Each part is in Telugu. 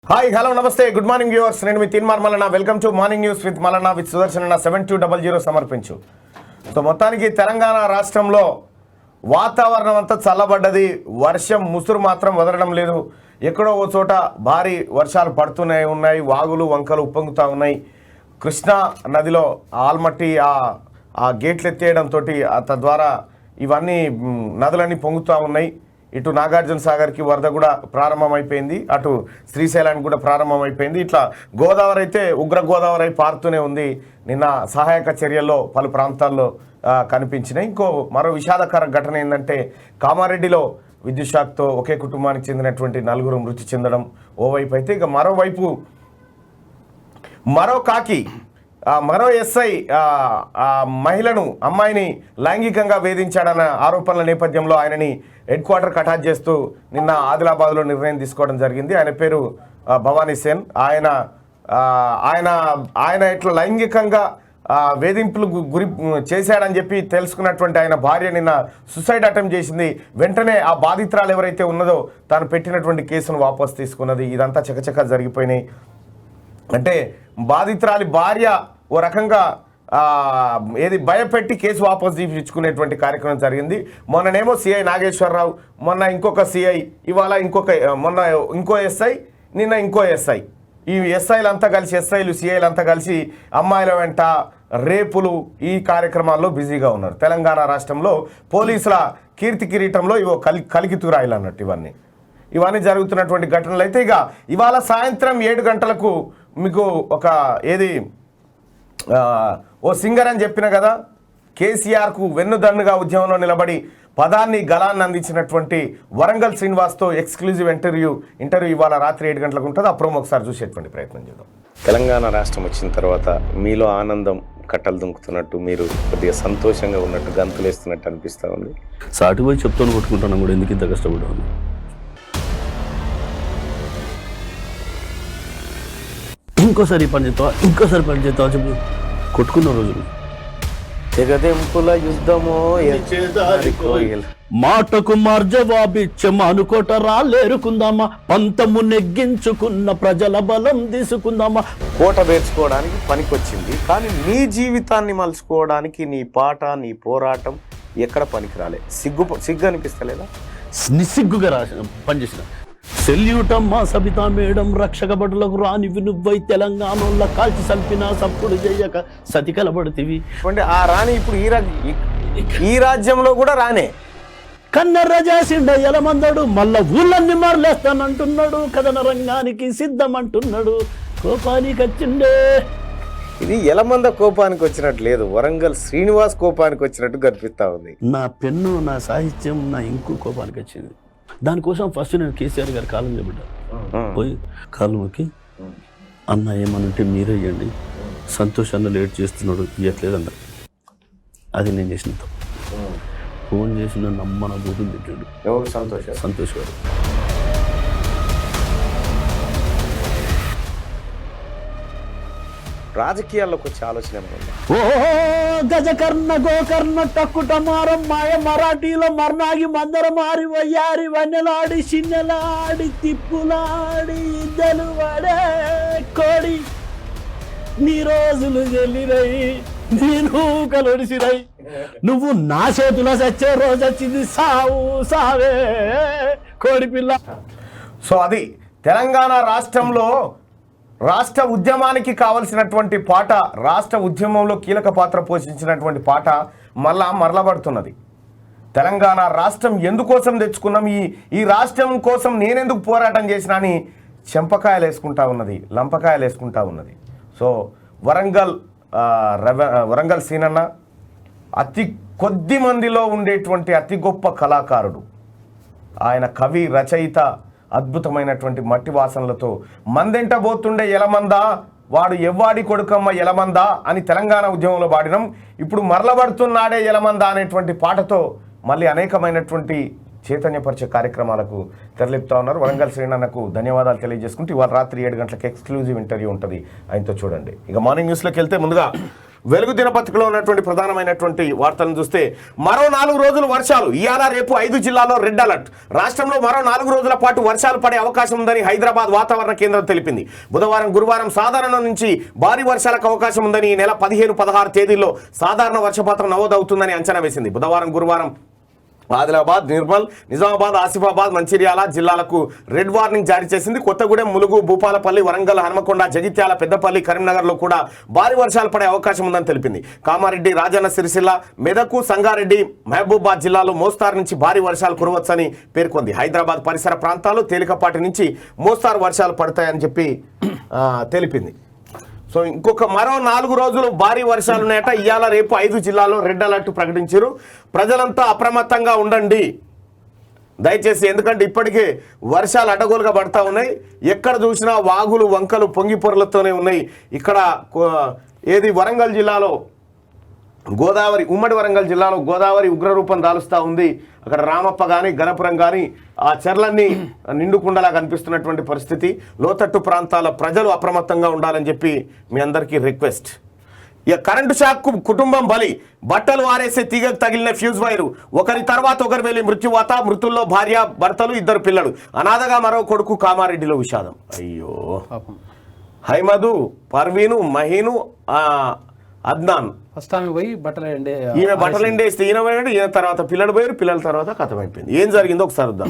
హాయ్ హలో నమస్తే గుడ్ మార్నింగ్ వ్యూవర్స్ నేను మీ Teenmaar Mallanna welcome to morning news with Mallanna with Sudarshan అన్న 7200 సమర్పించు. సో మొత్తానికి తెలంగాణ రాష్ట్రంలో వాతావరణం అంతా చల్లబడ్డది. వర్షం ముసురు మాత్రం వదలడం లేదు. ఎక్కడో ఓ చోట భారీ వర్షాలు పడుతూనే ఉన్నాయి. వాగులు వంకలు ఉప్పొంగుతూ ఉన్నాయి. కృష్ణా నదిలో ఆల్మట్టి ఆ గేట్లు ఎత్తేయడంతో తద్వారా ఇవన్నీ నదులన్నీ పొంగుతూ ఉన్నాయి. ఇటు నాగార్జున సాగర్కి వరద కూడా ప్రారంభమైపోయింది, అటు శ్రీశైలానికి కూడా ప్రారంభమైపోయింది. ఇట్లా గోదావరి అయితే ఉగ్ర గోదావరి అయి పారుతూనే ఉంది. నిన్న సహాయక చర్యల్లో పలు ప్రాంతాల్లో కనిపించినాయి. మరో విషాదకర ఘటన ఏంటంటే కామారెడ్డిలో విద్యుత్ షాక్తో ఒకే కుటుంబానికి చెందినటువంటి 4 మృతి చెందడం ఓవైపు అయితే, ఇక మరోవైపు మరో ఎస్ఐ మహిళను అమ్మాయిని లైంగికంగా వేధించాడన్న ఆరోపణల నేపథ్యంలో ఆయనని హెడ్ క్వార్టర్కి అటాచ్ చేస్తూ నిన్న ఆదిలాబాద్లో నిర్ణయం తీసుకోవడం జరిగింది. ఆయన పేరు భవానీ సేన్. ఆయన ఇట్లా లైంగికంగా వేధింపులు గురి చేశాడని చెప్పి తెలుసుకున్నటువంటి ఆయన భార్య నిన్న సూసైడ్ అటెంప్ట్ చేసింది. వెంటనే ఆ బాధితురాలు ఎవరైతే ఉన్నదో తాను పెట్టినటువంటి కేసును వాపసు తీసుకున్నది. ఇదంతా చకచక జరిగిపోయినాయి. అంటే బాధితురాలి భార్య ఓ రకంగా భయపెట్టి కేసు వాపసు తీర్చుకునేటువంటి కార్యక్రమం జరిగింది. మొన్ననేమో సిఐ నాగేశ్వరరావు, మొన్న ఇంకొక సిఐ, ఇవాళ మొన్న ఇంకో ఎస్ఐ, నిన్న ఇంకో ఎస్ఐ. ఈ ఎస్ఐలు సిఐలంతా కలిసి అమ్మాయిల వెంట రేపులు ఈ కార్యక్రమాల్లో బిజీగా ఉన్నారు. తెలంగాణ రాష్ట్రంలో పోలీసుల కీర్తి కిరీటంలో ఇవో కలికితురాయిలు అన్నట్టు ఇవన్నీ జరుగుతున్నటువంటి ఘటనలు అయితే, ఇక ఇవాళ సాయంత్రం 7 గంటలకు మీకు ఓ సింగర్ అని చెప్పిన కదా, కేసీఆర్కు వెన్నుదన్నుగా ఉద్యమంలో నిలబడి పదాన్ని గలాన్ని అందించినటువంటి వరంగల్ శ్రీనివాస్తో ఎక్స్క్లూజివ్ ఇంటర్వ్యూ ఇవాళ రాత్రి 7 గంటలకు ఉంటుంది. అప్పుడు ఒకసారి చూసేటువంటి ప్రయత్నం చేద్దాం. తెలంగాణ రాష్ట్రం వచ్చిన తర్వాత మీలో ఆనందం కట్టలు దుంకుతున్నట్టు, మీరు కొద్దిగా సంతోషంగా ఉన్నట్టు, గంతులేస్తున్నట్టు అనిపిస్తూ ఉంది. సాటి పోయి చెప్తాను కొట్టుకుంటాను కూడా, ఎందుకు ఇంత కష్టపడ్డాను. ఇంకోసారి పని చేస్తావా చెప్పి కొట్టుకున్న రోజులు. జగదెంపుల యుద్ధమో మాటకు మార్జవాబిచ్చం అనుకోట రాలేరుకుందామా, పంతము నెగ్గించుకున్న ప్రజల బలం తీసుకుందామా. కోట పేర్చుకోవడానికి పనికొచ్చింది, కానీ నీ జీవితాన్ని మలుచుకోవడానికి నీ పాట, నీ పోరాటం ఎక్కడ పనికిరాలే. సిగ్గు అనిపిస్తలేదా? నిస్సిగ్గుగా పనిచేసిన. సెల్యూటమ్మా సబితా మేడం, రక్షక భటులకు రాని వినువ్వై తెలంగాణలో కాల్చి చంపినా సప్పుడు చెయ్యక సతి కలబడుతీవి. అంటే ఆ రాణి ఇప్పుడు ఈ రాజ్యంలో కూడా రానే కన్నెర్ర చేసిండ ఎలమందడు, మళ్ళా ఊళ్ళన్ని మారలేస్తానంటున్నాడు, కథన రంగానికి సిద్ధమంటున్నాడు, కోపానికి వచ్చిండే. ఇది ఎలమంద కోపానికి వచ్చినట్టు లేదు, వరంగల్ శ్రీనివాస్ కోపానికి వచ్చినట్టు కనిపిస్తా ఉంది. నా పెన్ను, నా సాహిత్యం, నా ఇంకు కోపానికి వచ్చింది. దానికోసం ఫస్ట్ నేను కేసీఆర్ గారి కాలం చెప్పాను. పోయి కాలం మొక్కి, అన్న ఏమనంటే మీరే ఇవ్వండి, సంతోషాన్ని లేట్ చేస్తున్నాడు ఇవ్వట్లేదన్న. అది నేను చేసిన తప్పు. ఫోన్ చేసిన నమ్మన బూతులు తిట్టాడు. ఎవరు? సంతోష్ గారు. రాజకీయాల్లోకి వచ్చే ఆలోచన ఓ గజకర్ణ గోకర్ణ టక్కుట మారం మాయ మరాఠీలో మర్నాగి మందర మారి వయ్యారి వన్నెలాడి చిన్నెలాడి తిప్పులాడి ఇద్దలు వాడే కోడి, నీ రోజులు గెలిరై నీ నూకలొడిసిరై, నువ్వు నా చేతిలో చచ్చే రోజు వచ్చింది సావే కోడి పిల్ల. సో అది తెలంగాణ రాష్ట్రంలో రాష్ట్ర ఉద్యమానికి కావలసినటువంటి పాట, రాష్ట్ర ఉద్యమంలో కీలక పాత్ర పోషించినటువంటి పాట మరలబడుతున్నది. తెలంగాణ రాష్ట్రం ఎందుకోసం తెచ్చుకున్నాం, ఈ రాష్ట్రం కోసం నేనెందుకు పోరాటం చేసినా అని చెంపకాయలు వేసుకుంటా ఉన్నది, లంపకాయలు వేసుకుంటా ఉన్నది. సో వరంగల్ సీనన్న అతి కొద్ది మందిలో ఉండేటువంటి అతి గొప్ప కళాకారుడు. ఆయన కవి, రచయిత, అద్భుతమైనటువంటి మట్టి వాసనలతో మందెంట పోతుండే ఎలమందా, వాడు ఎవ్వాడి కొడుకమ్మ ఎలమందా అని తెలంగాణ ఉద్యమంలో పాడినాం. ఇప్పుడు మరలబడుతున్నాడే ఎలమందా అనేటువంటి పాటతో మళ్ళీ అనేకమైనటువంటి చైతన్యపరిచే కార్యక్రమాలకు తెరలిపుతా ఉన్నారు. వరంగల్ శ్రీనన్నకు ధన్యవాదాలు తెలియజేసుకుంటూ ఇవాళ రాత్రి 7 గంటలకు ఎక్స్క్లూజివ్ ఇంటర్వ్యూ ఉంటుంది, ఆయనతో చూడండి. ఇక మార్నింగ్ న్యూస్లోకి వెళ్తే ముందుగా వెలుగు దినపత్రికలో ఉన్నటువంటి ప్రధానమైనటువంటి వార్తలను చూస్తే మరో 4 రోజులు వర్షాలు. ఇవాళ రేపు 5 జిల్లాల్లో రెడ్ అలర్ట్. రాష్ట్రంలో మరో 4 రోజుల పాటు వర్షాలు పడే అవకాశం ఉందని హైదరాబాద్ వాతావరణ కేంద్రం తెలిపింది. బుధవారం గురువారం సాధారణ నుంచి భారీ వర్షాలకు అవకాశం ఉందని ఈ నెల 15, 16 తేదీల్లో సాధారణ వర్షపాతం నమోదవుతుందని అంచనా వేసింది. బుధవారం గురువారం ఆదిలాబాద్, నిర్మల్, నిజామాబాద్, ఆసిఫాబాద్, మంచిర్యాల జిల్లాలకు రెడ్ వార్నింగ్ జారీ చేసింది. కొత్తగూడెం, ములుగు, భూపాలపల్లి, వరంగల్, హన్మకొండ, జగిత్యాల, పెద్దపల్లి, కరీంనగర్లో కూడా భారీ వర్షాలు పడే అవకాశం ఉందని తెలిపింది. కామారెడ్డి, రాజన్న సిరిసిల్ల, మెదకు, సంగారెడ్డి, మహబూబాద్ జిల్లాలో మోస్తారు నుంచి భారీ వర్షాలు కురవచ్చని పేర్కొంది. హైదరాబాద్ పరిసర ప్రాంతాలు తేలికపాటి నుంచి మోస్తారు వర్షాలు పడతాయని చెప్పి తెలిపింది. సో ఇంకొక మరో 4 రోజులు భారీ వర్షాలు ఉన్నాయట. ఇవాళ రేపు 5 జిల్లాల్లో రెడ్ అలర్ట్ ప్రకటించారు. ప్రజలంతా అప్రమత్తంగా ఉండండి దయచేసి, ఎందుకంటే ఇప్పటికే వర్షాలు అడ్డగోలుగా పడతా ఉన్నాయి. ఎక్కడ చూసినా వాగులు వంకలు పొంగి పొరలతోనే ఉన్నాయి. ఇక్కడ ఏది వరంగల్ జిల్లాలో గోదావరి, ఉమ్మడి వరంగల్ జిల్లాలో గోదావరి ఉగ్రరూపం దాలుస్తూ ఉంది. అక్కడ రామప్ప కానీ గణపురం కానీ ఆ చెర్లన్నీ నిండుకుండలా కనిపిస్తున్నటువంటి పరిస్థితి. లోతట్టు ప్రాంతాల ప్రజలు అప్రమత్తంగా ఉండాలని చెప్పి మీ అందరికీ రిక్వెస్ట్. ఇక కరెంటు షాక్కు కుటుంబం బలి. బట్టలు ఆరేసే తీగకు తగిలిన ఫ్యూజ్ వైరు. ఒకరి తర్వాత ఒకరు వెళ్ళి మృత్యువాత. మృతుల్లో భార్య, భర్తలు, 2 పిల్లలు. అనాథగా మరో కొడుకు. కామారెడ్డిలో విషాదం. అయ్యో, హైమదు, పర్వీను, మహీను, అద్నాన్ ఫస్ట్ ఆమె పోయి ఈయన బట్టలు ఎండేస్తే ఈయన పోయాడు. ఈయన తర్వాత పిల్లలు పోయారు. పిల్లల తర్వాత కథమైపోయింది. ఏం జరిగిందో ఒకసారి వద్దాం.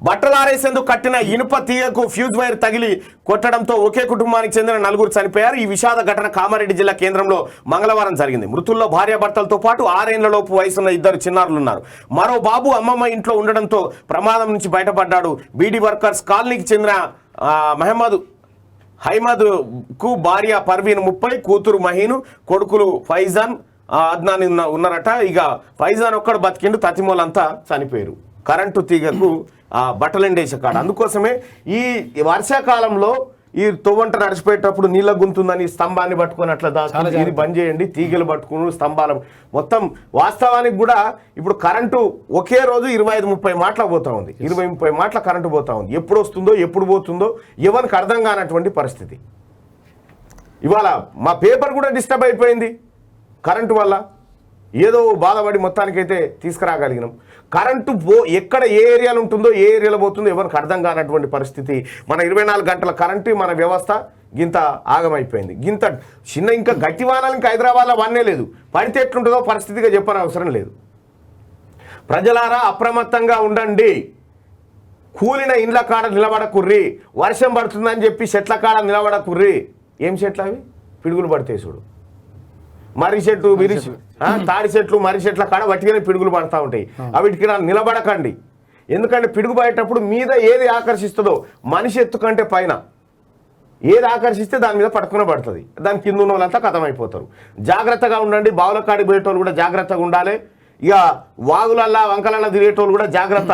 బట్టలు ఆరేసేందుకు కట్టిన ఇనుప తీగకు ఫ్యూజ్ వైర్ తగిలి కొట్టడంతో ఒకే కుటుంబానికి చెందిన 4 చనిపోయారు. ఈ విషాద ఘటన కామారెడ్డి జిల్లా కేంద్రంలో మంగళవారం జరిగింది. మృతుల్లో భార్యాభర్తలతో పాటు 6 ఏళ్లలోపు వయసున్న 2 చిన్నారులు ఉన్నారు. మరో బాబు అమ్మమ్మ ఇంట్లో ఉండడంతో ప్రమాదం నుంచి బయటపడ్డాడు. బీడీ వర్కర్స్ కాలనీకి చెందిన మహమ్మద్ హైమద్కు భార్య పర్వీన్ 30, కూతురు మహీను, కొడుకులు ఫైజాన్, అద్నాన్ ఉన్నారట. ఇక ఫైజాన్ ఒక్కడు బతికిండు. తతిమూలంతా చనిపోయారు కరెంటు తీగకు బట్టలెండేసే కాడ. అందుకోసమే ఈ వర్షాకాలంలో ఈ తొవ్వంట నడిచిపోయేటప్పుడు నీళ్ళ గుంతుందని స్తంభాన్ని పట్టుకొని అట్లా ఇది బంద్ చేయండి. తీగలు పట్టుకుని స్తంభాల మొత్తం. వాస్తవానికి కూడా ఇప్పుడు కరెంటు ఒకే రోజు 25-30 మాటలు పోతా ఉంది. 20-30 మాటల కరెంటు పోతా ఉంది. ఎప్పుడు వస్తుందో ఎప్పుడు పోతుందో ఎవరికి అర్థం కానటువంటి పరిస్థితి. ఇవాళ మా పేపర్ కూడా డిస్టర్బ్ అయిపోయింది కరెంటు వల్ల. ఏదో బాధపడి మొత్తానికైతే తీసుకురాగలిగినాం. కరెంటు ఎక్కడ ఏ ఏరియాలో ఉంటుందో ఏ ఏరియాలో పోతుందో ఎవరికి అర్థం కానటువంటి పరిస్థితి. మన 24 గంటల కరెంటు మన వ్యవస్థ గింత ఆగమైపోయింది. గింత చిన్న ఇంకా గట్టి వానాలు ఇంకా హైదరాబాద్లో వన్నే లేదు. పడితే ఎట్లుంటుందో పరిస్థితిగా చెప్పని అవసరం లేదు. ప్రజలారా అప్రమత్తంగా ఉండండి. కూలిన ఇండ్ల కాడ నిలబడకుర్రి. వర్షం పడుతుందని చెప్పి చెట్ల కాడ నిలబడకుర్రి. ఏం చెట్లు అవి? పిడుగులు పడితే చూడు. మర్రి చెట్టు, తాడి చెట్లు, మర్రి చెట్ల కాడ వట్టిగానే పిడుగులు పడతా ఉంటాయి. అవిటికి నిలబడకండి. ఎందుకంటే పిడుగు పడేటప్పుడు మీద ఏది ఆకర్షిస్తుందో మనిషి ఎత్తుకంటే పైన ఏది ఆకర్షిస్తే దాని మీద పట్టుకునే పడుతుంది. దాని కింద ఉన్న వాళ్ళంతా కథమైపోతారు. జాగ్రత్తగా ఉండండి. బావుల కాడికి పోయేటోళ్ళు కూడా జాగ్రత్తగా ఉండాలి. ఇక వాగులల్లా వంకలల్లా తిరిగేటోళ్ళు కూడా జాగ్రత్త.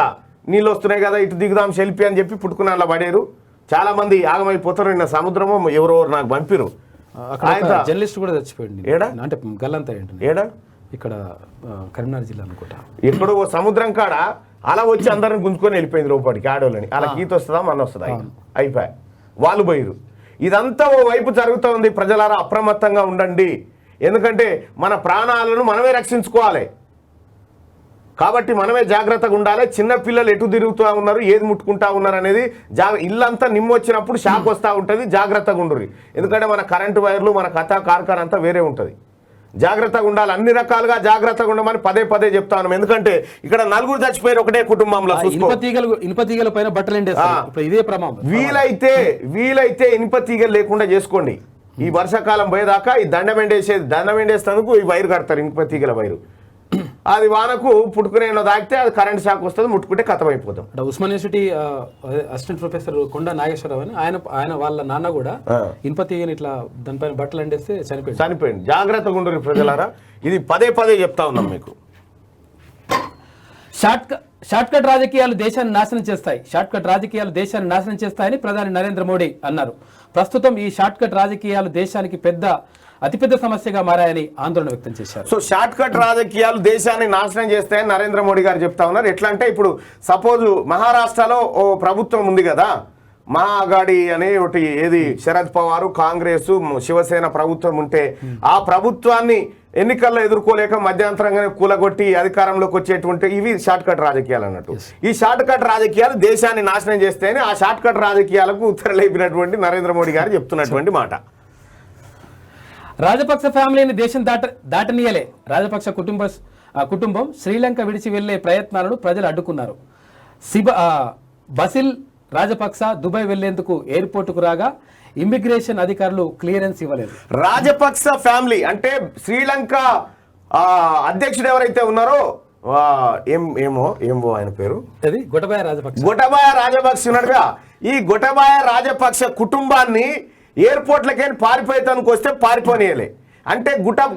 నీళ్ళు వస్తున్నాయి కదా ఇటు దిగుదాం సెల్ఫీ అని చెప్పి పుట్టుకుని అలా పడేరు. చాలా మంది ఆగమైపోతారు. నిన్న సముద్రమో ఎవరో నాకు పంపిరు. జర్నలిస్ట్ కూడా చచ్చిపోయింది. ఏడా అంటే గల్లంతా ఏంటంటే ఏడా ఇక్కడ కరీంనగర్ జిల్లా అనుకుంటా. ఎక్కడో సముద్రం కాడ అలా వచ్చి అందరిని గుంజుకొని వెళ్ళిపోయింది లోపలికి ఆడోళ్ళని. అలా ఈత వస్తుందా మన వస్తుందా అయిపోయి వాళ్ళు పోయిరు. ఇదంతా ఓ వైపు జరుగుతూ ఉంది. ప్రజలారా అప్రమత్తంగా ఉండండి. ఎందుకంటే మన ప్రాణాలను మనమే రక్షించుకోవాలి కాబట్టి మనమే జాగ్రత్తగా ఉండాలి. చిన్న పిల్లలు ఎటు తిరుగుతూ ఉన్నారు, ఏది ముట్టుకుంటా ఉన్నారు అనేది ఇల్లంతా నిమ్మ వచ్చినప్పుడు షాక్ వస్తూ ఉంటుంది. జాగ్రత్తగా ఉండుర్రి. ఎందుకంటే మన కరెంటు వైర్లు, మన కథ కార్ఖాన అంతా వేరే ఉంటుంది. జాగ్రత్తగా ఉండాలి. అన్ని రకాలుగా జాగ్రత్తగా ఉండమని పదే చెప్తాను. ఎందుకంటే ఇక్కడ 4 చచ్చిపోయారు ఒకటే కుటుంబంలో. ఇనుప తీగల పైన బట్టలు ఇదే ప్రమాదం. వీలైతే ఇనుప తీగలు లేకుండా చేసుకోండి. ఈ వర్షాకాలం పోయేదాకా ఈ దండం ఎండేసేందుకు ఈ వైరు కడతారు, ఇనుప తీగల వైరు. అది వానకు పుట్టుకునే తాగితే అది కరెంట్ షాక్ వస్తుంది. ముట్టుకుంటే కథమైపోతాం. ఉస్మాన్ యూనివర్సిటీ అసిస్టెంట్ ప్రొఫెసర్ కొండ నాగేశ్వరరావు అని ఆయన వాళ్ళ నాన్న కూడా ఇనుప తీగని ఇట్లా దానిపైన బట్టలు ఎండేస్తే చనిపోయింది. జాగ్రత్తగా ఉండరు ప్రజలారా. ఇది పదే చెప్తా ఉన్నాం మీకు. షార్ట్ కట్ రాజకీయాలు దేశాన్ని నాశనం చేస్తాయని ప్రధాని నరేంద్ర మోడీ అన్నారు. ప్రస్తుతం ఈ షార్ట్ కట్ రాజకీయాలు దేశానికి అతిపెద్ద సమస్యగా మారాయని ఆందోళన వ్యక్తం చేశారు. సో షార్ట్ కట్ రాజకీయాలు దేశాన్ని నాశనం చేస్తాయని నరేంద్ర మోడీ గారు చెప్తా ఉన్నారు. ఎట్లా అంటే ఇప్పుడు సపోజ్ మహారాష్ట్రలో ఓ ప్రభుత్వం ఉంది కదా, మహాగాడి అనే ఒకటి ఏది శరద్ పవార్ కాంగ్రెస్ శివసేన ప్రభుత్వం ఉంటే ఆ ప్రభుత్వాన్ని ఎన్నికల్లో ఎదుర్కోలేక మధ్యంతరంగానే కూలగొట్టి అధికారంలోకి వచ్చేటువంటి ఇవి షార్ట్ కట్ రాజకీయాలు అన్నట్టు. ఈ షార్ట్ కట్ రాజకీయాలు దేశాన్ని నాశనం చేస్తేనే ఆ షార్ట్ కట్ రాజకీయాలకు ఉత్తరలేపినటువంటి నరేంద్ర మోడీ గారు చెప్తున్నటువంటి మాట. రాజపక్స ఫ్యామిలీని దేశం దాటనీయలే. రాజపక్స కుటుంబం శ్రీలంక విడిచి వెళ్లే ప్రయత్నాలను ప్రజలు అడ్డుకున్నారు. బసిల్ రాజపక్స దుబాయ్ వెళ్లేందుకు ఎయిర్పోర్టుకు రాగా ఇమిగ్రేషన్ అధికారులు క్లియరెన్స్ ఇవ్వలేదు. రాజపక్స ఫ్యామిలీ అంటే శ్రీలంక అధ్యక్షుడు ఎవరైతే ఉన్నారో ఏమో ఆయన పేరు గొటబాయ రాజపక్స ఉన్నాడుగా. ఈ గొటబాయ రాజపక్స కుటుంబాన్ని ఎయిర్పోర్ట్లకే పారిపోయేతానికి వస్తే పారిపోనియలే. అంటే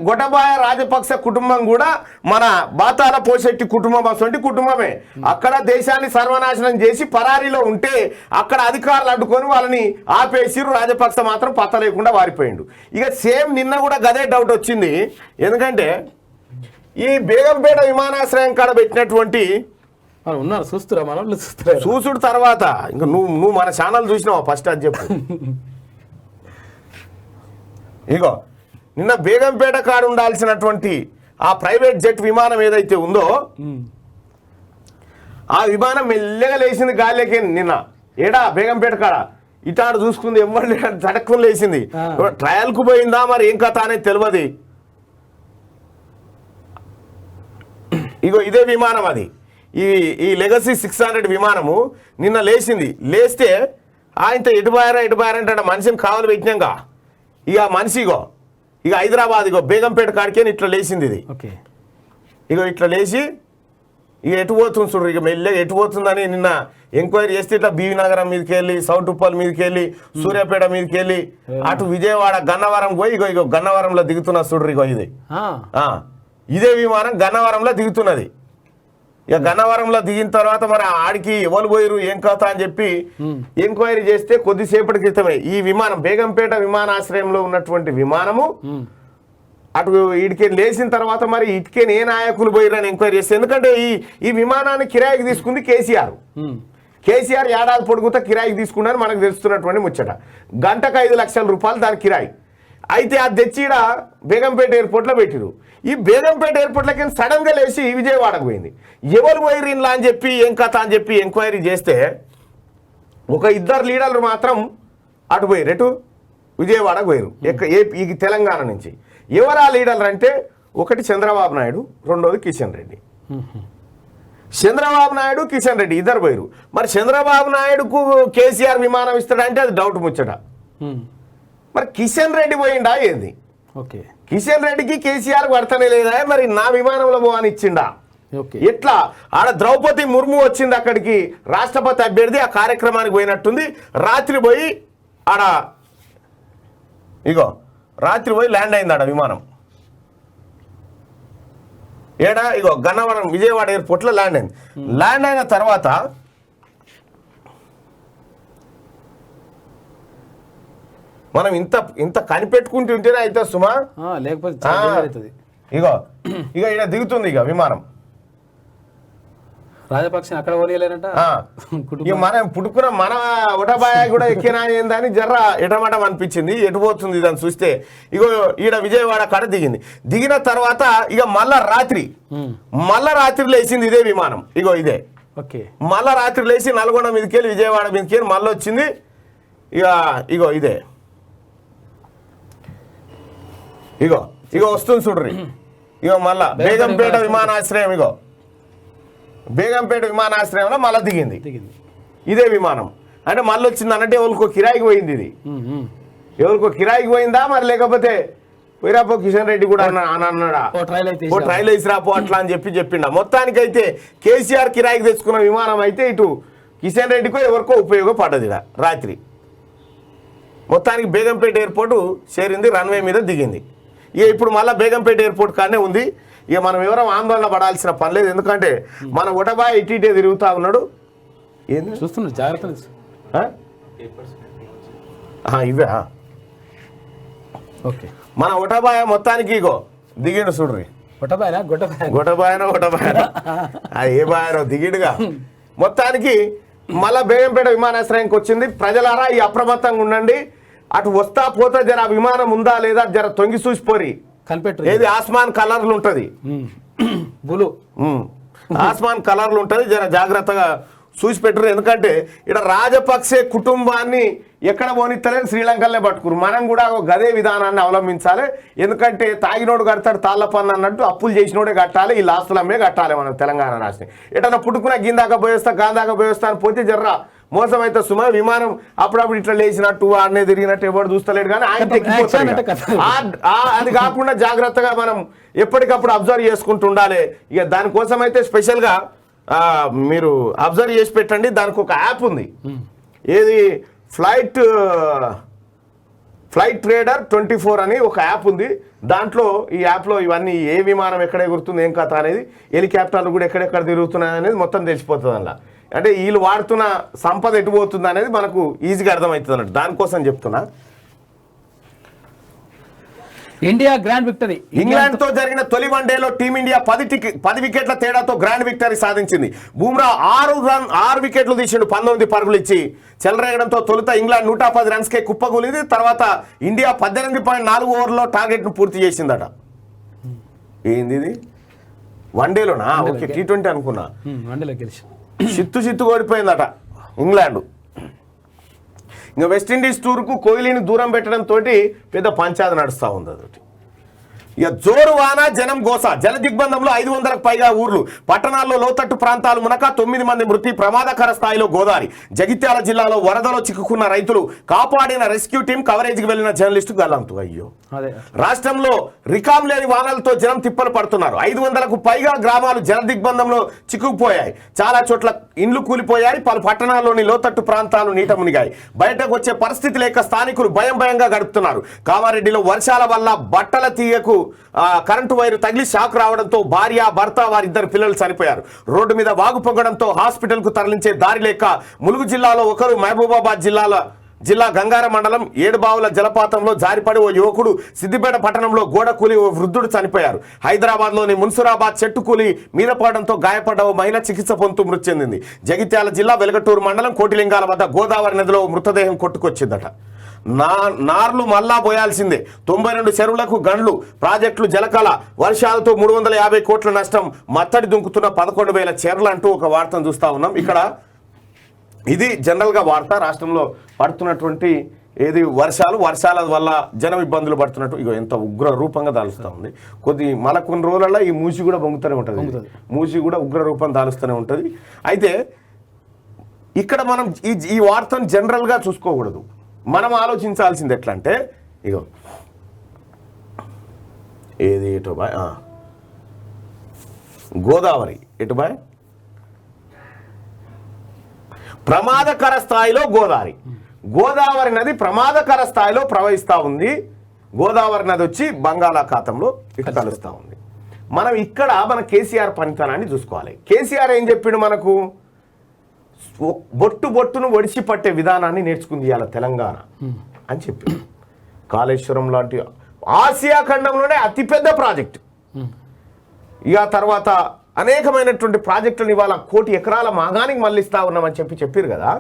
గొటబాయ రాజపక్స కుటుంబం కూడా మన బాతాల పోశెట్టి కుటుంబం అటువంటి కుటుంబమే. అక్కడ దేశాన్ని సర్వనాశనం చేసి పరారీలో ఉంటే అక్కడ అధికారులు అడ్డుకొని వాళ్ళని ఆపేసిరు. రాజపక్స మాత్రం పత్త లేకుండా వారిపోయిండు. ఇక సేమ్ నిన్న కూడా గదే డౌట్ వచ్చింది. ఎందుకంటే ఈ బేగంపేట విమానాశ్రయం కాడ పెట్టినటువంటి చూసుడు తర్వాత ఇంకా నువ్వు మన ఛానల్ చూసినావా ఫస్ట్ అది చెప్పు. ఇగో నిన్న బేగంపేట కాడ ఉండాల్సినటువంటి ఆ ప్రైవేట్ జెట్ విమానం ఏదైతే ఉందో ఆ విమానం మెల్లగా లేచింది గాలికి. నిన్న ఏడా బేగంపేట కాడ ఇటాడు చూసుకుంది ఎవరు చటక్కుని లేచింది. ట్రయల్కు పోయిందా మరి ఏం కథ అనేది తెలియదు. ఇగో ఇదే విమానం అది ఈ లెగసీ 600 విమానము నిన్న లేచింది. లేస్తే ఆయనతో ఎటుబాయారంటే మనిషిని కావాలి పెట్టినాక ఇక మనిషి ఇక హైదరాబాద్ బేగంపేట కాడికే ఇట్లా లేచింది. ఇది ఇట్లా లేచి ఇక ఎటు పోతుంది చూడు. ఇక మెల్లగా ఎటు పోతుందని నిన్న ఎంక్వైరీ చేస్తే ఇట్లా బీవీ నగరం మీదకి వెళ్ళి సౌత్ ఉప్పల్ మీదకి వెళ్ళి సూర్యాపేట మీదకి వెళ్ళి అటు విజయవాడ గన్నవరం పోయి ఇగో గన్నవరంలో దిగుతున్న చూడ్రు. ఇదే విమానం గన్నవరంలో దిగుతున్నది. ఇక గన్నవరంలో దిగిన తర్వాత మరి ఆడికి ఎవరు పోయిరు ఏం కథ అని చెప్పి ఎంక్వైరీ చేస్తే కొద్దిసేపటి క్రితమే ఈ విమానం బేగంపేట విమానాశ్రయంలో ఉన్నటువంటి విమానము అటు ఇటుకే లేచిన తర్వాత మరి ఇటుకే ఏ నాయకులు పోయిరని ఎంక్వైరీ చేస్తే, ఎందుకంటే ఈ విమానాన్ని కిరాయికి తీసుకుంది కేసీఆర్ ఏడాది పొడుగుతా కిరాయికి తీసుకున్నారని మనకు తెలుస్తున్నటువంటి ముచ్చట. గంటకు 5 లక్షల రూపాయలు దాని కిరాయి. అయితే అది తెచ్చి బేగంపేట ఎయిర్పోర్ట్లో పెట్టిరు. ఈ బేగంపేట ఎయిర్పోర్ట్లకి సడన్గా లేచి విజయవాడకు పోయింది. ఎవరు పోయిరు ఇలా అని చెప్పి ఏం కథ అని చెప్పి ఎంక్వైరీ చేస్తే ఒక 2 లీడర్లు మాత్రం అటు పోయిరు. ఎటు విజయవాడకు పోయిరు ఈ తెలంగాణ నుంచి. ఎవరు ఆ లీడర్లు అంటే ఒకటి చంద్రబాబు నాయుడు, రెండోది కిషన్ రెడ్డి. చంద్రబాబు నాయుడు కిషన్ రెడ్డి ఇద్దరు పోయిరు. మరి చంద్రబాబు నాయుడుకు కేసీఆర్ విమానం ఇస్తాడంటే అది డౌట్ ముచ్చట. మరి కిషన్ రెడ్డి పోయిండా ఏంది? కిషన్ రెడ్డికి కేసీఆర్ పడతానే లేదా మరి నా విమానంలో పోవని ఇచ్చిండా? ఎట్లా ఆడ ద్రౌపది ముర్ము వచ్చింది అక్కడికి రాష్ట్రపతి అభ్యర్థి ఆ కార్యక్రమానికి పోయినట్టుంది. రాత్రి పోయి ల్యాండ్ అయింది ఆడ విమానం. గన్నవరం విజయవాడ ఎయిర్పోర్ట్లో ల్యాండ్ అయింది. ల్యాండ్ అయిన తర్వాత మనం ఇంత కనిపెట్టుకుంటూ ఉంటేనే అయితే సుమా, లేకపోతే ఇక దిగుతుంది విమానం. రాజపక్ష అక్కడ పోనీయలేరంట. మనం పుట్టుకున్న మన ఒటబాయ కూడా ఎక్కినా ఏందని జర్ర ఎటమటం అనిపించింది. ఎటు పోతుంది దాన్ని చూస్తే ఈడ విజయవాడ కాడ దిగిన తర్వాత ఇక మళ్ళా రాత్రి లేచింది ఇదే విమానం. ఇదే మళ్ళా రాత్రి లేచి నల్గొండ మీదకి వెళ్ళి విజయవాడ మీదకి వెళ్ళి మళ్ళీ వచ్చింది. ఇదే వస్తుంది చూడ్రి. మళ్ళా బేగంపేట విమానాశ్రయం బేగంపేట విమానాశ్రయంలో మళ్ళీ దిగింది ఇదే విమానం. అంటే మళ్ళీ వచ్చింది అన్నట్టు ఎవరికో కిరాయికి పోయింది. ఇది ఎవరికో కిరాయికి పోయిందా మరి లేకపోతే పోయిరాపో కిషన్ రెడ్డి కూడా అన్నాడా ట్రైల్ వేసి రాపో అట్లా అని చెప్పిండా. మొత్తానికైతే కేసీఆర్ కిరాయికి తెచ్చుకున్న విమానం అయితే ఇటు కిషన్ రెడ్డికో ఎవరికో ఉపయోగపడ్డది. రాత్రి మొత్తానికి బేగంపేట ఎయిర్పోర్టు చేరింది, రన్వే మీద దిగింది. ఇప్పుడు మళ్ళీ బేగంపేట ఎయిర్పోర్ట్ కానే ఉంది. మనం ఎవరో ఆందోళన పడాల్సిన పని లేదు. ఎందుకంటే మన ఒటబాయ్ ఇటే తిరుగుతా ఉన్నాడు. ఏంది చూస్తున్నాడు జాగ్రత్త. ఇవే మన ఒటబాయ మొత్తానికి దిగిండు చూడ్రి. గొటబాయన అది ఏ బాయనో దిగిడుగా. మొత్తానికి మళ్ళా బేగంపేట విమానాశ్రయానికి వచ్చింది. ప్రజలారా ఈ అప్రమత్తంగా ఉండండి, అటు వస్తా పోతా జర విమానం ఉందా లేదా జర తొంగి చూసిపోరి. కనిపెట్టు ఏది ఆస్మాన్ కలర్లు ఉంటది, బులు ఆస్మాన్ కలర్లు ఉంటది, జర జాగ్రత్తగా చూసి పెట్టరు. ఎందుకంటే ఇక్కడ రాజపక్సే కుటుంబాన్ని ఎక్కడ పోనిస్తలేదు, శ్రీలంకలనే పట్టుకురు. మనం కూడా గదే విధానాన్ని అవలంబించాలి. ఎందుకంటే తాగినోడు కడతాడు తాళ్ళ పన్ను అన్నట్టు అప్పులు చేసినోడే కట్టాలి, ఈ లాస్తులమ్మే కట్టాలి మనం తెలంగాణ రాష్ట్రం. ఎటన్నా పుట్టుకున్న గిందాక పోయేస్తా గాందాక పోయేస్తా అని పోతే జర్రా మోసం అయితే సుమా. విమానం అప్పుడప్పుడు ఇట్లా లేచినట్టు ఆడనే తిరిగినట్టు ఎవరు చూస్తలేడు, కానీ ఆయన అది కాకుండా జాగ్రత్తగా మనం ఎప్పటికప్పుడు అబ్జర్వ్ చేసుకుంటూ ఉండాలి. ఇక దానికోసం అయితే స్పెషల్గా మీరు అబ్జర్వ్ చేసి పెట్టండి. దానికి ఒక యాప్ ఉంది, ఏది ఫ్లైట్ ట్రేడర్ 24 అని ఒక యాప్ ఉంది. దాంట్లో ఈ యాప్లో ఇవన్నీ ఏ విమానం ఎక్కడ ఎగురుతుంది ఏం కథ అనేది, హెలికాప్టర్లు కూడా ఎక్కడెక్కడ తిరుగుతున్నాయి అనేది మొత్తం తెలిసిపోతుంది. అలా అంటే వీళ్ళు వాడుతున్న సంపద ఎటు పోతుంది అనేది మనకు ఈజీగా అర్థమవుతుంది అన్నట్టు. దానికోసం చెప్తున్నా. India grand victory. ఇంగ్లాండ్ తో జరిగిన తొలి వన్డేలో టీమిండియా 10 వికెట్ల తేడాతో గ్రాండ్ విక్టరీ సాధించింది. బుమ్రా 6 వికెట్లు తీసిండు, 19 పరుగులు ఇచ్చి. చెలరేగడంతో తొలుత ఇంగ్లాండ్ 110 రన్స్కే కుప్పకూలింది. తర్వాత ఇండియా 18.4 ఓవర్లో టార్గెట్ను పూర్తి చేసిందట. ఏంది ఇది? వన్డేలోనా? ఓకే, T20 అనుకున్నా. వన్డేలో గెలిచి చిత్తు ఓడిపోయిందట ఇంగ్లాండ్. ఇంకా వెస్టిండీస్ టూర్కు కోహ్లీని దూరం పెట్టడంతో పెద్ద పంచాయతీ నడుస్తూ ఉంది. అదొకటి. ఇక జోరు వాన జనం గోస. జల దిగ్బంధంలో 500కు పైగా ఊర్లు, పట్టణాల్లో లోతట్టు ప్రాంతాలు మునక 9 మంది మృతి. ప్రమాదకర స్థాయిలో గోదావరి. జగిత్యాల జిల్లాలో వరదలో చిక్కుకున్న రైతులు, కాపాడిన రెస్క్యూ టీం, కవరేజ్కి వెళ్లిన జర్నలిస్టు గల్లంతు. అయ్యో, రాష్ట్రంలో రికాం లేని వానలతో జనం తిప్పలు పడుతున్నారు. 500కు పైగా గ్రామాలు జల దిగ్బంధంలో చిక్కుకుపోయాయి. చాలా చోట్ల ఇండ్లు కూలిపోయాయి. పలు పట్టణాల్లోని లోతట్టు ప్రాంతాలు నీట మునిగాయి. బయటకు వచ్చే పరిస్థితి లేక స్థానికులు భయంగా గడుపుతున్నారు. కామారెడ్డిలో వర్షాల వల్ల బట్టల తీగకు కరెంటు వైరు తగిలి షాక్ రావడంతో భార్య, భర్త, వారిద్దరు పిల్లలు చనిపోయారు. రోడ్డు మీద వాగు పొంగడంతో హాస్పిటల్కు తరలించే దారి లేక ములుగు జిల్లాలో ఒకరు, మహబూబాబాద్ జిల్లా గంగార మండలం ఏడుబావుల జలపాతంలో జారిపడి ఓ యువకుడు, సిద్దిపేట పట్టణంలో గోడ కూలి ఓ వృద్ధుడు చనిపోయారు. హైదరాబాద్లోని మున్సురాబాద్ చెట్టు కూలి మీద పడడంతో గాయపడ్డ ఓ మహిళ చికిత్స పొందుతూ మృతి చెందింది. జగిత్యాల జిల్లా వెలగటూరు మండలం కోటిలింగాల వద్ద గోదావరి నదిలో మృతదేహం కొట్టుకొచ్చిందట. నార్లు మళ్ళా పోయాల్సిందే. 92 చెరువులకు గండ్లు, ప్రాజెక్టులు జలకళ. వర్షాలతో 350 కోట్ల నష్టం. మత్తడి దుంకుతున్న 11,000 చీరలు అంటూ ఒక వార్తను చూస్తూ ఉన్నాం. ఇక్కడ ఇది జనరల్గా వార్త. రాష్ట్రంలో పడుతున్నటువంటి ఏది వర్షాల వల్ల జనం ఇబ్బందులు పడుతున్నట్టు ఇగో ఎంత ఉగ్ర రూపంగా దాలుస్తూ ఉంది. కొన్ని రోజులలో ఈ మూసి కూడా బొంగుతూనే ఉంటుంది. మూసి కూడా ఉగ్ర రూపం దాలుస్తూనే ఉంటుంది. అయితే ఇక్కడ మనం ఈ వార్తను జనరల్గా చూసుకోకూడదు. మనం ఆలోచించాల్సింది ఎట్లా అంటే, ఇగో ఏది ఎటు బాయ్, గోదావరి ఎటు బాయ్, ప్రమాదకర స్థాయిలో గోదావరి నది ప్రమాదకర స్థాయిలో ప్రవహిస్తూ ఉంది. గోదావరి నది వచ్చి బంగాళాఖాతంలో ఇటు కలుస్తూ ఉంది. మనం ఇక్కడ మన కేసీఆర్ పనితనాన్ని చూసుకోవాలి. కేసీఆర్ ఏం చెప్పిండు మనకు? బొట్టును ఒడిచి పట్టే విధానాన్ని నేర్చుకుంది ఇవాళ తెలంగాణ అని చెప్పి. కాళేశ్వరం లాంటి ఆసియా ఖండంలోనే అతిపెద్ద ప్రాజెక్ట్. ఇక తర్వాత అనేకమైనటువంటి ప్రాజెక్టులను ఇవాళ 1 కోటి ఎకరాల మాగానికి మళ్ళిస్తా ఉన్నామని చెప్పారు కదా.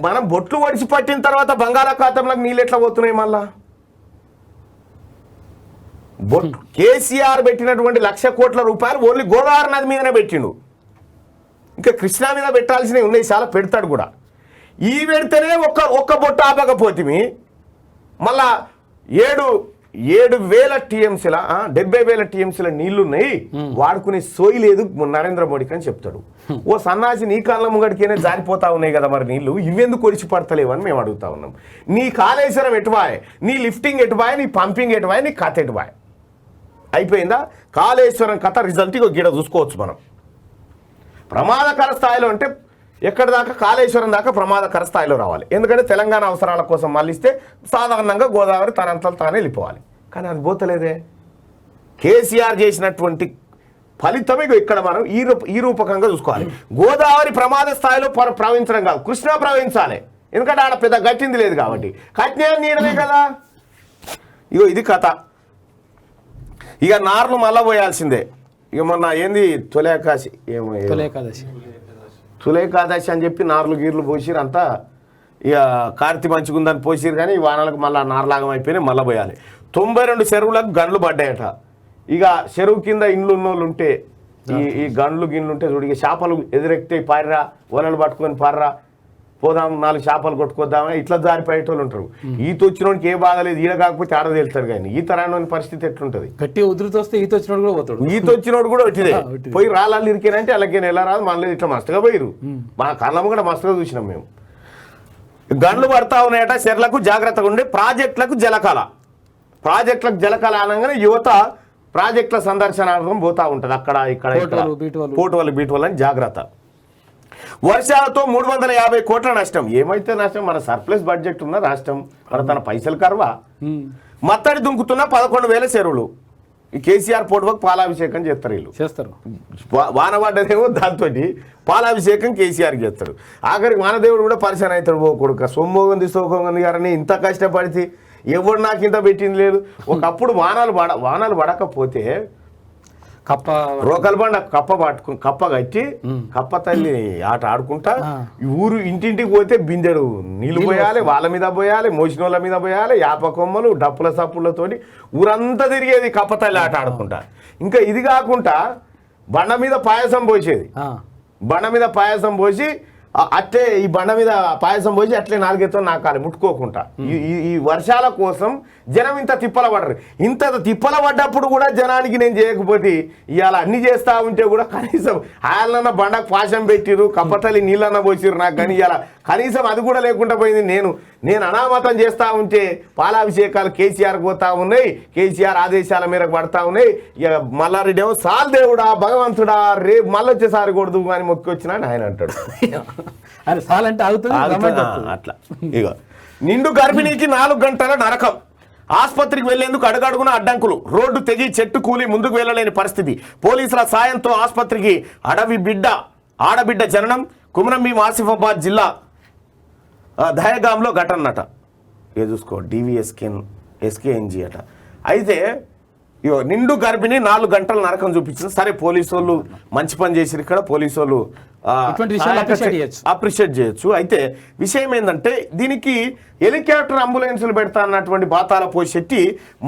మనం బొట్లు ఒడిచి పట్టిన తర్వాత బంగాళాఖాతంలోకి నీళ్ళు ఎట్లా పోతున్నాయి? మళ్ళా కేసీఆర్ పెట్టినటువంటి 1,00,000 కోట్ల రూపాయలు ఓన్లీ గోదావరి నది మీదనే పెట్టిండు. ఇంకా కృష్ణా మీద పెట్టాల్సినవి ఉన్నాయి, చాలా పెడతాడు కూడా. ఈ పెడితేనే ఒక్క బొట్టు ఆపకపోతే మళ్ళా 7,000 టీఎంసీల 70,000 టీఎంసీల నీళ్లున్నాయి, వాడుకునే సోయి లేదు నరేంద్ర మోడీకి అని చెప్తాడు. ఓ సన్నాసి, నీ కాళ్ళ ముంగడికైనా జారిపోతా ఉన్నాయి కదా మరి నీళ్లు, ఇవెందుకు కొడిచి పడతలేవు అని మేము అడుగుతా ఉన్నాం. నీ కాళేశ్వరం ఎటువాయ్, నీ లిఫ్టింగ్ ఎటువాయ్, నీ పంపింగ్ ఎటువాయ్, నీ కథ ఎటువాయ్? అయిపోయిందా? కాళేశ్వరం కథ రిజల్ట్ గిడ చూసుకోవచ్చు మనం. ప్రమాదకర స్థాయిలో అంటే ఎక్కడి దాకా? కాళేశ్వరం దాకా ప్రమాదకర స్థాయిలో రావాలి. ఎందుకంటే తెలంగాణ అవసరాల కోసం మళ్ళిస్తే సాధారణంగా గోదావరి తనంతలు తానే వెళ్ళిపోవాలి. కానీ అది పోతలేదే. కేసీఆర్ చేసినటువంటి ఫలితం ఇక్కడ మనం ఈ రూపకంగా చూసుకోవాలి. గోదావరి ప్రమాద స్థాయిలో ప్రవహించడం కాదు, కృష్ణా ప్రవహించాలి. ఎందుకంటే ఆడ పెద్ద గట్టింది లేదు కాబట్టి. కట్నే నీడలే కదా. ఇగో ఇది కథ. ఇక నార్లు మళ్ళా పోయాల్సిందే. ఇక మొన్న ఏంది తొలి ఏకాదశి, సులేఖాదశి అని చెప్పి నార్లు గీర్లు పోసిరు అంతా, ఇక కార్తీ మంచిగుందని పోసిరు, కానీ ఈ వానలకు మళ్ళీ నార్లాగం అయిపోయినాయి, మళ్ళీ పోయాలి. 92 చెరువులకు గండ్లు పడ్డాయట. ఇక చెరువు కింద ఇండ్లు ఉన్నోళ్ళు ఉంటే, ఈ గండ్లు గిన్లు ఉంటే చూడు, ఇక చేపలు ఎదురెక్తే పారిరా, వలలు పట్టుకొని పార్రా, పోదాం 4 చేపలు కొట్టుకొద్దామా, ఇట్లా జారిపోయేటోళ్ళు ఉంటారు. ఈత వచ్చినోడికి ఏ బాధ లేదు, ఈడ కాకపోతే ఆడ తేలుతారు. కానీ ఈత రాని పరిస్థితి ఎట్లుంటది? గట్టి ఉధృతి వస్తే ఈత వచ్చినోడు కూడా పోతాడు. ఈత వచ్చినోడు కూడా వచ్చిదే, పోయి రాళ్ళు ఇరికేనంటే అలాగే ఎలా రాదు, మళ్ళీ ఇట్లా మస్తుగా పోయిరు. మా కళ్ళము కూడా మస్తుగా చూసినాం మేము. గండ్లు పడతా ఉన్నాయట, చెర్లకు జాగ్రత్తగా ఉండే. ప్రాజెక్టులకు జలకాల అనగానే యువత ప్రాజెక్టుల సందర్శనార్థం పోతా ఉంటుంది. అక్కడ ఇక్కడ పోటువల్ బీటువల్ అని జాగ్రత్త. వర్షాలతో 350 కోట్ల నష్టం. ఏమైతే నష్టం? మన సర్ప్లస్ బడ్జెట్ ఉన్న రాష్ట్రం, మన తన పైసలు కర్వా. మత్తడి దుంకుతున్న 11,000 చెరువులు. ఈ కేసీఆర్ పోటువకు పాలాభిషేకం చేస్తారు వీళ్ళు. చేస్తారు. వాన పడ్డదేమో దాంతో పాలాభిషేకం కేసీఆర్కి చేస్తాడు. ఆఖరికి వానదేవుడు కూడా పరిచయం అవుతాడు. పోకూడక సొమ్మోగంది సోకోగంది గారని ఇంత కష్టపడితే ఎవరు నాకు ఇంత పెట్టింది లేదు. ఒకప్పుడు వానలు పడకపోతే రోకల్ బండ కప్ప కట్టి కప్ప తల్లి ఆట ఆడుకుంటా ఊరు ఇంటింటికి పోతే బిందెడు నీళ్లు పోయాలి, వాళ్ళ మీద పోయాలి, మోసినోళ్ళ మీద పోయాలి, యాప కొమ్మలు డప్పుల సప్పులతోటి ఊరంతా తిరిగేది కప్ప తల్లి ఆట ఆడుకుంటా. ఇంకా ఇది కాకుండా బండ మీద పాయసం పోసి అట్లే ఈ బండ మీద పాయసం పోసి అట్లే 4 ఎత్తులు నాకాలి ముట్టుకోకుండా. ఈ వర్షాల కోసం జనం ఇంత తిప్పల పడరు. ఇంత తిప్పల పడ్డప్పుడు కూడా జనానికి నేను చేయకపోతే ఇవాళ అన్ని చేస్తా ఉంటే కూడా కనీసం ఆయనన్న బండకు పాశం పెట్టిరు, కప్పతల్లి నీళ్ళన్న పోసిరు నాకు, కానీ ఇవాళ కనీసం అది కూడా లేకుండా పోయింది. నేను అనామతం చేస్తా ఉంటే పాలాభిషేకాలు కేసీఆర్ పోతా ఉన్నాయి, కేసీఆర్ ఆదేశాల మేరకు పడతా ఉన్నాయి. ఇక మల్లారెడ్డి ఏమో సాల్ దేవుడా భగవంతుడా రేపు మళ్ళీ వచ్చేసారి కొడదు అని మొక్కి వచ్చినా ఆయన అంటాడు. అట్లా ఇక నిండు గర్భిణీకి 4 గంటల నరకం. ఆసుపత్రికి వెళ్లేందుకు అడుగడుగున అడ్డంకులు, రోడ్డు తెగి చెట్టు కూలి ముందుకు వెళ్ళలేని పరిస్థితి. పోలీసుల సాయంతో ఆసుపత్రికి ఆడబిడ్డ జననం. కుమరంభీం ఆసిఫాబాద్ జిల్లా దహగాంలో ఘటనట. ఇక చూసుకో DVSKNG అట. అయితే ఇగో నిండు గర్భిణి 4 గంటల నరకం చూపించింది. సరే పోలీసు వాళ్ళు మంచి పని చేసిరు, ఇక్కడ పోలీసు వాళ్ళు అప్రిషియేట్ చేయొచ్చు. అయితే విషయం ఏంటంటే దీనికి హెలికాప్టర్ అంబులెన్సులు పెడతా అన్నటువంటి బాతాల పోషెట్టి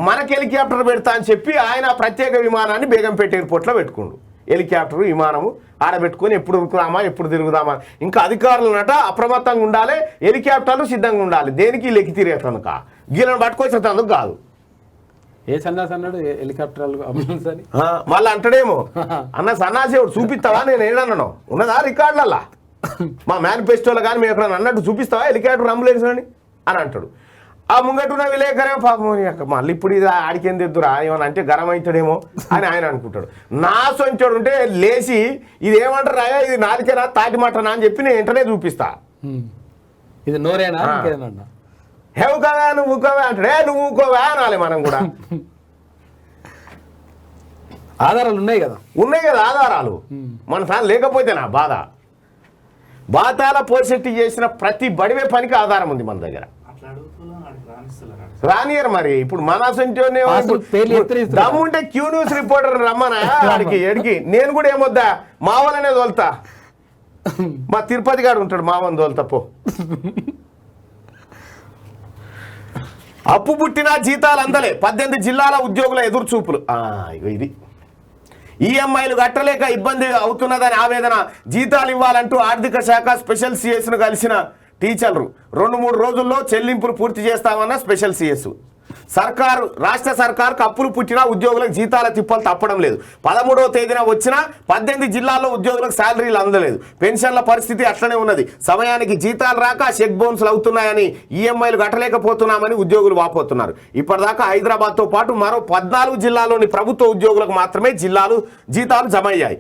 మనకి హెలికాప్టర్ పెడతా అని చెప్పి ఆయన ప్రత్యేక విమానాన్ని బేగంపేట ఎయిర్పోర్ట్లో పెట్టుకుండు. హెలికాప్టర్ విమానము ఆడబెట్టుకొని ఎప్పుడు ఉరుకుదామా ఎప్పుడు తిరుగుదామా. ఇంకా అధికారులనట అప్రమత్తంగా ఉండాలి, హెలికాప్టర్లు సిద్ధంగా ఉండాలి. దేనికి లెక్కి తిరిగేటందుక గీలను పట్టుకొచ్చేటందుకు కాదు. ఏ సన్నాసి అన్నాడు హెలికాప్టర్ అంబులెన్స్ అని మళ్ళీ అంటాడేమో, అన్న సన్నాసేవుడు చూపిస్తావా? నేను ఏడన్నాను ఉన్నదా రికార్డులల్లా మా మేనిఫెస్టోలో కానీ మేము ఎక్కడ అన్నట్టు చూపిస్తావా హెలికాప్టర్ అంబులెన్స్ అని అంటాడు. ఆ ముంగటున్న విలేకరే పాపం మళ్ళీ ఇప్పుడు ఇది ఆడికేం తెద్దురా ఏమన్నా అంటే గరం అవుతాడేమో అని ఆయన అనుకుంటాడు. నా సొంచోడు ఉంటే లేచి ఇది ఏమంటారు రాయా, ఇది నాలుకేనా తాటి మటనా అని చెప్పి నేను వెంటనే చూపిస్తా. ఇది నోరేనా హెవుకవా నువ్వు ఊకోవా అంటాడే, నువ్వు ఊకోవా అనాలి మనం కూడా. ఆధారాలు ఉన్నాయి కదా ఆధారాలు మన సార్ లేకపోతే నా బాధ. బాతాల పోసెట్టి చేసిన ప్రతి బడివే పనికి ఆధారం ఉంది మన దగ్గర. రానియర్ మరి ఇప్పుడు మన దమ్ముంటే క్యూ న్యూస్ రిపోర్టర్ రమ్మనా వాడికి ఎడికి నేను కూడా ఏమొద్దా మావలనే తోలుతా. మా తిరుపతి గారు ఉంటాడు మావని తోలుతా పో. అప్పు పుట్టిన జీతాలు అందలే 18 జిల్లాల ఉద్యోగుల ఎదురుచూపులు. ఇది ఈఎంఐలు కట్టలేక ఇబ్బంది అవుతున్నదని ఆవేదన. జీతాలు ఇవ్వాలంటూ ఆర్థిక శాఖ స్పెషల్ సిఎస్ను కలిసిన టీచర్లు 2-3 రోజుల్లో చెల్లింపులు పూర్తి చేస్తామన్న స్పెషల్ సిఎస్. రాష్ట్ర సర్కారుకు అప్పులు పుట్టిన ఉద్యోగులకు జీతాల తిప్పలు తప్పడం లేదు. 13వ తేదీన వచ్చిన 18 జిల్లాల్లో ఉద్యోగులకు శాలరీలు అందలేదు. పెన్షన్ల పరిస్థితి అట్లనే ఉన్నది. సమయానికి జీతాలు రాక చెక్ బౌన్స్లు అవుతున్నాయని, ఈఎంఐలు కట్టలేకపోతున్నామని ఉద్యోగులు వాపోతున్నారు. ఇప్పటిదాకా హైదరాబాద్తో పాటు మరో 14 జిల్లాల్లోని ప్రభుత్వ ఉద్యోగులకు మాత్రమే జీతాలు జమ అయ్యాయి.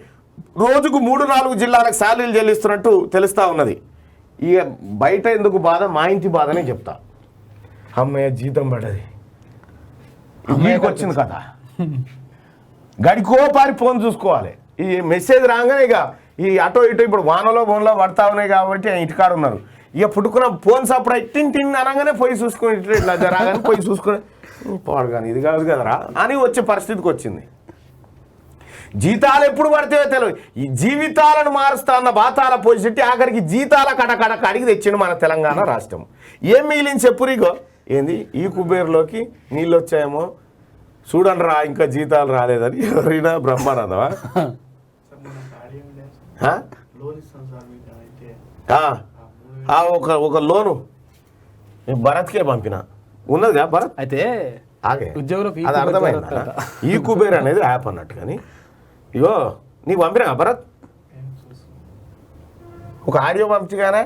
రోజుకు 3-4 జిల్లాలకు శాలరీలు చెల్లిస్తున్నట్టు తెలుస్తా ఉన్నది. ఇక బయట ఎందుకు బాధ, మా ఇంటి బాధనే చెప్తా. అమ్మయ్య జీతం పడ్డది వచ్చింది కదా, గడికో పారి ఫోన్ చూసుకోవాలి. ఈ మెసేజ్ రాగానే ఇక ఈ అటో ఇటో ఇప్పుడు వానలో పడతా ఉన్నాయి కాబట్టి ఇంటికాడ ఉన్నారు. ఇక పుట్టుకున్న ఫోన్స్ అప్పుడు టిన్ అనగానే పోయి చూసుకుని ఇట్లా రాగానే పోయి చూసుకుని పాడు కానీ ఇది కాదు కదరా అని వచ్చే పరిస్థితికి వచ్చింది. జీతాలు ఎప్పుడు పడితే తెలియదు. ఈ జీవితాలను మారుస్తా అన్న బాతాల పోసిట్టి ఆఖరికి జీతాల కడకడ కడిగి తెచ్చిండు మన తెలంగాణ రాష్ట్రం. ఏం మిగిలింది చెప్పురిగో ఏంది ఈ కుబేరులోకి నీళ్ళు వచ్చాయేమో చూడండి రా ఇంకా జీతాలు రాలేదని ఎవరైనా బ్రహ్మానందమా ఒక లోను భరత్కే పంపిన ఉన్నదిగా భరత్ అయితే ఆగే ఉద్యోగులకు అది అర్థమైందా ఈ కుబేర్ అనేది యాప్ అన్నట్టు. కానీ ఇగో నీకు పంపినా భరత్ ఒక ఆడియో పంపించగానే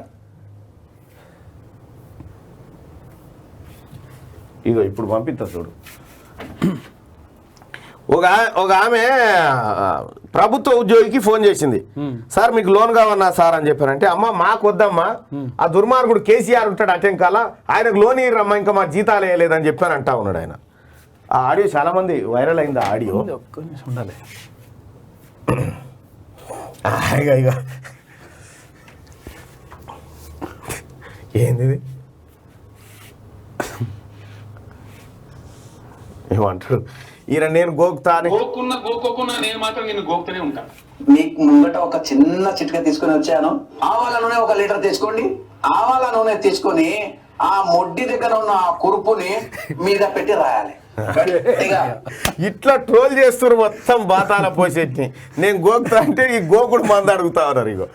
ఇగో ఇప్పుడు పంపిస్తా చూడు. ఒక ఆమె ప్రభుత్వ ఉద్యోగికి ఫోన్ చేసింది. సార్ మీకు లోన్ కావన్నా సార్ అని చెప్పారంటే అమ్మ మాకు వద్దమ్మా ఆ దుర్మార్గుడు కేసీఆర్ ఉంటాడు అటెంకాల ఆయనకు లోన్ ఇరమ్మా ఇంకా మా జీతాలు వేయలేదని చెప్పాను అంటా ఉన్నాడు ఆయన. ఆ ఆడియో చాలా మంది వైరల్ అయింది. ఆ ఆడియో ఉండాలి ఇక ఏంది ఏమంటాడు ఈయన నేను గోకుతా అని గోక్కున్నా నేను మాత్రం నేను గోకుతూనే ఉంటాను. మీకు ముంగట ఒక చిన్న చిట్కా తీసుకుని వచ్చాను. ఆవాల నూనె 1 లీటర్ తీసుకోండి. ఆవాల నూనె తీసుకొని ఆ మొడ్డి దగ్గర ఉన్న ఆ కురుపుని మీద పెట్టి రాయాలి. ఇట్లా ట్రోల్ చేస్తున్నారు మొత్తం బాతాల పోసేటిని. నేను గోకుతా అంటే ఈ గోకుడు మంది అడుగుతా ఉన్నారు. ఇగో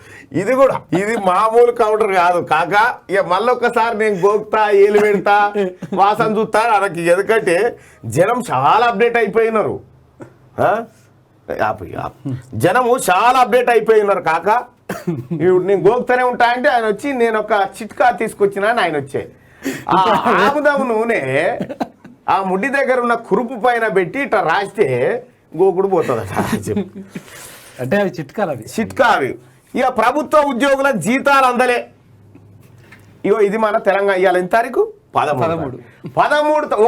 ఇది మామూలు కౌంటర్ కాదు కాక. ఇక మళ్ళొక్కసారి నేను గోకుతా ఏలు పెడతా వాసన చూస్తా అనకి. ఎందుకంటే జనం చాలా అప్డేట్ అయిపోయినారు. జనము చాలా అప్డేట్ అయిపోయినారు కాక. ఇప్పుడు నేను గోకుతానే ఉంటా అంటే ఆయన వచ్చి నేను ఒక చిట్కా తీసుకొచ్చినా అని ఆయన వచ్చే ఆముదం నూనె ఆ ముడ్డి దగ్గర ఉన్న కురుపు పైన పెట్టి ఇట్లా రాస్తే గోకుడు పోతుందట. అంటే అవి చిట్కాలు అవి. ఇక ప్రభుత్వ ఉద్యోగుల జీతాలు అందలే. ఇగో ఇది మన తెలంగాణ ఇవాళ ఎంత తారీఖు 13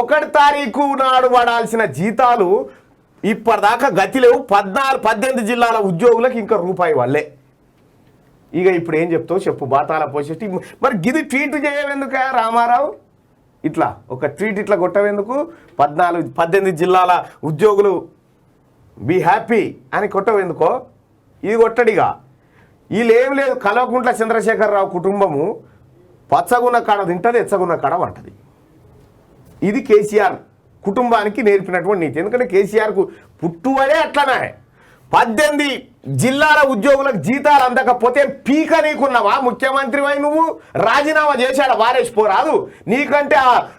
1 తారీఖు నాడు పడాల్సిన జీతాలు ఇప్పటిదాకా గతి లేవు. 18 జిల్లాల ఉద్యోగులకు ఇంకా రూపాయి వాళ్ళే. ఇక ఇప్పుడు ఏం చెప్తావు చెప్పు బాతాల పోసేటి. మరి గిది ట్వీట్ చేయవెందుక రామారావు? ఇట్లా ఒక ట్వీట్ ఇట్లా కొట్టవేందుకు? 18 జిల్లాల ఉద్యోగులు బీ హ్యాపీ అని కొట్టవేందుకో? ఇది కొట్టడిగా. వీళ్ళు ఏం లేదు, కల్వకుంట్ల చంద్రశేఖరరావు కుటుంబము పచ్చగున్న కాడ తింటది, ఎచ్చగున్న కాడ వంటది. ఇది కేసీఆర్ కుటుంబానికి నేర్పినటువంటి నీతి. ఎందుకంటే కేసీఆర్కు పుట్టువడే అట్లనే. 18 జిల్లాల ఉద్యోగులకు జీతాలు అందకపోతే పీక నీకున్నావా? ముఖ్యమంత్రి వై నువ్వు రాజీనామా చేశాడు వారేసిపోరాదు. నీకంటే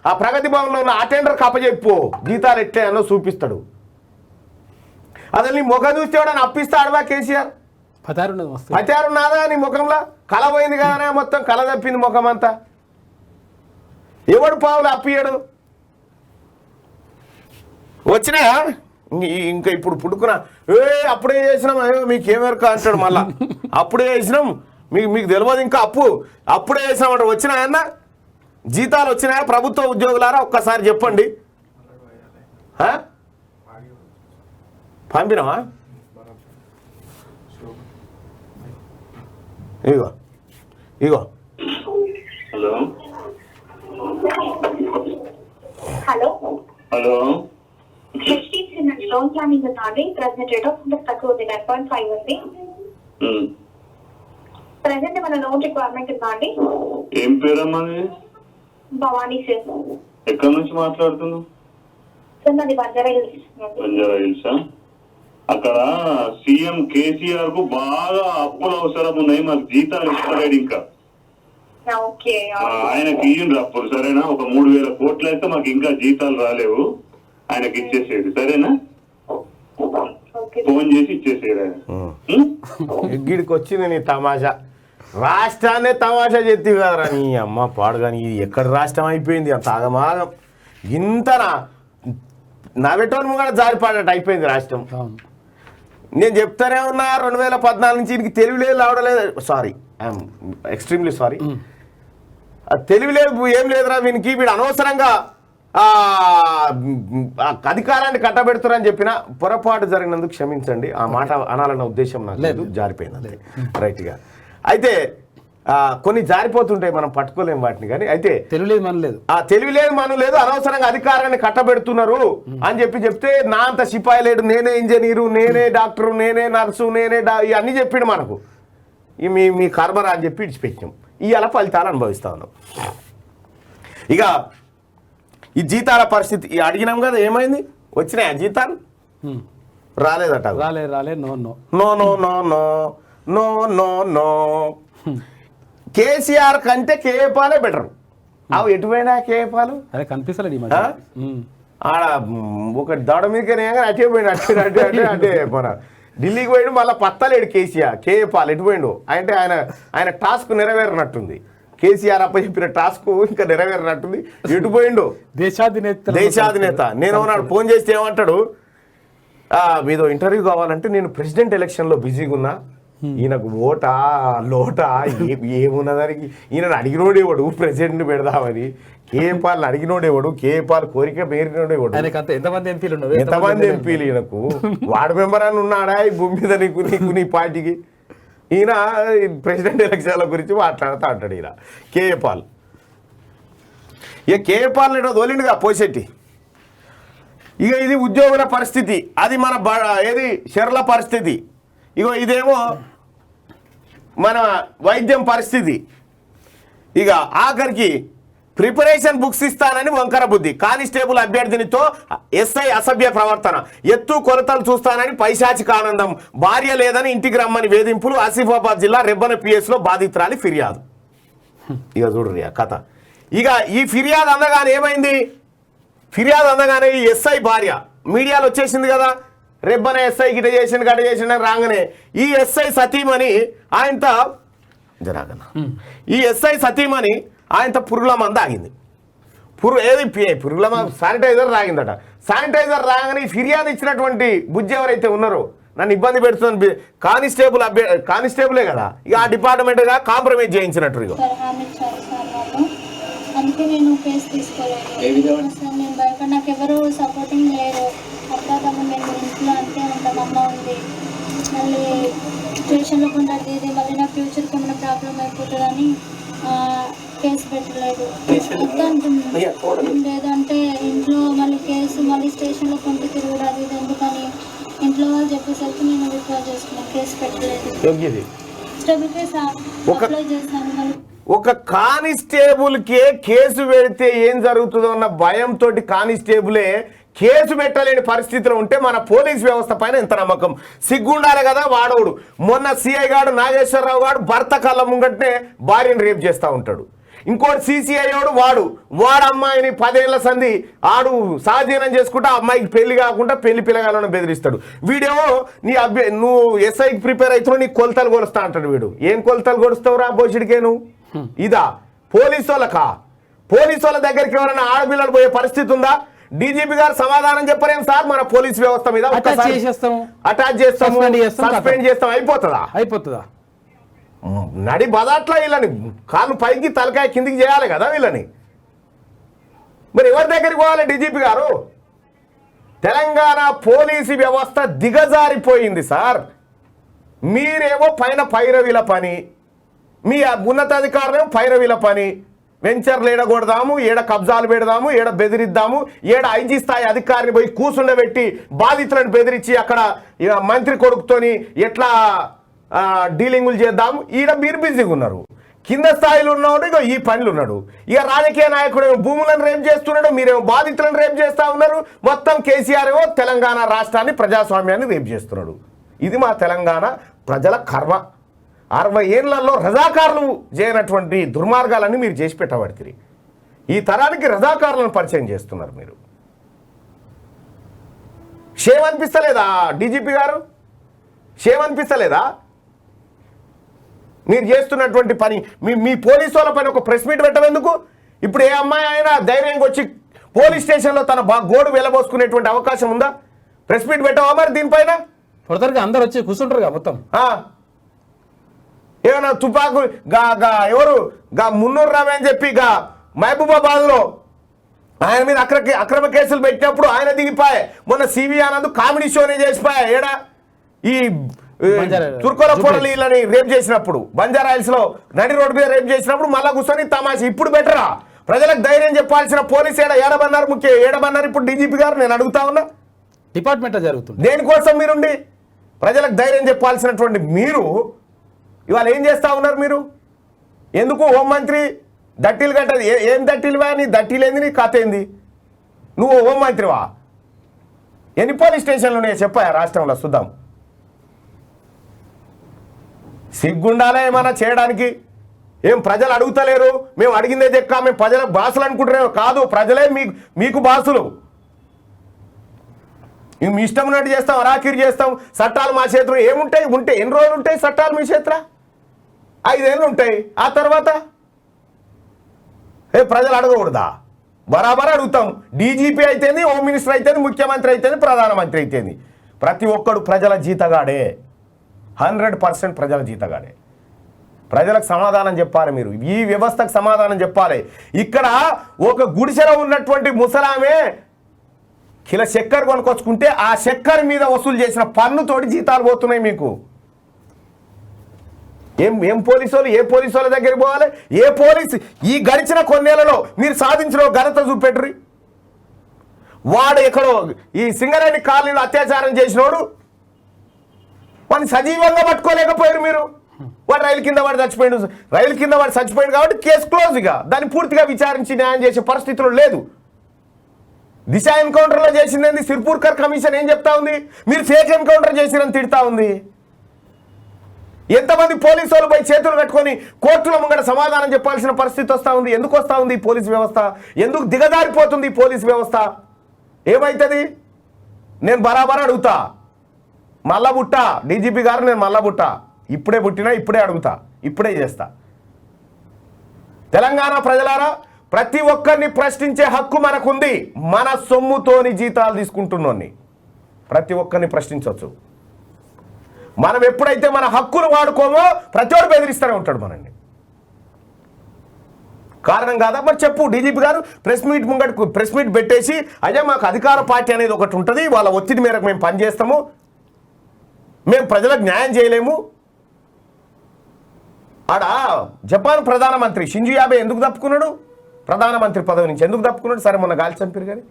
ఆ ప్రగతి భవన్లో ఉన్న అటెండర్ కప్పచెప్పు జీతాలు ఎట్లనో చూపిస్తాడు. అసలు నీ ముఖం చూస్తే ఎవడని అప్పిస్తాడువా కేసీఆర్? పతారున్నదా నీ ముఖంలో? కళ పోయింది కదా మొత్తం, కళ తప్పింది ముఖం అంతా. ఎవడు పావులు అప్పియడు? వచ్చినా ఇంకా ఇప్పుడు పుట్టుకున్నా అప్పుడే చేసినాం మీకేమెరక అంటాడు. మళ్ళా అప్పుడే చేసినాం మీకు తెలియదు ఇంకా అప్పుడే చేసినామంట. వచ్చినాయన్న జీతాలు వచ్చినాయా ప్రభుత్వ ఉద్యోగులారా? ఒక్కసారి చెప్పండి. పంపినావా? ఇగో hello hello hello loan planning ఉంది. ప్రెసెంట్ రేట్ ఆఫ్ ఇంట్రెస్ట్ తక్కువ ఉంది, 9.5 ఉంది. ప్రెసెంట్ మన లోన్ రిక్వైర్మెంట్ ఉందా అండి? ఏం పేరమ్మా? భవానీ సార్. ఎక్కడి నుంచి మాట్లాడుతున్నావు? సార్ నాది బంజారా హిల్సా? అక్కడ సీఎం కేసీఆర్ కు బాగా అప్పులు అవసరం ఉన్నాయి, మాకు జీతాలు ఇస్తలేడు ఇంకా. ఆయనకి ఇయ్యండి అప్పులు సరేనా? ఒక 3,000 కోట్లు అయితే మాకు ఇంకా జీతాలు రాలేవు, ఆయనకి ఇచ్చేసేది సరేనా? ఫోన్ చేసి ఇచ్చేసేది. గిడికి వచ్చింది నీ తమాషా. రాష్ట్రాన్నే తమాషా చెప్తే కదరా నీ అమ్మ పాడుగాని. ఇది ఎక్కడ రాష్ట్రం అయిపోయింది? అంత ఆగమాగం ఇంతనా నవ్వటోని కూడా జారిపాడట అయిపోయింది రాష్ట్రం. నేను చెప్తానే ఉన్నా 2014 నుంచి దీనికి తెలివిలేదు రావడలేదు. Sorry, I'm extremely sorry. తెలివిలేదు ఏం లేదురా వీనికి. వీడు అనవసరంగా అధికారాన్ని కట్టబెడుతున్నారని చెప్పిన పొరపాటు జరిగినందుకు క్షమించండి. ఆ మాట అనాలన్న ఉద్దేశం నాకు లేదు, జారిపోయింది అంతే రైట్గా. అయితే కొన్ని జారిపోతుంటాయి, మనం పట్టుకోలేము వాటిని. కానీ అయితే తెలియలేదు మన లేదు, తెలివి లేదు మనం లేదు, అనవసరంగా అధికారాన్ని కట్టబెడుతున్నారు అని చెప్తే నా అంత సిపాయి లేడు, నేనే ఇంజనీరు, నేనే డాక్టరు, నేనే నర్సు, నేనే ఇవన్నీ చెప్పిండు మనకు. మీ కర్మరా అని చెప్పి ఇడిచిపెట్టాం. ఇవాళ ఫలితాలు అనుభవిస్తా ఉన్నాం. ఇక ఈ జీతాల పరిస్థితి అడిగినాం కదా, ఏమైంది? వచ్చినాయా జీతాలు? రాలేదట. రాలే no no no no no no no no no KCR కంటే కేఏపాలే బెటర్. అవి ఎటుపోయినా కేఏపాలు అదే కనిపిస్తలేదు ఈ ఆడ ఒక దౌడ మీదకి అటే పోయిండు, అటే మన ఢిల్లీకి పోయిండు, మళ్ళీ పత్తలేడు కేసీఆర్. కేఏపాల్ ఎటు పోయిండు అంటే ఆయన టాస్క్ నెరవేరినట్టుంది. కేసీఆర్ అప్ప చెప్పిన టాస్క్ ఇంకా నెరవేరినట్టుంది. ఎటు పోయిండు? దేశాధినేత. నేను నాడు ఫోన్ చేస్తే ఏమంటాడు, మీదో ఇంటర్వ్యూ కావాలంటే నేను ప్రెసిడెంట్ ఎలక్షన్లో బిజీగా ఉన్నా, ఈయనకు ఓటా లోటా ఏమున్నదానికి ఈయనను అడిగినోడేవాడు ప్రెసిడెంట్ పెడదామని. కేఏపాల్ అడిగినోడేవాడు, కేఏపాల్ కోరిక మేరినోడేవాడు. ఎంతమంది ఎంపీలు ఈయనకు? వార్డు మెంబర్ అని ఉన్నాడా ఈ భూమి మీద నీకు నీ పార్టీకి? ఈయన ప్రెసిడెంట్ ఎలక్షన్ల గురించి మాట్లాడుతూ అంటాడు ఈయన కేఏపాల్. ఇక కేఏపాల్ ఏదో తోలిండుగా పోసెట్టి. ఇక ఇది ఉద్యోగుల పరిస్థితి, అది మన ఏది షెర్ల పరిస్థితి. ఇగో ఇదేమో మన వైద్యం పరిస్థితి. ఇక ఆఖరికి ప్రిపరేషన్ బుక్స్ ఇస్తానని వంకర బుద్ధి. కానిస్టేబుల్ అభ్యర్థినితో ఎస్ఐ అసభ్య ప్రవర్తన, ఎత్తు కొలతలు చూస్తానని పైశాచిక ఆనందం, భార్య లేదని ఇంటికి రమ్మని వేధింపులు. ఆసిఫాబాద్ జిల్లా రెబ్బన పిఎస్లో బాధితురాలి ఫిర్యాదు. ఇక చూడరు కథ. ఇక ఈ ఫిర్యాదు అందగానే ఏమైంది? ఫిర్యాదు అందగానే ఈ ఎస్ఐ భార్య మీడియాలో వచ్చేసింది కదా, రెబ్బన ఎస్ఐ గిట చేసిన గట చేసిన రాగానే ఈ ఎస్ఐ సతీమణి ఆయనతో జరాగన ఈ ఎస్ఐ సతీమణి ఆయనతో పురుగుల మంద ఆగింది. పురుగుల శానిటైజర్ రాగిందట. శానిటైజర్ రాగానే ఫిర్యాదు ఇచ్చినటువంటి బుజ్జి ఎవరైతే ఉన్నారో, నన్ను ఇబ్బంది పెడుతుంది కానిస్టేబులే కదా, ఇక ఆ డిపార్ట్మెంట్గా కాంప్రమైజ్ చేయించినట్టు. ఇక అందుకే నేను కేసు తీసుకోలేదు. నేను భయపడి నాకు ఎవరు సపోర్టింగ్ లేరు. అర్థం మేము ఇంట్లో అంతే ఉంటాం, అమ్మ ఉంది, మళ్ళీ స్టేషన్లో ఉంటుంది, ఇది మళ్ళీ నా ఫ్యూచర్కి ఏమైనా ప్రాబ్లం అయిపోతుందని కేసు పెట్టలేదు. లేదంటే ఇంట్లో మళ్ళీ కేసు మళ్ళీ స్టేషన్లో కొంత తిరుగుడు అది ఇది ఎందుకని ఇంట్లో వాళ్ళు చెప్పేసరికి నేను విత్డ్రా చేసుకున్నాను, కేసు పెట్టలేదు. స్టేబుల్ కేసు అప్లై చేశాను. మళ్ళీ ఒక కానిస్టేబుల్కే కేసు పెడితే ఏం జరుగుతుందో అన్న భయంతో కానిస్టేబులే కేసు పెట్టలేని పరిస్థితిలో ఉంటే మన పోలీస్ వ్యవస్థ పైన ఎంత నమ్మకం? సిగ్గుండాలి కదా వాడోడు. మొన్న సిఐ గాడు నాగేశ్వరరావు గారు భర్త కళ్ళ ముంగట్నే భార్యను రేప్ చేస్తూ ఉంటాడు. ఇంకోటి సిసిఐ వాడు అమ్మాయిని 10 ఏళ్ల సంధి ఆడు సహజీవనం చేసుకుంటే ఆ అమ్మాయికి పెళ్లి కాకుండా పెళ్లి పిల్లగాలను బెదిరిస్తాడు. వీడేమో నువ్వు ఎస్ఐకి ప్రిపేర్ అవుతున్నావు, నీ కొలతలు కొలుస్తా అంటాడు. వీడు ఏం కొలతలు కొలుస్తావురా బోషుడికే నువ్వు? ఇదా పోలీసు వాళ్ళ దగ్గరికి ఎవరైనా ఆడపిల్లలు పోయే పరిస్థితి ఉందా? డీజీపీ గారు సమాధానం చెప్పలేం సార్ మన పోలీస్ వ్యవస్థ మీద. అటాచ్ చేస్తాము, సస్పెండ్ చేస్తాం, అయిపోతుందా? నడి బదాట్లా వీళ్ళని కాళ్ళు పైకి తలకాయ కిందికి చేయాలి కదా వీళ్ళని. మరి ఎవరి దగ్గరికి పోవాలి డీజీపీ గారు? తెలంగాణ పోలీసు వ్యవస్థ దిగజారిపోయింది సార్. మీరేమో పైన పైరవీల పని, మీ ఉన్నతాధికారులేమో పైరవీల పని. వెంచర్లు ఏడగొడదాము, ఏడ కబ్జాలు పెడదాము, ఏడ బెదిరిద్దాము, ఏడ ఐజీ స్థాయి అధికారిని పోయి కూర్చుండబెట్టి బాధితులను బెదిరించి అక్కడ మంత్రి కొడుకుతోని ఎట్లా డీలింగులు చేద్దాము. ఈడ మీరు బిజీగా ఉన్నారు. కింద స్థాయిలో ఉన్నవాడు ఇక ఈ పనులు ఉన్నాడు. ఇక రాజకీయ నాయకుడు భూములను రేపు చేస్తున్నాడు, మీరేమో బాధితులను రేపు చేస్తూ ఉన్నారు. మొత్తం కేసీఆర్ ఏమో తెలంగాణ రాష్ట్రాన్ని ప్రజాస్వామ్యాన్ని రేపు చేస్తున్నాడు. ఇది మా తెలంగాణ ప్రజల కర్మ. 60 ఏళ్లలో రజాకారులు చేయనటువంటి దుర్మార్గాలన్నీ మీరు చేసి పెట్టబడుతుంది. ఈ తరానికి రజాకారులను పరిచయం చేస్తున్నారు మీరు. షేమ్ అనిపిస్తలేదా డీజీపీ గారు? షేమ్ అనిపిస్తలేదా మీరు చేస్తున్నటువంటి పని? మీ పోలీసు వాళ్ళ పైన ఒక ప్రెస్ మీట్ పెట్టవేందుకు? ఇప్పుడు ఏ అమ్మాయి అయినా ధైర్యంగా వచ్చి పోలీస్ స్టేషన్లో తన గోడు వెలబోసుకునేటువంటి అవకాశం ఉందా? ప్రెస్ మీట్ పెట్టవా మరి దీనిపైన? అందరు వచ్చి కూర్చుంటారు మొత్తం. ఏమన్నా తుపాకు ఎవరు మున్నూరు రావే అని చెప్పి మహబూబాబాద్లో ఆయన మీద అక్రమ కేసులు పెట్టినప్పుడు ఆయన దిగిపోయాయి. మొన్న సివి ఆనంద్ కామెడీ షోనే చేసిపోయా. ఏడా ఈ తుర్కోల పొరలీలని రేప్ చేసినప్పుడు, బంజారాయిల్స్ లో నడి రోడ్డు మీద రేప్ చేసినప్పుడు మళ్ళా కూర్చొని తమాషా. ఇప్పుడు బెటరా? ప్రజలకు ధైర్యం చెప్పాల్సిన పోలీసు ఏడబన్నారు ఏడబన్నారు ఇప్పుడు డీజీపీ గారు? నేను అడుగుతా ఉన్నా. డిపార్ట్మెంట్ జరుగుతుంది. దేనికోసం మీరుండి ప్రజలకు ధైర్యం చెప్పాల్సినటువంటి మీరు ఇవాళ ఏం చేస్తా ఉన్నారు? మీరు ఎందుకు హోంమంత్రి దట్టీలు కట్టది? ఏం దట్టీలువా? నీ దట్టీలేంది? నీ కథ ఏంది? నువ్వు హోంమంత్రివా? ఎన్ని పోలీస్ స్టేషన్లు ఉన్నాయో చెప్పాయా రాష్ట్రంలో? చూద్దాం. సిగ్గుండాలే ఏమన్నా చేయడానికి. ఏం ప్రజలు అడుగుతలేరు? మేము అడిగిందే చెక్క, మేము ప్రజలకు బాసులు అనుకుంటున్నాం. కాదు, ప్రజలే మీకు బాసులు. మీ ఇష్టం ఉన్నట్టు చేస్తాం, అరాకిరి చేస్తాం. చట్టాలు మా చేతిలో ఏముంటాయి? ఉంటే ఎన్ని రోజులు ఉంటాయి చట్టాలు మీ చేతిలో? 5 ఏళ్ళు ఉంటాయి. ఆ తర్వాత ప్రజలు అడగకూడదా? బరాబర్ అడుగుతాం. డీజీపీ అయితేంది, హోమ్ మినిస్టర్ అయితేంది, ముఖ్యమంత్రి అయితేంది, ప్రధానమంత్రి అయితేంది, ప్రతి ఒక్కడు ప్రజల జీతగాడే. 100% ప్రజల జీతగాడే. ప్రజలకు సమాధానం చెప్పాలి మీరు. ఈ వ్యవస్థకు సమాధానం చెప్పాలి. ఇక్కడ ఒక గుడిసెలో ఉన్నటువంటి ముసలామే కిలో చక్కెర కొనుక్కొచ్చుకుంటే ఆ చక్కెర మీద వసూలు చేసిన పన్నుతోటి జీతాలు పోతున్నాయి మీకు. ఏం పోలీసు వాళ్ళు? ఏ పోలీసు వాళ్ళ దగ్గరికి పోవాలి? ఏ పోలీసు ఈ గడిచిన కొన్నేళ్లలో మీరు సాధించిన ఘనత చూపెట్టరు. వాడు ఎక్కడో ఈ సింగరేణి కాలనీలో అత్యాచారం చేసినోడు వాడిని సజీవంగా పట్టుకోలేకపోయారు మీరు. వాడు రైలు కింద వాడు చచ్చిపోయాడు కాబట్టి కేసు క్లోజ్గా దాన్ని పూర్తిగా విచారించి న్యాయం చేసే పరిస్థితులు లేదు. దిశ ఎన్కౌంటర్లో చేసింది సిర్పూర్కర్ కమిషన్ ఏం చెప్తా ఉంది? మీరు ఫేక్ ఎన్కౌంటర్ చేసిరని తిడతా ఉంది. ఎంతమంది పోలీసు వాళ్ళు పోయి చేతులు కట్టుకొని కోర్టుల ముంగట సమాధానం చెప్పాల్సిన పరిస్థితి వస్తూ ఉంది. ఎందుకు వస్తూ ఉంది ఈ పోలీసు వ్యవస్థ? ఎందుకు దిగజారిపోతుంది ఈ పోలీసు వ్యవస్థ? ఏమవుతుంది? నేను బరాబర్ అడుగుతా. మళ్ళా బుట్టా డీజీపీ గారు, నేను మళ్ళా బుట్టా. ఇప్పుడే పుట్టినా, ఇప్పుడే అడుగుతా, ఇప్పుడే చేస్తా. తెలంగాణ ప్రజలారా, ప్రతి ఒక్కరిని ప్రశ్నించే హక్కు మనకుంది. మన సొమ్ముతోని జీతాలు తీసుకుంటున్నోని ప్రతి ఒక్కరిని ప్రశ్నించవచ్చు. మనం ఎప్పుడైతే మన హక్కును వాడుకోమో ప్రతి ఒక్కరు బెదిరిస్తూనే ఉంటాడు మనల్ని. కారణం కాదా? మరి చెప్పు. డీజీపీ గారు ప్రెస్ మీట్ పెట్టేసి, అయ్యా మాకు అధికార పార్టీ అనేది ఒకటి ఉంటుంది, వాళ్ళ ఒత్తిడి మేరకు మేము పనిచేస్తాము, మేము ప్రజలకు న్యాయం చేయలేము. ఆడ జపాన్ ప్రధానమంత్రి షింజో యాబే ఎందుకు తప్పుకున్నాడు? ప్రధానమంత్రి పదవి నుంచి ఎందుకు తప్పుకున్నాడు? సరే, మొన్న గాలి చంపారు కానీ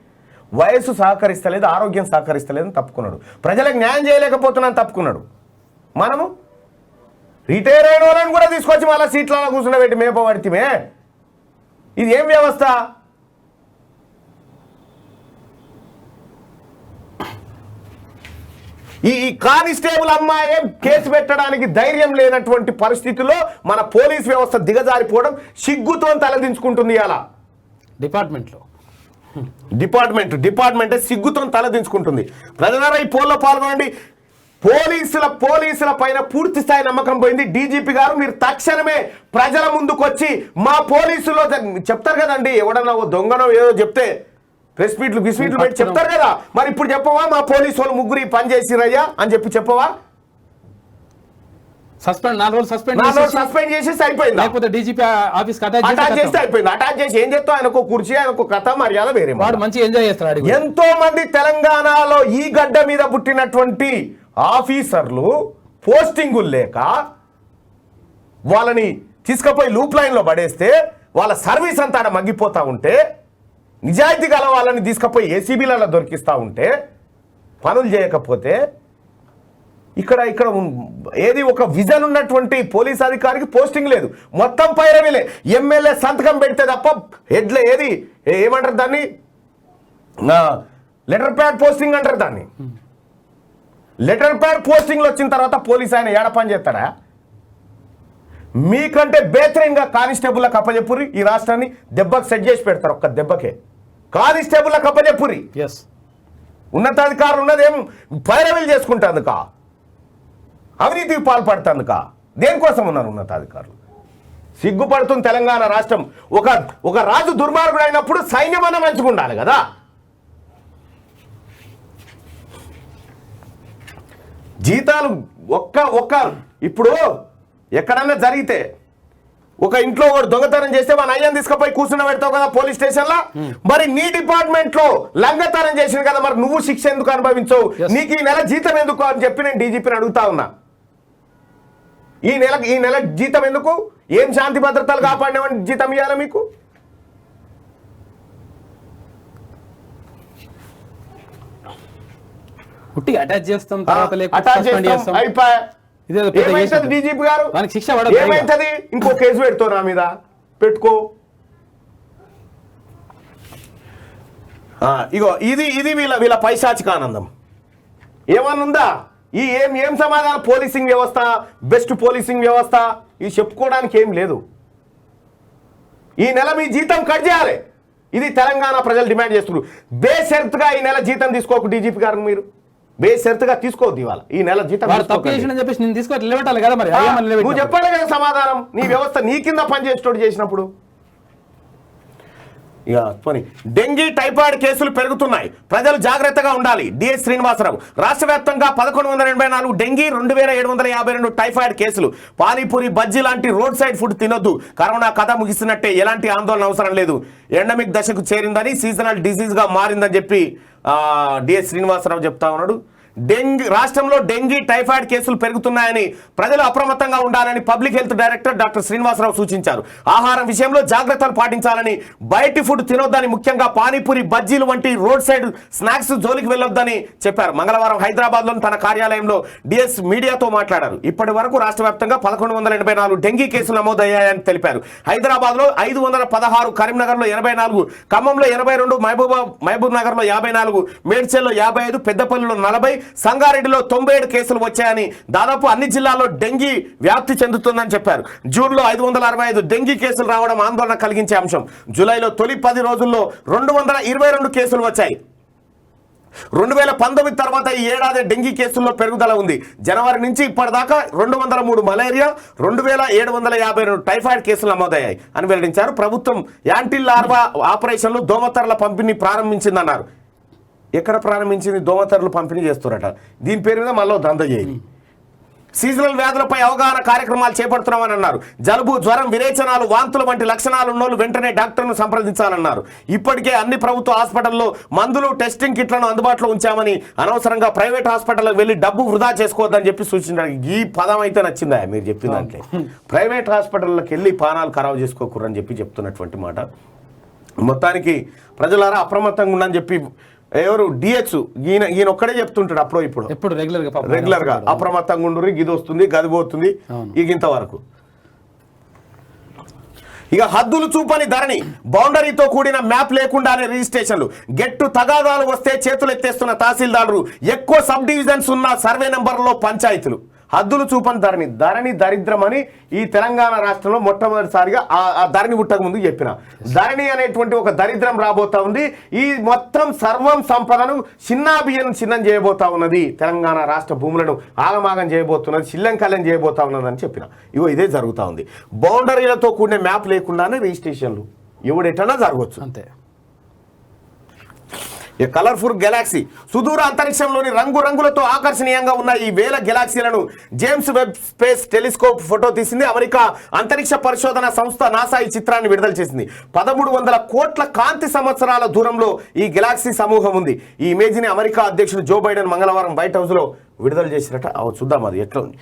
వయసు సహకరిస్తలేదు, ఆరోగ్యం సహకరిస్తలేదని తప్పుకున్నాడు. ప్రజలకు న్యాయం చేయలేకపోతున్నాను తప్పుకున్నాడు. మనము రిటైర్ అయిన వాళ్ళని కూడా తీసుకొచ్చి మళ్ళీ సీట్లలో కూర్చుండబెట్టి మేపబడితే ఇది ఏం వ్యవస్థ? ఈ కానిస్టేబుల్ అమ్మాయి కేసు పెట్టడానికి ధైర్యం లేనటువంటి పరిస్థితుల్లో మన పోలీస్ వ్యవస్థ దిగజారిపోవడం సిగ్గుతో తలదించుకుంటుంది. అలా డిపార్ట్మెంట్ సిగ్గుతో తలదించుకుంటుంది. ప్రజలారా, ఈ పోల్లో పాల్గొనండి. పోలీసుల పైన పూర్తి స్థాయి నమ్మకం పోయింది. డీజీపీ గారు, మీరు తక్షణమే ప్రజల ముందుకు వచ్చి మా పోలీసులో చెప్తారు కదండి, ఎవడన్నా దొంగనో ఏదో చెప్తే ప్రెస్ మీట్లు పెట్టి చెప్తారు కదా. మరి ఇప్పుడు చెప్పవా? మా పోలీసు వాళ్ళు ముగ్గురు పని చేసిరయ్యా అని చెప్పవా? సస్పెండ్ చేసేసి అయిపోయింది. అటాచ్ చేస్తే అయిపోయింది. అటాచ్ చేసి ఏం చేస్తావు? ఆయనకు కుర్చీ, ఆయనకు కథ, మర్యాద వేరే. వాడు మంచి ఎంజాయ్ చేస్తాడు. ఎంతో మంది తెలంగాణలో ఈ గడ్డ మీద పుట్టినటువంటి ఆఫీసర్లు పోస్టింగులు లేక వాళ్ళని తీసుకుపోయి లూప్ లైన్లో పడేస్తే వాళ్ళ సర్వీస్ అంతా మగ్గిపోతూ ఉంటే, నిజాయితీ గల వాళ్ళని తీసుకుపోయి ఏసీబీలలో దొరికిస్తూ ఉంటే, పనులు చేయకపోతే ఇక్కడ ఏది ఒక విజన్ ఉన్నటువంటి పోలీస్ అధికారికి పోస్టింగ్ లేదు. మొత్తం పైరవీలే. ఎమ్మెల్యే సంతకం పెడితే తప్ప హెడ్లో ఏది ఏమంటారు దాన్ని? లెటర్ ప్యాడ్ పోస్టింగ్ అంటారు దాన్ని. లెటర్ ప్యాడ్ పోస్టింగ్లు వచ్చిన తర్వాత పోలీస్ ఆయన ఏడ పని చేస్తాడా? మీకంటే బేహతరీన్గా కానిస్టేబుల్లకు అప్పచెప్పురి. ఈ రాష్ట్రాన్ని దెబ్బకు సెట్ చేసి పెడతారు. ఒక్క దెబ్బకే కానిస్టేబుల్లకు అప్పచెప్పురి. ఉన్నతాధికారులు ఉన్నదేం పైరవీలు చేసుకుంటాందుకా? అవినీతికి పాల్పడుతుందుకా? దేనికోసం ఉన్నారు ఉన్నతాధికారులు? సిగ్గుపడుతుంది తెలంగాణ రాష్ట్రం. ఒక రాజు దుర్మార్గుడు అయినప్పుడు సైన్యం అన్న మంచిగా ఉండాలి కదా. జీతాలు ఇప్పుడు ఎక్కడన్నా జరిగితే, ఒక ఇంట్లో ఒకటి దొంగతనం చేస్తే మన అయ్యని తీసుకుపోయి కూర్చుని పెడతావు కదా పోలీస్ స్టేషన్లో. మరి నీ డిపార్ట్మెంట్ లో లంగతనం చేసిన కదా, మరి నువ్వు శిక్ష ఎందుకు అనుభవించవు? నీకు ఈ నెల జీతం ఎందుకు అని చెప్పి నేను డీజీపీని అడుగుతా ఉన్నా. ఈ నెల జీతం ఎందుకు? ఏం శాంతి భద్రతలు కాపాడినామని జీతం ఇవ్వాలా మీకు? పుట్టి అటాచ్ చేస్తాం, తర్వాత అటాచ్ చేస్తాం, అయిపోయా. ఏమైతుంది డీజీపీ గారు? శిక్ష పడదు. ఏమైతుంది? ఇంకో కేసు పెడతావు నా మీద, పెట్టుకో. ఇగో ఇది వీళ్ళ పైశాచిక ఆనందం. ఏమన్నుందా? ఏం సమాధానం? పోలీసింగ్ వ్యవస్థ, బెస్ట్ పోలీసింగ్ వ్యవస్థ, ఇది చెప్పుకోవడానికి ఏం లేదు. ఈ నెల మీ జీతం కట్ చేయాలి, ఇది తెలంగాణ ప్రజలు డిమాండ్ చేస్తున్నారు. బేషరతుగా ఈ నెల జీతం తీసుకోకు డీజీపీ గారు, మీరు బేషరతుగా తీసుకోవద్దు. ఇవాళ ఈ నెల జీతం నువ్వు చెప్పాలి కదా సమాధానం. నీ వ్యవస్థ నీ కింద పనిచేసేటోడు చేసినప్పుడు. ఇక పోనీ, డెంగీ టైఫాయిడ్ కేసులు పెరుగుతున్నాయి, ప్రజలు జాగ్రత్తగా ఉండాలి. డిఎస్ శ్రీనివాసరావు. రాష్ట్ర వ్యాప్తంగా 1184 డెంగీ, 2752 టైఫాయిడ్ కేసులు. పానీపూరి, బజ్జీ లాంటి రోడ్ సైడ్ ఫుడ్ తినొద్దు. కరోనా కథ ముగిసినట్టే, ఎలాంటి ఆందోళన అవసరం లేదు. ఎండమిక్ దశకు చేరిందని, సీజనల్ డిసీజ్గా మారిందని చెప్పి డిఎస్ శ్రీనివాసరావు చెప్తా ఉన్నాడు. రాష్ట్రంలో డెంగీ టైఫాయిడ్ కేసులు పెరుగుతున్నాయని, ప్రజలు అప్రమత్తంగా ఉండాలని public health director doctor Srinivasa Rao సూచించారు. ఆహారం విషయంలో జాగ్రత్తలు పాటించాలని, బయటి ఫుడ్ తినొద్దని, ముఖ్యంగా పానీపూరి, బజ్జీలు వంటి రోడ్ సైడ్ స్నాక్స్ జోలికి వెళ్ళొద్దని చెప్పారు. మంగళవారం హైదరాబాద్లోని తన కార్యాలయంలో డిఎస్ మీడియాతో మాట్లాడారు. ఇప్పటి వరకు రాష్ట్ర వ్యాప్తంగా 1184 డెంగీ కేసులు నమోదయ్యాయని తెలిపారు. హైదరాబాద్లో 516, కరీంనగర్లో 84, ఖమ్మంలో 82, మహబూబ్ నగర్లో 54, మేడ్చల్లో 55, పెద్దపల్లిలో 40, సంగారెడ్డిలో 97 కేసులు వచ్చాయని, దాదాపు అన్ని జిల్లాల్లో డెంగీ వ్యాప్తి చెందుతుందని చెప్పారు. జూన్లో 565 డెంగీ కేసులు రావడం ఆందోళన కలిగించే అంశం. జూలైలో తొలి 10 రోజుల్లో 222 కేసులు వచ్చాయి. 2019 తర్వాత ఈ ఏడాది డెంగీ కేసుల్లో పెరుగుదల ఉంది. జనవరి నుంచి ఇప్పటిదాకా 203 మలేరియా, 2752 టైఫాయిడ్ కేసులు నమోదయ్యాయి అని వెల్లడించారు. ప్రభుత్వం యాంటీ లార్వా ఆపరేషన్లు, దోమతెరల పంపిణీ ప్రారంభించిందన్నారు. ఎక్కడ ప్రారంభించింది? దోమతెరలు పంపిణీ చేస్తారట. దీని పేరు మీద మళ్ళీ దంద చేయాలి. సీజనల్ వ్యాధులపై అవగాహన కార్యక్రమాలు చేపడుతున్నామని అన్నారు. జలుబు, జ్వరం, విరేచనాలు, వాంతులు వంటి లక్షణాలు ఉన్నోళ్ళు వెంటనే డాక్టర్ను సంప్రదించాలన్నారు. ఇప్పటికే అన్ని ప్రభుత్వ హాస్పిటల్లో మందులు, టెస్టింగ్ కిట్లను అందుబాటులో ఉంచామని, అనవసరంగా ప్రైవేట్ హాస్పిటల్కి వెళ్ళి డబ్బు వృధా చేసుకోవద్దని చెప్పి సూచించారు. ఈ పదం అయితే నచ్చిందా మీరు చెప్పిన దాంట్లో? ప్రైవేట్ హాస్పిటల్కి వెళ్ళి పానాలు ఖరాబు చేసుకోకూడదని చెప్పి చెప్తున్నటువంటి మాట. మొత్తానికి ప్రజలారా అప్రమత్తంగా ఉండని చెప్పి ఎవరు డిహెచ్ ఈయన ఒక్కడే చెప్తుంటాడు అప్పుడు ఇప్పుడు రెగ్యులర్ గా అప్రమత్తంగా ఉండు, గిది వస్తుంది, గది పోతుంది, ఇక ఇంతవరకు. ఇక హద్దులు చూపని ధరణి, బౌండరీతో కూడిన మ్యాప్ లేకుండానే రిజిస్ట్రేషన్లు, గెట్టు తగాదాలు వస్తే చేతులు ఎత్తేస్తున్న తహసీల్దారులు, ఎక్కువ సబ్ డివిజన్స్ ఉన్న సర్వే నెంబర్లో పంచాయతీలు. హద్దులు చూపని ధరణి దరిద్రం అని ఈ తెలంగాణ రాష్ట్రంలో మొట్టమొదటిసారిగా ఆ ధరణి పుట్టక ముందు చెప్పిన. ధరణి అనేటువంటి ఒక దరిద్రం రాబోతా ఉంది. ఈ మొత్తం సర్వం సంపదను చిన్నం చేయబోతా ఉన్నది. తెలంగాణ రాష్ట్ర భూములను ఆగమాగం చేయబోతున్నది, చిల్లంకల్లం చేయబోతా ఉన్నదని చెప్పిన. ఇగో ఇదే జరుగుతూ ఉంది. బౌండరీలతో కూడిన మ్యాప్ లేకుండానే రిజిస్ట్రేషన్లు ఎవడెటన్నా జరగవచ్చు అంతే. కలర్ఫుల్ గెలాక్సీ, సుదూర అంతరిక్షంలోని రంగురంగులతో ఆకర్షణీయంగా ఉన్న ఈ వేల గెలాక్సీలను James Webb space telescope photo తీసింది. అమెరికా అంతరిక్ష పరిశోధన సంస్థ నాసా ఈ చిత్రాన్ని విడుదల చేసింది. 1300 కోట్ల కాంతి సంవత్సరాల దూరంలో ఈ గెలాక్సీ సమూహం ఉంది. ఈ ఇమేజ్ని అమెరికా అధ్యక్షుడు జో బైడెన్ మంగళవారం వైట్ హౌస్లో విడుదల చేసినట్ట. చూద్దాం అది ఎట్లా ఉంది.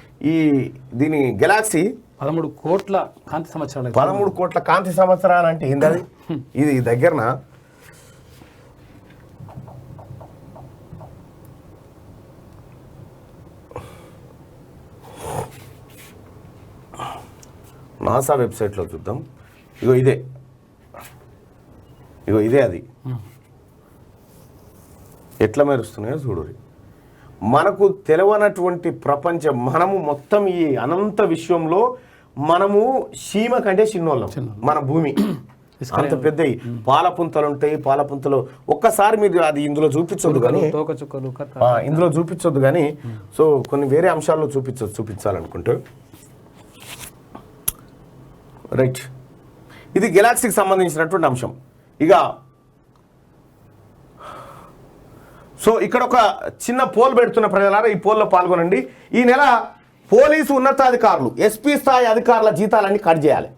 దీని గెలాక్సీ 13 కోట్ల కాంతి సంవత్సరాలు. 13 కోట్ల కాంతి సంవత్సరాలు అంటే ఏంటది? ఇది దగ్గరన నాసా వెబ్సైట్లో చూద్దాం. ఇగో ఇదే అది ఎట్లా మెరుస్తున్నాయో చూడురి. మనకు తెలియనటువంటి ప్రపంచం, మనము మొత్తం ఈ అనంత విశ్వంలో మనము చీమ కంటే చిన్నోళ్ళం. మన భూమి అంత పెద్ద పాలపుంతలు ఉంటాయి. పాలపుంతలో ఒక్కసారి మీరు అది ఇందులో చూపించొద్దు కానీ సో కొన్ని వేరే అంశాల్లో చూపించాలనుకుంటే రైట్. ఇది గెలాక్సీకి సంబంధించినటువంటి అంశం. ఇక సో ఇక్కడ ఒక చిన్న పోల్ పెడుతున్న ప్రజలారా, ఈ పోల్లో పాల్గొనండి. ఈ నెల పోలీసు ఉన్నతాధికారులు, ఎస్పీ స్థాయి అధికారుల జీతాలన్నీ కట్ చేయాలి.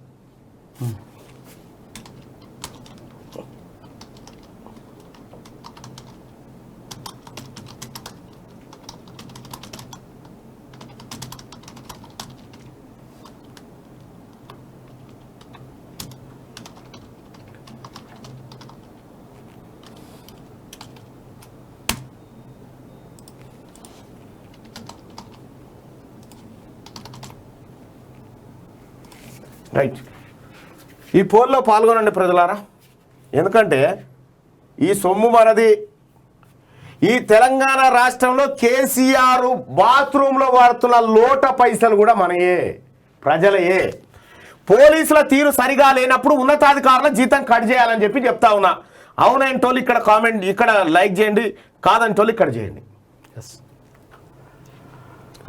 రైట్. ఈ పోల్లో పాల్గొనండి ప్రజలారా, ఎందుకంటే ఈ సొమ్ము మనది. ఈ తెలంగాణ రాష్ట్రంలో కేసీఆర్ బాత్రూంలో వాడుతున్న లోట పైసలు కూడా మనయే, ప్రజలయే. పోలీసుల తీరు సరిగా లేనప్పుడు ఉన్నతాధికారుల జీతం కట్ చేయాలని చెప్పి చెప్తా ఉన్నా. అవునంటోళ్ళు ఇక్కడ కామెంట్, ఇక్కడ లైక్ చేయండి, కాదంటోళ్ళు ఇక్కడ చేయండి.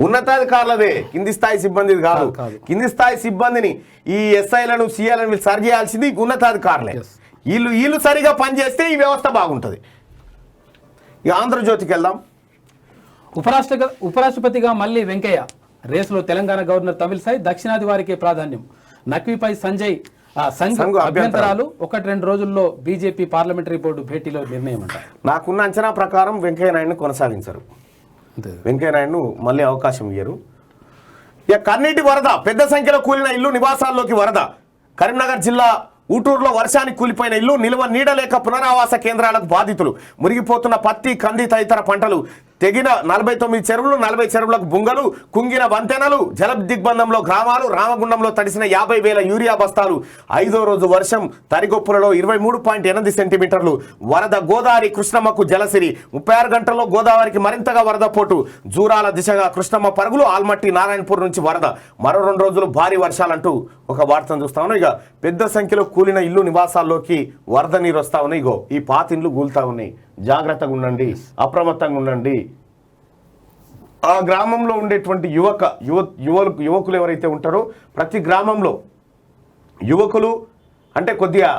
ఉన్నతాధికారులదే, కింది స్థాయి సిబ్బంది కాదు. కింది స్థాయి సిబ్బందిని, ఈ ఎస్ఐలను సిఐలను వీళ్ళు సరి చేయాల్సింది ఉన్నతాధికారులే. వీళ్ళు సరిగా పనిచేస్తే ఈ వ్యవస్థ బాగుంటుంది. ఇక ఆంధ్రజ్యోతికి వెళ్దాం. ఉపరాష్ట్రపతిగా మళ్ళీ వెంకయ్య రేసులో తెలంగాణ గవర్నర్ తమిళిసై, దక్షిణాది వారికే ప్రాధాన్యం. నక్వీపై సంజయ్ సంఘ అభ్యంతరాలు, 1-2 రోజుల్లో బీజేపీ పార్లమెంటరీ బోర్డు భేటీలో నిర్ణయం అంట. నాకున్న అంచనా ప్రకారం వెంకయ్య నాయుడుని కొనసాగించరు. వెంకయ్య నాయుడును మళ్ళీ అవకాశం ఇయ్యరు. ఇక కన్నీటి వరద, పెద్ద సంఖ్యలో కూలిన ఇల్లు, నివాసాల్లోకి వరద. కరీంనగర్ జిల్లా ఊటూరులో వర్షానికి కూలిపోయిన ఇల్లు, నిల్వ నీడలేక పునరావాస కేంద్రాలకు బాధితులు. మురిగిపోతున్న పత్తి, కంది తదితర పంటలు. తెగిన 49 చెరువులు, 40 చెరువులకు బుంగలు. కుంగిన వంతెనలు, జల దిగ్బంధంలో గ్రామాలు. రామగుండంలో తడిసిన 50,000 యూరియా బస్తాలు. 5వ రోజు వర్షం, తరిగొప్పులలో 23.8 సెంటీమీటర్లు వరద. గోదావరి కృష్ణమ్మకు జలసిరి. 36 గంటల్లో గోదావరికి మరింతగా వరద పోటు. జూరాల దిశగా కృష్ణమ్మ పరుగులు. ఆల్మట్టి, నారాయణపూర్ నుంచి వరద. మరో 2 రోజులు భారీ వర్షాలంటూ ఒక వార్తను చూస్తా ఉన్నాం. ఇక పెద్ద సంఖ్యలో కూలిన ఇల్లు, నివాసాల్లోకి వరద నీరు వస్తా ఉన్నాయి. ఇగో ఈ పాతిండ్లు కూలుతా ఉన్నాయి. జాగ్రత్తగా ఉండండి, అప్రమత్తంగా ఉండండి. ఆ గ్రామంలో ఉండేటువంటి యువకులు ఎవరైతే ఉంటారో, ప్రతి గ్రామంలో యువకులు అంటే కొద్దిగా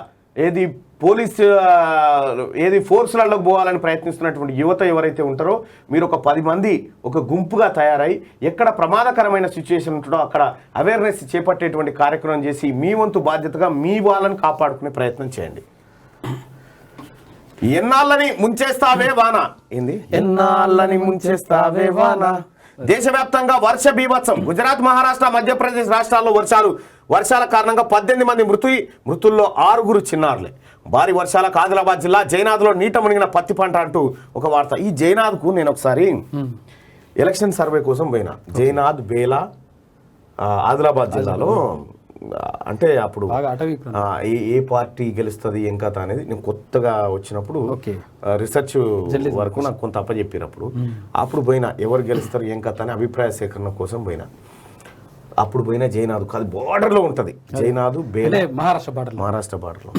ఫోర్సులలోకి పోవాలని ప్రయత్నిస్తున్నటువంటి యువత ఎవరైతే ఉంటారో, మీరు ఒక 10 మంది ఒక గుంపుగా తయారై ఎక్కడ ప్రమాదకరమైన సిచ్యువేషన్ ఉంటుందో అక్కడ అవేర్నెస్ చేపట్టేటువంటి కార్యక్రమం చేసి మీ వంతు బాధ్యతగా మీ వాళ్ళని కాపాడుకునే ప్రయత్నం చేయండి. ఎన్నాళ్ళని ముంచేస్తావే వాన, ఏంది ఎన్నాళ్ళని ముంచేస్తావే వాన. దేశవ్యాప్తంగా వర్ష బీభత్సం. గుజరాత్, మహారాష్ట్ర, మధ్యప్రదేశ్ రాష్ట్రాల్లో వర్షాల కారణంగా 18 మంది మృతుల్లో 6 చిన్నారులే. భారీ వర్షాలకు ఆదిలాబాద్ జిల్లా జైనాథ్లో నీట మునిగిన పత్తి పంట అంటూ ఒక వార్త. ఈ జైనాథ్కు నేను ఒకసారి ఎలక్షన్ సర్వే కోసం పోయినా. జైనాథ్, బేలా, ఆదిలాబాద్ జిల్లాలో. అంటే అప్పుడు ఏ పార్టీ గెలుస్తుంది ఏం కథ అనేది నేను కొత్తగా వచ్చినప్పుడు రీసెర్చ్ వరకు నాకు కొంత అప్పచెప్పారు. అప్పుడు పోయినా ఎవరు గెలుస్తారు ఏం కథ అని అభిప్రాయ సేకరణ కోసం పోయినా. అప్పుడు పోయినా జైనాథ్ కాదు, బార్డర్లో ఉంటుంది. జైనాథ్, బేలా, మహారాష్ట్ర బార్డర్లో.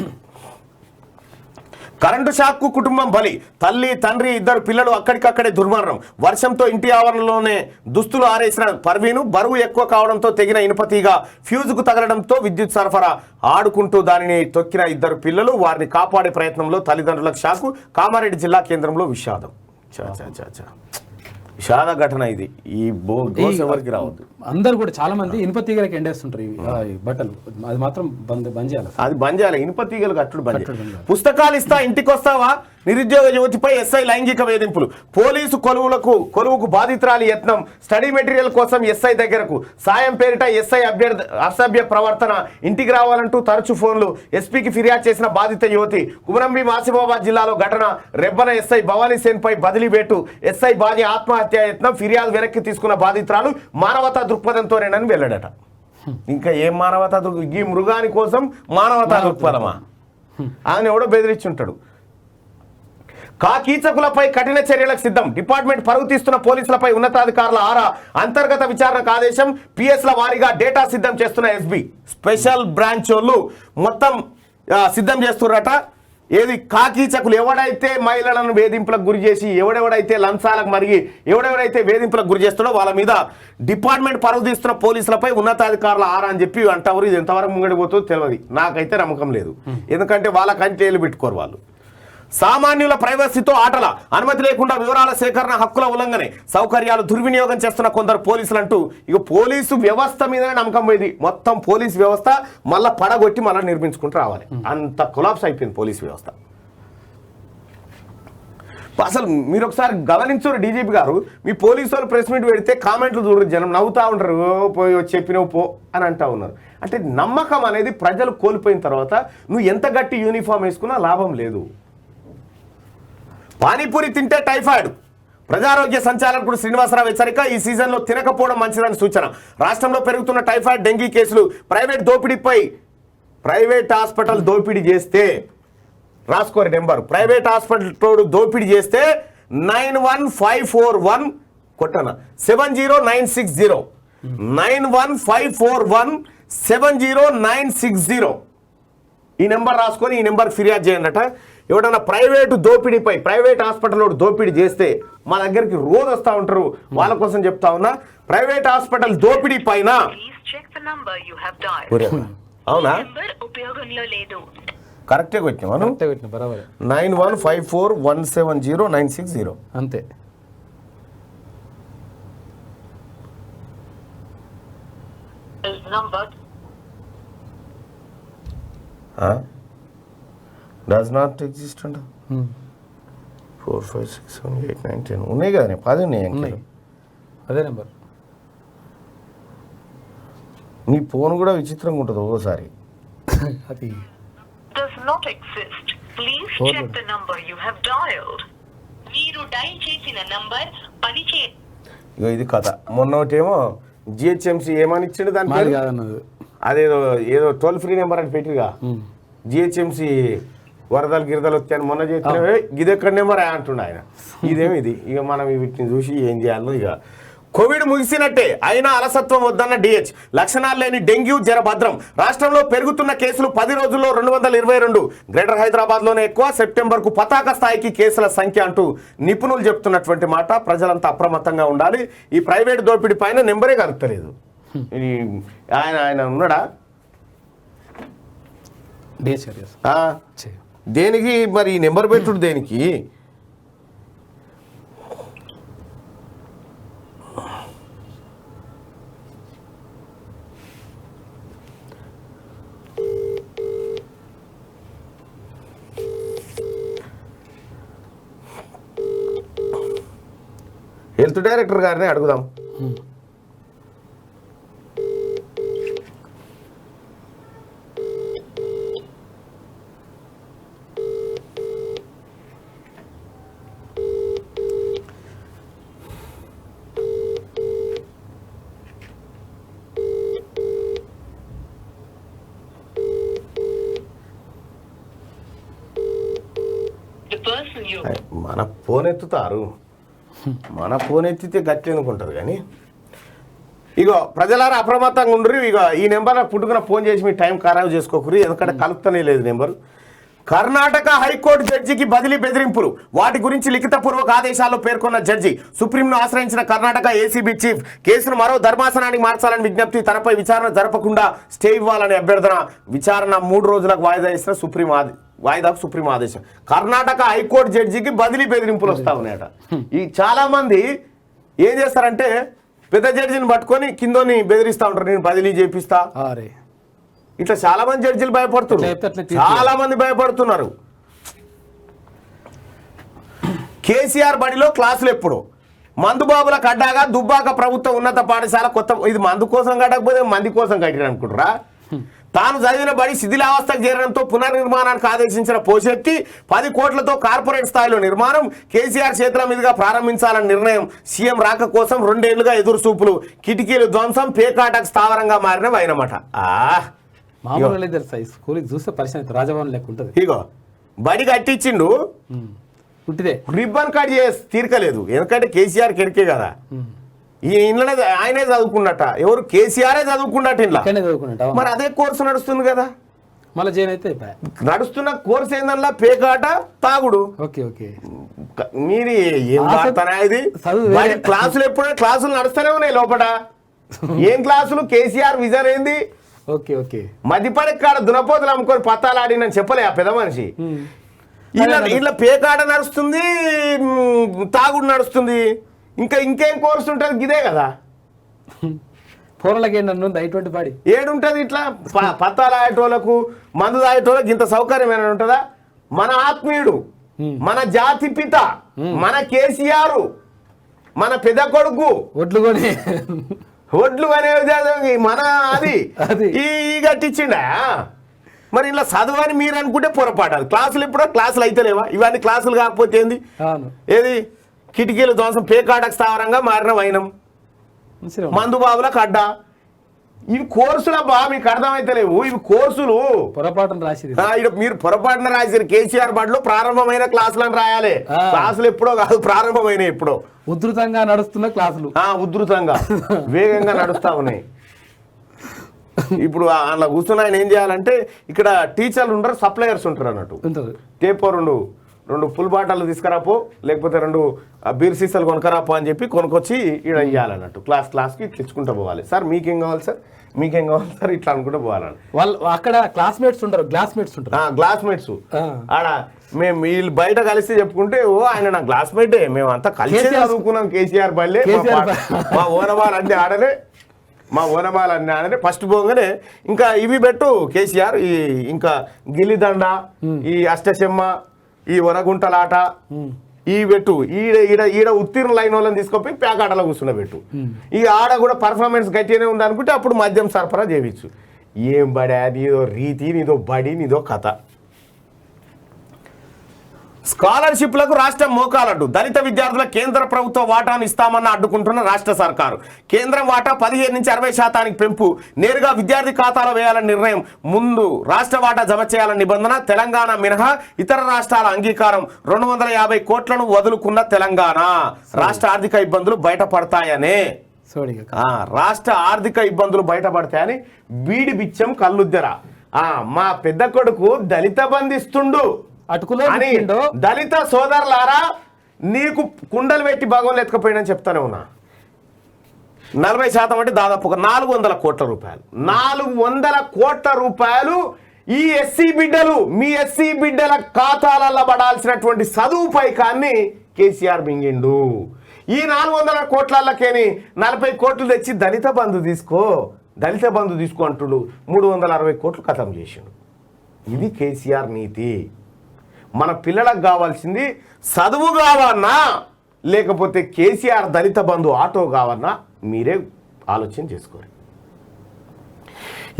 కరెంటు షాక్కు కుటుంబం బలి. తల్లి, తండ్రి, 2 పిల్లలు అక్కడికక్కడే దుర్మరణం. వర్షంతో ఇంటి ఆవరణలోనే దుస్తులు ఆరేసిన పర్వీను. బరువు ఎక్కువ కావడంతో తెగిన ఇనుపతీగా ఫ్యూజుకు తగలడంతో విద్యుత్ సరఫరా. ఆడుకుంటూ దానిని తొక్కిన 2 పిల్లలు. వారిని కాపాడే ప్రయత్నంలో తల్లిదండ్రులకు షాకు. కామారెడ్డి జిల్లా కేంద్రంలో విషాదం. విషాద ఘటన ఇది. ఈ ఎవరికి రావద్దు. అందరు కూడా చాలా మంది ఇనుప తీగలకి ఎండేస్తుంటారు ఈ బట్టలు. అది మాత్రం బంద్ చేయాలి. అది బంద్ చేయాలి. ఇనుప తీగలు కట్టుడు బంద్ చేయాలి. పుస్తకాలు ఇస్తా ఇంటికి వస్తావా? నిరుద్యోగ యువతిపై ఎస్ఐ లైంగిక వేధింపులు. పోలీసు కొలువుకు బాధితురాలి యత్నం. స్టడీ మెటీరియల్ కోసం ఎస్ఐ దగ్గరకు. సాయం పేరిట ఎస్ఐ అసభ్య ప్రవర్తన. ఇంటికి రావాలంటూ తరచు ఫోన్లు. ఎస్పీకి ఫిర్యాదు చేసిన బాధిత యువతి. కుమరంభీం ఆసిఫాబాద్ జిల్లాలో ఘటన. రెబ్బన ఎస్ఐ భవానీ సేన్పై బదిలీ బేటు. ఎస్ఐ బాజీ ఆత్మహత్య యత్నం. ఫిర్యాదు వెనక్కి తీసుకున్న బాధితురాలు మానవతా దృక్పథంతోనేనని వెళ్ళాడట. ఇంకా ఏం మానవతా ఈ మృగాని కోసం మానవతా దృక్పథమా? ఆయన ఎవడో బెదిరించుంటాడు. కాకీచకులపై కఠిన చర్యలకు సిద్ధం. డిపార్ట్మెంట్ పరుగు తీస్తున్న పోలీసులపై ఉన్నతాధికారుల ఆరా. అంతర్గత విచారణకు ఆదేశం. పిఎస్ల వారీగా డేటా సిద్ధం చేస్తున్న ఎస్బీ. స్పెషల్ బ్రాంచ్ వాళ్ళు మొత్తం సిద్ధం చేస్తున్నారట. కాకీచకులు ఎవడైతే మహిళలను వేధింపులకు గురి చేసి, ఎవడెవడైతే లంచాలకు మరిగి, ఎవడెవడైతే వేధింపులకు గురి చేస్తాడో వాళ్ళ మీద డిపార్ట్మెంట్ పరుగు తీస్తున్న పోలీసులపై ఉన్నతాధికారుల ఆరా అని చెప్పి అంటారు. ఇది ఎంతవరకు ముంగడిపోతుందో తెలియదు. నాకైతే నమ్మకం లేదు. ఎందుకంటే వాళ్ళకంటే ఏళ్ళు పెట్టుకోరు వాళ్ళు. సామాన్యుల ప్రైవసీతో ఆటల. అనుమతి లేకుండా వివరాల సేకరణ, హక్కుల ఉల్లంఘనే. సౌకర్యాలు దుర్వినియోగం చేస్తున్న కొందరు పోలీసులు అంటూ ఇక పోలీసు వ్యవస్థ మీదనే నమ్మకం పోయింది. మొత్తం పోలీసు వ్యవస్థ మళ్ళీ పడగొట్టి మళ్ళీ నిర్మించుకుంటూ రావాలి. అంత కొలాప్స్ అయిపోయింది పోలీసు వ్యవస్థ. అసలు మీరు ఒకసారి గమనించారు డీజీపీ గారు, మీ పోలీసు వాళ్ళు ప్రెస్ మీట్ పెడితే కామెంట్లు చూడరు, జనం నవ్వుతూ ఉంటారు. పోయి చెప్పినవు పో అని అంటూ ఉన్నారు. అంటే నమ్మకం అనేది ప్రజలు కోల్పోయిన తర్వాత నువ్వు ఎంత గట్టి యూనిఫామ్ వేసుకున్నా లాభం లేదు. పానీపూరి తింటే టైఫాయిడ్, ప్రజారోగ్య సంచాలకుడు శ్రీనివాసరావు హెచ్చరిక, ఈ సీజన్లో తినకపోవడం మంచిదని సూచన. రాష్ట్రంలో పెరుగుతున్న టైఫాయిడ్, డెంగీ కేసులు. ప్రైవేట్ హాస్పిటల్ దోపిడీ చేస్తే రాసుకోరి నెంబర్. ప్రైవేట్ హాస్పిటల్ దోపిడీ చేస్తే 91541 కొట్టన 70960 91541 ఈ నెంబర్ రాసుకొని ఈ నెంబర్ ఫిర్యాదు చేయండి. ఎవడన్నా ప్రైవేట్ హాస్పిటల్ దోపిడీ చేస్తే మా దగ్గరికి రోజు వస్తూ ఉంటారు, వాళ్ళ కోసం చెప్తా ఉన్నా. ప్రైవేట్ హాస్పిటల్ దోపిడీ పైన అవునా కరెక్టే కొట్టినాను. 915417096 అంతే. డస్ నాట్ ఎగ్జిస్ట్ అంట. 4 5 6 7 8 9 10 ఉన్నాయి కదా, 10 ఉన్నాయి. అదే నెంబర్. నీ ఫోన్ కూడా విచిత్రంగా ఉంటుంది ఒక్కోసారి. అది does not exist. Please check the number you have dialed. మీరు డయల్ చేసిన నంబర్ పనిచే. ఇగో ఇది కథ. మొన్న ఒకటేమో జిహెచ్ఎంసీ ఏమని ఇచ్చిండు దాని పేరు కాదన్నది, ఏదో టోల్ ఫ్రీ నెంబర్ అని పెట్టిగా. జిహెచ్ఎంసీ వరదలు గిరదలు వచ్చాయని మొన్న చేస్తే ఇది ఎక్కడ నెంబర్ అంటుండ ఆయన. ఇదేమి ఇది ఇక మనం వీటిని చూసి ఏం చేయాలో. ఇక కోవిడ్ ముగిసినట్టే అయినా అలసత్వం వద్దన్న డిహెచ్. లక్షణాలు లేని డెంగ్యూ జ్వర భద్రం. రాష్ట్రంలో పెరుగుతున్న కేసులు 10 రోజుల్లో 222. గ్రేటర్ హైదరాబాద్లోనే ఎక్కువ. సెప్టెంబర్కు పతాక స్థాయికి కేసుల సంఖ్య అంటూ నిపుణులు చెప్తున్నటువంటి మాట. ప్రజలంతా అప్రమత్తంగా ఉండాలి. ఈ ప్రైవేట్ దోపిడీ పైన నెంబరే కలుగుతలేదు. ఆయన ఉన్నాడా దేనికి మరి ఈ నెంబర్ పెట్టుడు దేనికి? హెల్త్ డైరెక్టర్ గారిని అడుగుదాం. మన ఫోన్ ఎత్తుతారు, మన ఫోన్ ఎత్తితే గట్టి అనుకుంటారు. కానీ ఇగో ప్రజలారా అప్రమత్తంగా ఉండరు. ఇక ఈ నెంబర్ పుట్టుకున్న ఫోన్ చేసి మీ టైం ఖరాబు చేసుకోకూరి, ఎందుకంటే కలుపుతనే లేదు నెంబరు. కర్ణాటక హైకోర్టు జడ్జికి బదిలీ బెదిరింపులు. వాటి గురించి లిఖితపూర్వక ఆదేశాల్లో పేర్కొన్న జడ్జి సుప్రీంను ఆశ్రయించిన కర్ణాటక ఏసీబీ చీఫ్ కేసును మరో ధర్మాసనానికి మార్చాలని విజ్ఞప్తి. తనపై విచారణ జరపకుండా స్టే ఇవ్వాలని అభ్యర్థన. విచారణ 3 రోజులకు వాయిదా ఇస్తున్న సుప్రీం ఆదేశం. కర్ణాటక హైకోర్టు జడ్జికి బదిలీ బెదిరింపులు వస్తా ఉన్నాయట. ఈ చాలా మంది ఏం చేస్తారంటే పెద్ద జడ్జిని పట్టుకొని కిందోని బెదిరిస్తా ఉంటారు, నేను బదిలీ చేపిస్తా. ఇట్లా చాలా మంది జడ్జిలు భయపడుతున్నారు, చాలా మంది భయపడుతున్నారు. కేసీఆర్ బడిలో క్లాసులు ఎప్పుడు మందుబాబులకు అడ్డాగా దుబ్బాక ప్రభుత్వ ఉన్నత పాఠశాల కొత్త. ఇది మందు కోసం కట్టకపోతే మంది కోసం కట్టిన అనుకుంటారా? తాను చదివిన బడి శిథిలావస్థకు చేరడంతో పునర్నిర్మాణానికి ఆదేశించిన పోషెట్టి 10 కోట్లతో కార్పొరేట్ స్థాయిలో నిర్మాణం కేసీఆర్ చేతుల మీదుగా ప్రారంభించాలని నిర్ణయం. సీఎం రాక కోసం 2 ఏళ్లుగా ఎదురు చూపులు. కిటికీలు ధ్వంసం, పేకాటకు స్థావరంగా మారిన వైనమాట. రాజభవన్ లెక్క ఉంటుంది. ఇగో బడి కట్టించిండు, రిబ్బన్ కట్ చేసి తీర్కలేదు. ఎందుకంటే కేసీఆర్ కెరికే కదా. ఈ ఇంట్లోనే ఆయనే చదువుకున్నట్ట. ఎవరు? కేసీఆరే చదువుకున్నట్టు ఇంట్లో. మరి అదే కోర్సు నడుస్తుంది కదా. మళ్ళీ జైన్ అయితే నడుస్తున్న కోర్సు ఏందల్లా పేకాట, తాగుడు. మీది ఏం వార్తనా ఇది? క్లాసులు ఎప్పుడే క్లాసులు నడుస్తూనే ఉన్నాయి లోపల. ఏం క్లాసులు? కేసీఆర్ విజన్ ఏంది? మధ్యపడి కాడ దునపోతులు అమ్ముకొని పత్తాలు ఆడినని చెప్పలే ఆ పెద్ద మనిషి. ఇలా పేకాట నడుస్తుంది, తాగుడు నడుస్తుంది. ఇంకేం కోర్సు ఉంటుంది? ఇదే కదా. ఏడుంటది ఇట్లా పత్తాలు ఆడేటోళ్ళకు, మందు తాగేటోళ్ళకి ఇంత సౌకర్యం ఏమైనా ఉంటుందా? మన ఆత్మీయుడు, మన జాతి పిత, మన కేసీఆర్, మన పెద్ద కొడుకు ఒడ్లు అనే మన అది ఈ కట్టించిండా. మరి ఇలా చదవని మీరు అనుకుంటే పొరపాటాలి. క్లాసులు ఎప్పుడో క్లాసులు అయితే లేవా? ఇవన్నీ క్లాసులు కాకపోతే ఏంది? ఏది కిటికీలు ధ్వంసం, పేకాటకు స్థావరంగా మారిన వైనం, మందుబాబులకు అడ్డా. ఇవి కోర్సుల బా మీకు అర్థమైతలేవు, ఇవి కోర్సులు. పొరపాటున రాసి మీరు పొరపాటున రాశారు. కేసీఆర్ బడిలో ప్రారంభమైన క్లాసులను రాయాలి. క్లాసులు ఎప్పుడో కాదు, ప్రారంభమైన ఎప్పుడో. ఉధృతంగా నడుస్తున్న క్లాసులు, ఉధృతంగా వేగంగా నడుస్తా ఉన్నాయి. ఇప్పుడు అలా కూర్చున్న ఆయన ఏం చేయాలంటే, ఇక్కడ టీచర్లు ఉంటారు, సప్లయర్స్ ఉంటారు అన్నట్టు. టేపో రెండు ఫుల్ బాటలు తీసుకురాపో, లేకపోతే 2 బీర్ సీసాలు కొనుకరాపో అని చెప్పి కొనుక్కొచ్చి ఇక్కడ ఇవ్వాలన్నట్టు. క్లాస్కి తెచ్చుకుంటూ పోవాలి. సార్ మీకేం కావాలి సార్, మీకేం కావాలి సార్, ఇట్లా అనుకుంటూ పోవాలని. వాళ్ళు అక్కడ క్లాస్మేట్స్ ఉంటారు, క్లాస్మేట్స్ ఆడ మేము వీళ్ళు బయట కలిసి చెప్పుకుంటే, ఓ ఆయన నా క్లాస్మేటే, మేము అంతా కలిసి చదువుకున్నాం కేసీఆర్ బల్లే, మా ఓనమాలు అన్ని ఆడనే, మా ఓనమాలు అన్ని ఆడనే. ఫస్ట్ పోగానే ఇంకా ఇవి పెట్టు కేసీఆర్, ఈ ఇంకా గిల్లిదండ, ఈ అష్టశమ్మ, ఈ వనగుంటలాట, ఈ పెట్టు. ఈడ ఉత్తీర్ణ లైన్ వాళ్ళని తీసుకొని పేకాటలో కూర్చుండబెట్టు. ఈ ఆడ కూడా పర్ఫార్మెన్స్ గట్టిగానే ఉంది అనుకుంటే అప్పుడు మద్యం సరఫరా చేయవచ్చు. ఏం బడా, నీదో రీతి, నీదో బడి, నీదో కథ. స్కాలర్షిప్లకు రాష్ట్రం మోకాలడ్డు. దళిత విద్యార్థుల కేంద్ర ప్రభుత్వ వాటాను ఇస్తామన్న అడ్డుకుంటున్న రాష్ట్ర సర్కారు. కేంద్రం వాటా 15 నుంచి 60% పెంపు, నేరుగా విద్యార్థి ఖాతాలో వేయాలని నిర్ణయం. ముందు రాష్ట్ర వాటా జమ చేయాలని నిబంధన. తెలంగాణ మినహా ఇతర రాష్ట్రాల అంగీకారం. 250 కోట్లను వదులుకున్న తెలంగాణ. రాష్ట్ర ఆర్థిక ఇబ్బందులు బయటపడతాయనే, రాష్ట్ర ఆర్థిక ఇబ్బందులు బయటపడతాయని బీడి బిచ్చం కల్లుద్దెర. మా పెద్ద కొడుకు దళిత బంధిస్తుండు అని దళిత సోదరులారా, నీకు కుండలు పెట్టి భాగంలో ఎత్తుకపోయినని చెప్తానే ఉన్నా. 40% అంటే దాదాపు 400 కోట్ల రూపాయలు. 400 కోట్ల రూపాయలు ఈ ఎస్సీ బిడ్డలు, మీ ఎస్సీ బిడ్డల ఖాతాలలో పడాల్సినటువంటి చదువు పైకాన్ని కేసీఆర్ మింగిండు. ఈ 400 కోట్లకేని 40 కోట్లు తెచ్చి దళిత బంధు తీసుకో అంటుడు. 360 కోట్లు ఖతం చేసిండు. ఇది కేసీఆర్ నీతి. మన పిల్లలకు కావాల్సింది చదువు కావన్నా, లేకపోతే కేసీఆర్ దళిత బంధు ఆటో కావన్నా, మీరే ఆలోచన చేసుకోరు.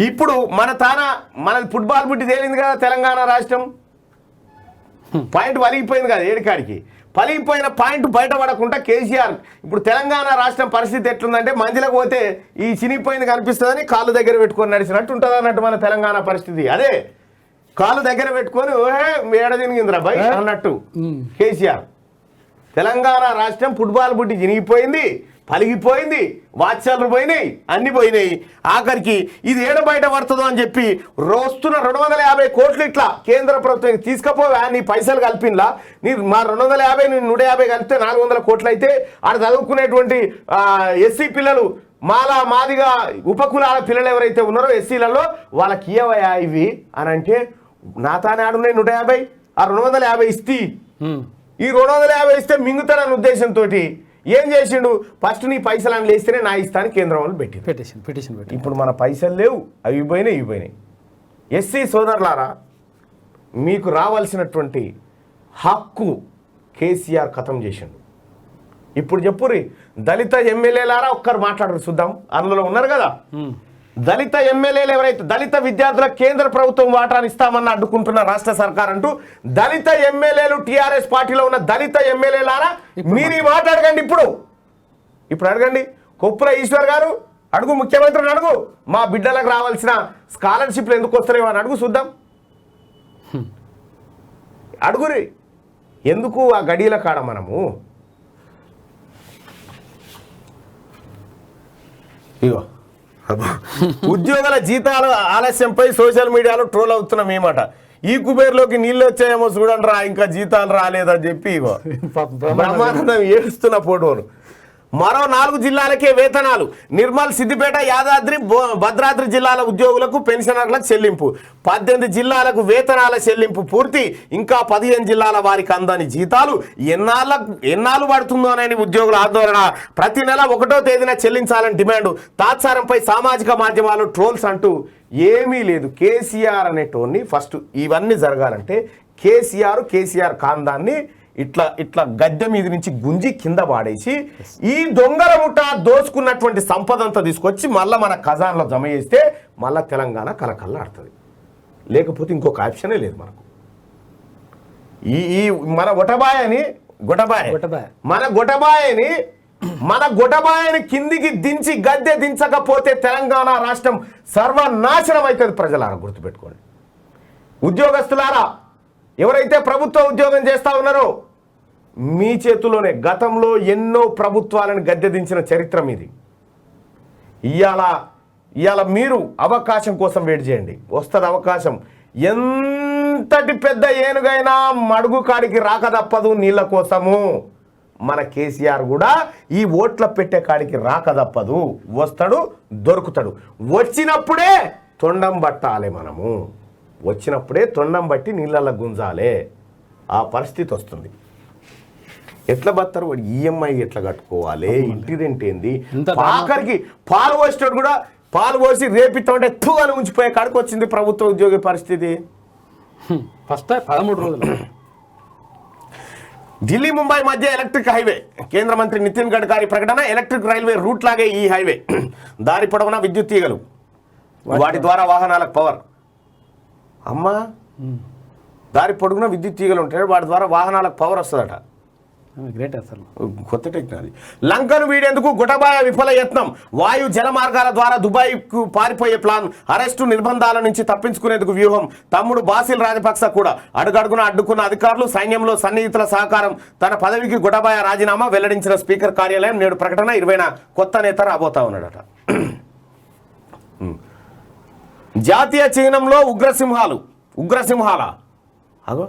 ఇప్పుడు మనది ఫుట్బాల్ బుట్టి తేలింది కదా తెలంగాణ రాష్ట్రం. పాయింట్ వలిగిపోయింది కదా, ఏడికాడికి పలిగిపోయిన పాయింట్ బయటపడకుండా కేసీఆర్ ఇప్పుడు తెలంగాణ రాష్ట్రం పరిస్థితి ఎట్లుందంటే, మందిలకు పోతే ఈ చినిగిపోయింది కనిపిస్తుందని కాళ్ళు దగ్గర పెట్టుకొని నడిచినట్టు ఉంటుంది అన్నట్టు మన తెలంగాణ పరిస్థితి. అదే కాళ్ళు దగ్గర పెట్టుకొని ఓహే ఏడ తినిగిందిరా బై అన్నట్టు కేసీఆర్. తెలంగాణ రాష్ట్రం ఫుట్బాల్ బుట్టి చినిగిపోయింది, పలిగిపోయింది, వాత్సలు పోయినాయి, అన్ని పోయినాయి. ఆఖరికి ఇది ఏడ బయట పడుతుందో అని చెప్పి రోస్తున్న 250 కోట్లు ఇట్లా కేంద్ర ప్రభుత్వం తీసుకపోవా, నీ పైసలు కలిపిన్లా, నీ మా 250 150 కలిపితే 400 కోట్లు అయితే ఆడ చదువుకునేటువంటి ఎస్సీ పిల్లలు, మాదిగా ఉపకులాల పిల్లలు ఎవరైతే ఉన్నారో ఎస్సీలలో వాళ్ళకి ఇవ్వయా ఇవి అని అంటే, నా తానే ఆడున్నాయి 150, ఆ 250 ఇస్తే ఈ 250 ఇస్తే మింగుతారన్న ఉద్దేశంతో ఏం చేసిండు, ఫస్ట్ నీ పైసలు అని లేస్తేనే నా ఇస్తాను కేంద్రం వాళ్ళు పిటిషన్. ఇప్పుడు మన పైసలు లేవు, అవి పోయినాయి. ఎస్సీ సోదరులారా, మీకు రావాల్సినటువంటి హక్కు కేసీఆర్ ఖతం చేసిండు. ఇప్పుడు చెప్పుర్రి, దళిత ఎమ్మెల్యేలారా ఒక్కరు మాట్లాడరు చూద్దాం, అందులో ఉన్నారు కదా దళిత ఎమ్మెల్యేలు ఎవరైతే దళిత విద్యార్థుల కేంద్ర ప్రభుత్వం వాటాను ఇస్తామన్న అడ్డుకుంటున్న రాష్ట్ర సర్కార్ అంటూ దళిత ఎమ్మెల్యేలు, టీఆర్ఎస్ పార్టీలో ఉన్న దళిత ఎమ్మెల్యేలారా మీరు ఈ మాట అడగండి. ఇప్పుడు అడగండి, కొప్పుల ఈశ్వర్ గారు అడుగు, ముఖ్యమంత్రిని అడుగు, మా బిడ్డలకు రావాల్సిన స్కాలర్షిప్లు ఎందుకు వస్తున్నాయో అని అడుగు చూద్దాం. అడుగురి, ఎందుకు ఆ గడియల కాడ మనము ఇగో ఉద్యోగుల జీతాల ఆలస్యంపై సోషల్ మీడియాలో ట్రోల్ అవుతున్నాం ఏమాట. ఈ కుబేర్లోకి నీళ్ళు వచ్చాయేమో చూడండి రా, ఇంకా జీతాలు రాలేదని చెప్పి ఇగో బ్రహ్మానందం ఏడుస్తున్న ఫోటోను. మరో 4 జిల్లాలకే వేతనాలు. నిర్మల్, సిద్దిపేట, యాదాద్రి, భద్రాద్రి జిల్లాల ఉద్యోగులకు పెన్షనర్లకు చెల్లింపు. 18 జిల్లాలకు వేతనాల చెల్లింపు పూర్తి. ఇంకా 15 జిల్లాల వారికి అందని జీతాలు. ఎన్నాళ్ళు పడుతుందోనని ఉద్యోగుల ఆందోళన. ప్రతి నెల 1వ తేదీన చెల్లించాలని డిమాండ్. తాత్సారంపై సామాజిక మాధ్యమాలు ట్రోల్స్ అంటూ ఏమీ లేదు. కేసీఆర్ అనేటోన్ని ఫస్ట్ ఇవన్నీ జరగాలంటే కేసీఆర్ ఖాందాన్ని ఇట్లా గద్దె మీద నుంచి గుంజి కింద పాడేసి ఈ దొంగల ముఠ దోచుకున్నటువంటి సంపద అంతా తీసుకొచ్చి మళ్ళీ మన ఖజాన్లో జమ చేస్తే మళ్ళీ తెలంగాణ కలకల్లాడుతుంది. లేకపోతే ఇంకొక ఆప్షనే లేదు మనకు. ఈ మన ఒటబాయని గొటబాయ్ గొటబాయ్. మన గొటబాయని కిందికి దించి గద్దె దించకపోతే తెలంగాణ రాష్ట్రం సర్వనాశనం అవుతుంది. ప్రజలారా గుర్తుపెట్టుకోండి. ఉద్యోగస్తులారా, ఎవరైతే ప్రభుత్వ ఉద్యోగం చేస్తా ఉన్నారో మీ చేతుల్లోనే గతంలో ఎన్నో ప్రభుత్వాలను గద్దె దించిన చరిత్ర మీది. ఇవాళ మీరు అవకాశం కోసం వెయిట్ చేయండి, వస్తుంది అవకాశం. ఎంతటి పెద్ద ఏనుగైనా మడుగు కాడికి రాక తప్పదు నీళ్ళ కోసము. మన కేసీఆర్ కూడా ఈ ఓట్ల పెట్టే కాడికి రాక తప్పదు, వస్తాడు, దొరుకుతాడు. వచ్చినప్పుడే తొండం పట్టాలి, మనము వచ్చినప్పుడే తొండం బట్టి నీళ్ళల్లో గుంజాలే. ఆ పరిస్థితి వస్తుంది. ఎట్లా బతారు, వాడు ఈఎంఐ ఎట్లా కట్టుకోవాలి, ఇంటి రెంట్ ఏంది, ఆఖరికి పాలు పోసేటోడు కూడా పాలు పోసి రేపిస్తామంటే అని ఉంచిపోయే కాడికి వచ్చింది ప్రభుత్వ ఉద్యోగి పరిస్థితి. ఫస్ట్ 13 రోజులు. ఢిల్లీ ముంబై మధ్య ఎలక్ట్రిక్ హైవే. కేంద్ర మంత్రి నితిన్ గడ్కరీ ప్రకటన. ఎలక్ట్రిక్ రైల్వే రూట్ లాగే ఈ హైవే. దారి పొడవునా విద్యుత్ తీగలు, వాటి ద్వారా వాహనాలకు పవర్. అమ్మా, దారి పొడుగున విద్యుత్ తీగలు ఉంటాయి, వాటి ద్వారా వాహనాలకు పవర్ వస్తుందట. గ్రేట్ అసలు, కొత్త టెక్నాలజీ. లంకను వీడేందుకు గుటబాయ విఫల యత్నం. వాయు జల మార్గాల ద్వారా దుబాయ్కు పారిపోయే ప్లాన్. అరెస్టు నిర్బంధాల నుంచి తప్పించుకునేందుకు వ్యూహం. తమ్ముడు బాసిల్ రాజపక్స కూడా అడుగడుగున అడ్డుకున్న అధికారులు, సైన్యంలో సన్నిహితుల సహకారం. తన పదవికి గుటబాయ రాజీనామా వెల్లడించిన స్పీకర్ కార్యాలయం. నేడు ప్రకటన. 20న కొత్త నేత రాబోతా ఉన్నాడట. జాతీయ చిహ్నంలో ఉగ్రసింహాల అగో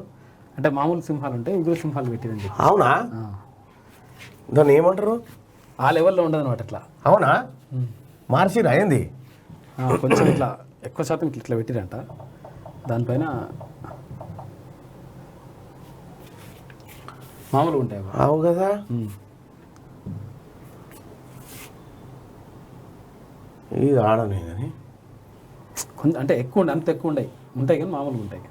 అంటే మామూలు సింహాలు ఉంటాయి, ఉగ్ర సింహాలు పెట్టిందని చెప్పి. అవునా? దాన్ని ఏమంటారు? ఆ లెవెల్లో ఉండదు అనమాట. ఇట్లా అవునా? మార్చిరా అయింది కొంచెం ఇట్లా ఎక్కువ శాతం ఇట్లా పెట్టిరంట. దానిపైన మామూలుగా ఉంటాయి. అవు కదా. ఇది ఆడనే కానీ కొంచెం అంటే ఎక్కువ ఉండే, అంత ఎక్కువ ఉంటాయి కానీ మామూలుగా ఉంటాయి.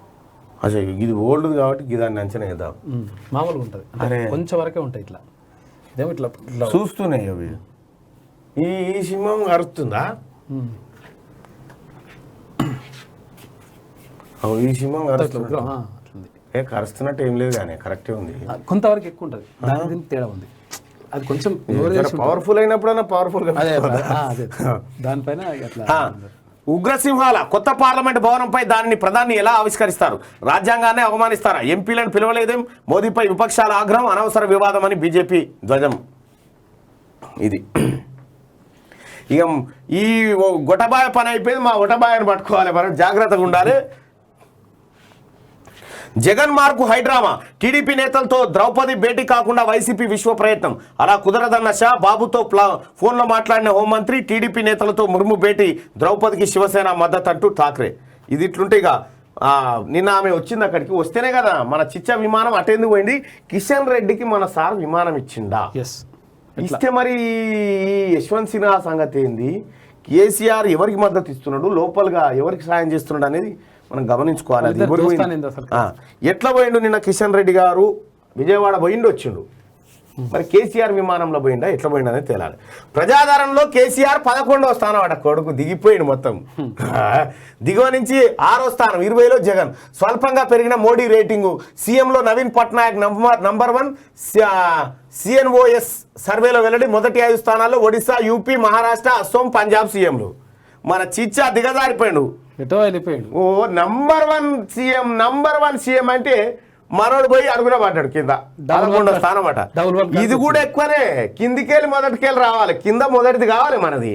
అసలు ఇది ఓల్డ్ కాబట్టి దాన్ని అంచనా వేద్దాం. మామూలుగా ఉంటుంది, అంటే కొంచెం వరకే ఉంటాయి. ఇట్లా ఇదేమో ఇట్లా చూస్తున్నాయి అవి. ఈ సింహం అరుస్తుందా? ఈ సింహం కరుస్తున్నట్టు ఏం లేదు కానీ కరెక్టే ఉంది. కొంతవరకు ఎక్కువ ఉంటుంది, దాని తేడా ఉంది. అది కొంచెం పవర్ఫుల్ అయినప్పుడైనా పవర్ఫుల్ దానిపైన ఉగ్రసింహాల కొత్త పార్లమెంట్ భవనంపై దానిని ప్రధాని ఎలా ఆవిష్కరిస్తారు? రాజ్యాంగాన్ని అవమానిస్తారా? ఎంపీలను పిలవలేదేం? మోదీపై విపక్షాల ఆగ్రహం. అనవసర వివాదం అని బీజేపీ ధ్వజం. ఇది ఇక ఈ గొటబాయ పని అయిపోయింది. మా గొటబాయని పట్టుకోవాలి, మనం జాగ్రత్తగా ఉండాలి. Jagan mark high drama. టీడీపీ నేతలతో ద్రౌపది భేటీ కాకుండా వైసీపీ విశ్వ ప్రయత్నం. అలా కుదరదన్న షా. బాబుతో ఫోన్లో మాట్లాడిన హోంమంత్రి. టీడీపీ నేతలతో ముర్ము భేటీ. ద్రౌపదికి శివసేన మద్దతు అంటూ ఠాక్రే. ఇది ఇట్లుంటే ఇక నిన్న ఆమె వచ్చింది. అక్కడికి వస్తేనే కదా మన చిచ్చ విమానం అటెందుకు పోయింది. కిషన్ రెడ్డికి మన సార్ విమానం ఇచ్చిండా? ఇస్తే మరి యశ్వంత్ సిన్హా సంగతి ఏంది? కేసీఆర్ ఎవరికి మద్దతు ఇస్తున్నాడు, లోపలగా ఎవరికి సాయం చేస్తున్నాడు అనేది మనం గమనించుకోవాలి. అది ఎట్లా పోయిండు నిన్న కిషన్ రెడ్డి గారు? విజయవాడ పోయిండు, వచ్చిండు. మరి కేసీఆర్ విమానంలో పోయిండా, ఎట్లా పోయిండు అనేది తేలాలి. ప్రజాదరణలో కేసీఆర్ 11వ స్థానం అట. కొడుకు దిగిపోయిండు మొత్తం. దిగువ నుంచి 6వ స్థానం. 20లో జగన్. స్వల్పంగా పెరిగిన Modi rating. సీఎంలో Naveen Patnaik number 1. CNOS సర్వేలో వెల్లడి. మొదటి 5 స్థానాల్లో ఒడిశా, యూపీ, మహారాష్ట్ర, అస్సోం, పంజాబ్ సీఎంలు. మన చిచ్చా దిగజారిపోయాడు. ఓ నంబర్ 1 సీఎం అంటే మనోడు పోయి అడుగున పడ్డాడు కింద. 11వ స్థానం అట. ఇది కూడా ఎక్కువనే. కిందికెళ్ళి మొదటికెళ్ళి రావాలి, కింద మొదటిది కావాలి మనది.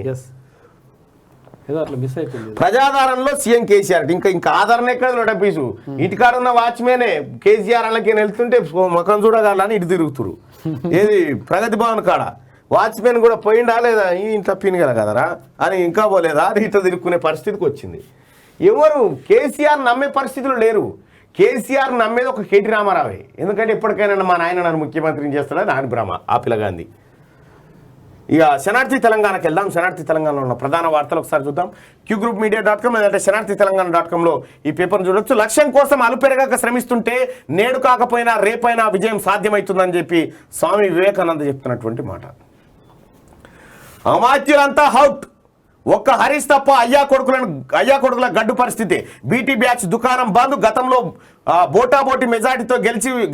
ప్రజాధారణలో సీఎం కేసీఆర్. ఇంకా ఆధారణ ఎక్కడ నోటపీసు. ఇంటికాడ ఉన్న వాచ్మేనే కేసీఆర్ అలాగే వెళ్తుంటే ముఖం చూడగాలని ఇటు తిరుగుతురు. ఏది ప్రగతి భవన్ కాడ వాచ్మెన్ కూడా పోయిండా లేదా, ఈ ఇంట్లో పినగల కదరా అని ఇంకా పోలేదా అని ఇట్లా తిరుక్కునే పరిస్థితికి వచ్చింది. ఎవరు కేసీఆర్ నమ్మే పరిస్థితులు లేరు. కేసీఆర్ నమ్మేది ఒక కేటీ రామారావే. ఎందుకంటే ఎప్పటికైనా మా నాయన నన్ను ముఖ్యమంత్రిని చేస్తాడని ఆయన భ్రమ. ఆ పిల్లగాంధీ. ఇక శనార్థి తెలంగాణకి వెళ్దాం. శనార్థి తెలంగాణలో ఉన్న ప్రధాన వార్తలు ఒకసారి చూద్దాం. QGroupMedia.com లేదంటే శనార్థితెలంగాణ.comలో ఈ పేపర్ను చూడొచ్చు. లక్ష్యం కోసం అలుపెరగక శ్రమిస్తుంటే నేడు కాకపోయినా రేపైనా విజయం సాధ్యమవుతుందని చెప్పి స్వామి వివేకానంద చెప్తున్నటువంటి మాట. అమాత్యులంతా హౌట్. ఒక్క హరీష్ తప్ప అయ్యా కొడుకుల గడ్డు పరిస్థితి. బీటీ బ్యాచ్ దుకాణం బంద్. గతంలో బోటాబోటి మెజార్టీతో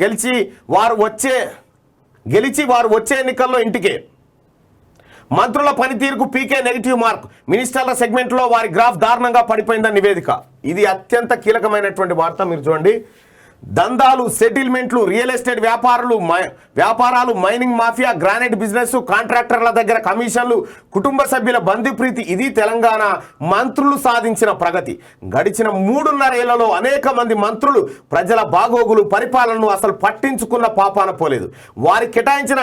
గెలిచి వారు గెలిచి వారు వచ్చే ఎన్నికల్లో ఇంటికే. మంత్రుల పనితీరుకు పీకే నెగిటివ్ మార్క్. మినిస్టర్ల సెగ్మెంట్లో వారి గ్రాఫ్ దారుణంగా పడిపోయిందని నివేదిక. ఇది అత్యంత కీలకమైనటువంటి వార్త. మీరు చూడండి, దందాలు, సెటిల్మెంట్లు, రియల్ ఎస్టేట్ వ్యాపారాలు, మైనింగ్ మాఫియా, గ్రానైట్ బిజినెస్, కాంట్రాక్టర్ల దగ్గర కమిషన్లు, కుటుంబ సభ్యుల బంధుప్రీతి, ఇది తెలంగాణ మంత్రులు సాధించిన ప్రగతి. గడిచిన 3.5 ఏళ్లలో అనేక మంది మంత్రులు ప్రజల బాగోగులు, పరిపాలనను అసలు పట్టించుకున్న పాపాన పోలేదు. వారి కేటాయించిన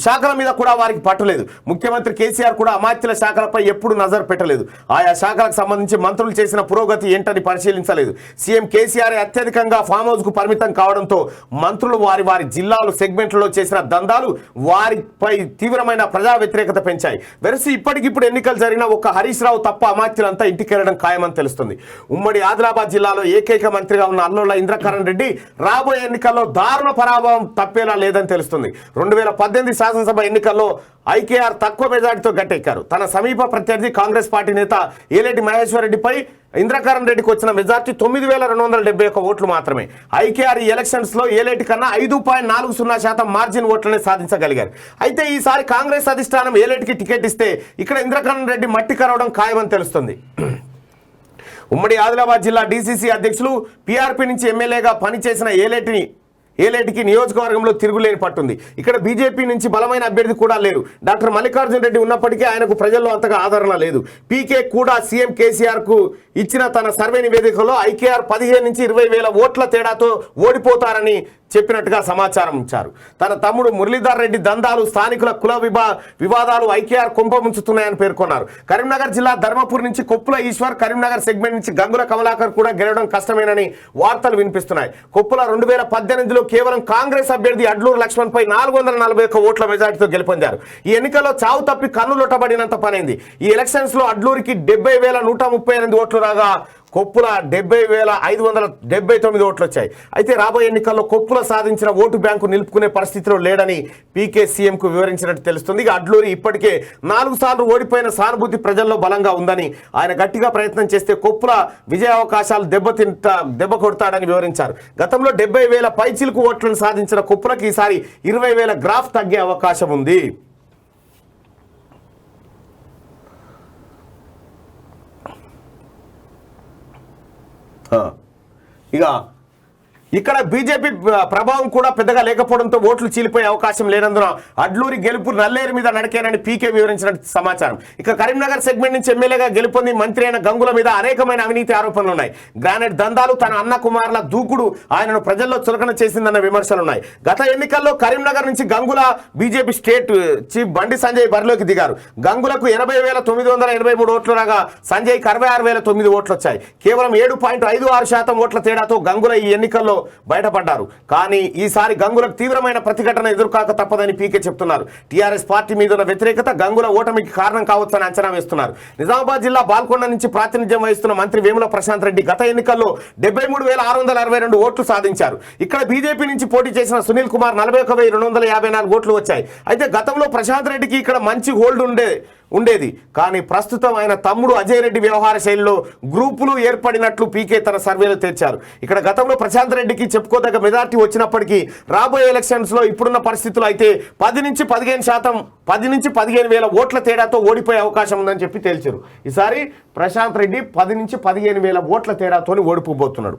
శాఖల మీద కూడా వారికి పట్టలేదు. ముఖ్యమంత్రి కేసీఆర్ కూడా అమాత్యుల శాఖలపై ఎప్పుడు నజర్ పెట్టలేదు. ఆయా శాఖలకు సంబంధించి మంత్రులు చేసిన పురోగతి ఏంటని పరిశీలించలేదు. సీఎం కేసీఆర్ అత్యధికంగా ఫామ్ హౌస్ కు పరిమితం కావడంతో మంత్రులు వారి జిల్లాలు, సెగ్మెంట్లలో చేసిన దందాలు వారిపై తీవ్రమైన ప్రజా వ్యతిరేకత పెంచాయి. వెరసి ఇప్పటికిప్పుడు ఎన్నికలు జరిగిన ఒక్క హరీష్ రావు తప్ప అమాత్యులంతా ఇంటికి వెళ్లడం ఖాయమని తెలుస్తుంది. ఉమ్మడి ఆదిలాబాద్ జిల్లాలో ఏకైక మంత్రిగా ఉన్న అల్లోల ఇంద్రకరణ్ రెడ్డి రాబోయే ఎన్నికల్లో దారుణ పరాభవం తప్పేలా లేదని తెలుస్తుంది. 2018 శాసనసభ ఎన్నికల్లో ఐకేఆర్ తక్కువ మెజార్టీతో గట్టెక్కారు. తన సమీప ప్రత్యర్థి కాంగ్రెస్ పార్టీ నేత ఏలేటి మహేశ్వర్ రెడ్డిపై ఇంద్రకరణ్ రెడ్డికి వచ్చిన మెజార్టీ 9,271 ఓట్లు మాత్రమే. ఐకేఆర్ ఈ ఎలక్షన్స్ లో ఏలేటి కన్నా 5.40% మార్జిన్ ఓట్లనే సాధించగలిగారు. అయితే ఈసారి కాంగ్రెస్ అధిష్టానం ఏలేటికి టికెట్ ఇస్తే ఇక్కడ ఇంద్రకరణ్ రెడ్డి మట్టి కరవడం ఖాయమని తెలుస్తుంది. ఉమ్మడి ఆదిలాబాద్ జిల్లా డీసీసీ అధ్యక్షులు, పీఆర్పీ నుంచి ఎమ్మెల్యేగా పనిచేసిన ఏలేటికి నియోజకవర్గంలో తిరుగులేని పట్టుంది. ఇక్కడ బీజేపీ నుంచి బలమైన అభ్యర్థి కూడా లేరు. డాక్టర్ మల్లికార్జున్ రెడ్డి ఉన్నప్పటికీ ఆయనకు ప్రజల్లో అంతగా ఆదరణ లేదు. పీకే కూడా సీఎం కేసీఆర్ కు ఇచ్చిన తన సర్వే నివేదికలో ఐకేఆర్ 15 నుంచి 20 వేల ఓట్ల తేడాతో ఓడిపోతారని చెప్పినట్టుగా సమాచారం ఇచ్చారు. తన తమ్ముడు మురళీధర్ రెడ్డి దందాలు, స్థానికుల కుల వివాదాలు ఐకేఆర్ కుంపముంచుతున్నాయని పేర్కొన్నారు. కరీంనగర్ జిల్లా ధర్మపూర్ నుంచి కొప్పుల ఈశ్వర్, కరీంనగర్ సెగ్మెంట్ నుంచి గంగుల కమలాకర్ కూడా గెలవడం కష్టమేనని వార్తలు వినిపిస్తున్నాయి. కొప్పుల 2018లో కేవలం కాంగ్రెస్ అభ్యర్థి అడ్లూరు లక్ష్మణ్ పై 441 ఓట్ల మెజార్టీతో గెలుపొందారు. ఈ ఎన్నికల్లో చావు తప్పి కన్నులొట్టబడినంత పనైంది. ఈ ఎలక్షన్స్ లో అడ్లూరికి 70,138 ఓట్లు రాగా కొప్పుల 70,579 ఓట్లు వచ్చాయి. అయితే రాబోయే ఎన్నికల్లో కొప్పుల సాధించిన ఓటు బ్యాంకు నిలుపుకునే పరిస్థితిలో లేడని పీకే సీఎంకు వివరించినట్టు తెలుస్తుంది. ఇక అడ్లూరి ఇప్పటికే 4 సార్లు ఓడిపోయిన సానుభూతి ప్రజల్లో బలంగా ఉందని, ఆయన గట్టిగా ప్రయత్నం చేస్తే కొప్పుల విజయ అవకాశాలు దెబ్బ కొడతాడని వివరించారు. గతంలో 70,000 పైచిలుకు ఓట్లను సాధించిన కొప్పులకు ఈసారి 20,000 గ్రాఫ్ తగ్గే అవకాశం ఉంది. ఇక్కడ బీజేపీ ప్రభావం కూడా పెద్దగా లేకపోవడంతో ఓట్లు చీలిపోయే అవకాశం లేనందున అడ్లూరి గెలుపు నల్లేరు మీద నడికేనని పీకే వివరించినట్టు సమాచారం. ఇక కరీంనగర్ సెగ్మెంట్ నుంచి ఎమ్మెల్యేగా గెలుపొంది మంత్రి అయిన గంగుల మీద అనేకమైన అవినీతి ఆరోపణలు ఉన్నాయి. గ్రానైట్ దందాలు, తన అన్న కుమారుల దూకుడు ఆయనను ప్రజల్లో చులకన చేసిందన్న విమర్శలున్నాయి. గత ఎన్నికల్లో కరీంనగర్ నుంచి Gangula BJP state chief Bandi Sanjay బరిలోకి దిగారు. గంగులకు 80,983 ఓట్లు రాగా సంజయ్కి 66,009 ఓట్లు వచ్చాయి. కేవలం 7.56% ఓట్ల తేడాతో గంగుల ఈ ఎన్నికల్లో బయటపడ్డారు. కానీ ఈసారి గంగులకు తీవ్రమైన ప్రతిఘటన ఎదుర్కాక తప్పదని పీకే చెప్తున్నారు. టీఆర్ఎస్ పార్టీ మీద ఉన్న వ్యతిరేకత గంగుల ఓటమికి కారణం కావచ్చని అంచనా వేస్తున్నారు. నిజామాబాద్ జిల్లా బాల్కొండ నుంచి ప్రాతినిధ్యం వహిస్తున్న మంత్రి వేముల ప్రశాంత్ రెడ్డి గత ఎన్నికల్లో 73,662 ఓట్లు సాధించారు. ఇక్కడ బీజేపీ నుంచి పోటీ చేసిన సునీల్ కుమార్ 41,254 ఓట్లు వచ్చాయి. అయితే గతంలో ప్రశాంత్ రెడ్డికి ఇక్కడ మంచి హోల్డ్ ఉండేది. కానీ ప్రస్తుతం ఆయన తమ్ముడు అజయ్ రెడ్డి వ్యవహార శైలిలో గ్రూపులు ఏర్పడినట్లు పీకే తన సర్వేలో తెచ్చారు. ఇక్కడ గతంలో ప్రశాంత్ రెడ్డికి చెప్పుకోదగ్గ మెజార్టీ వచ్చినప్పటికీ రాబోయే ఎలక్షన్స్ లో ఇప్పుడున్న పరిస్థితులు అయితే 10 నుంచి 15,000 ఓట్ల తేడాతో ఓడిపోయే అవకాశం ఉందని చెప్పి తేల్చారు. ఈసారి ప్రశాంత్ రెడ్డి 10 నుంచి 15,000 ఓట్ల తేడాతో ఓడిపోబోతున్నాడు.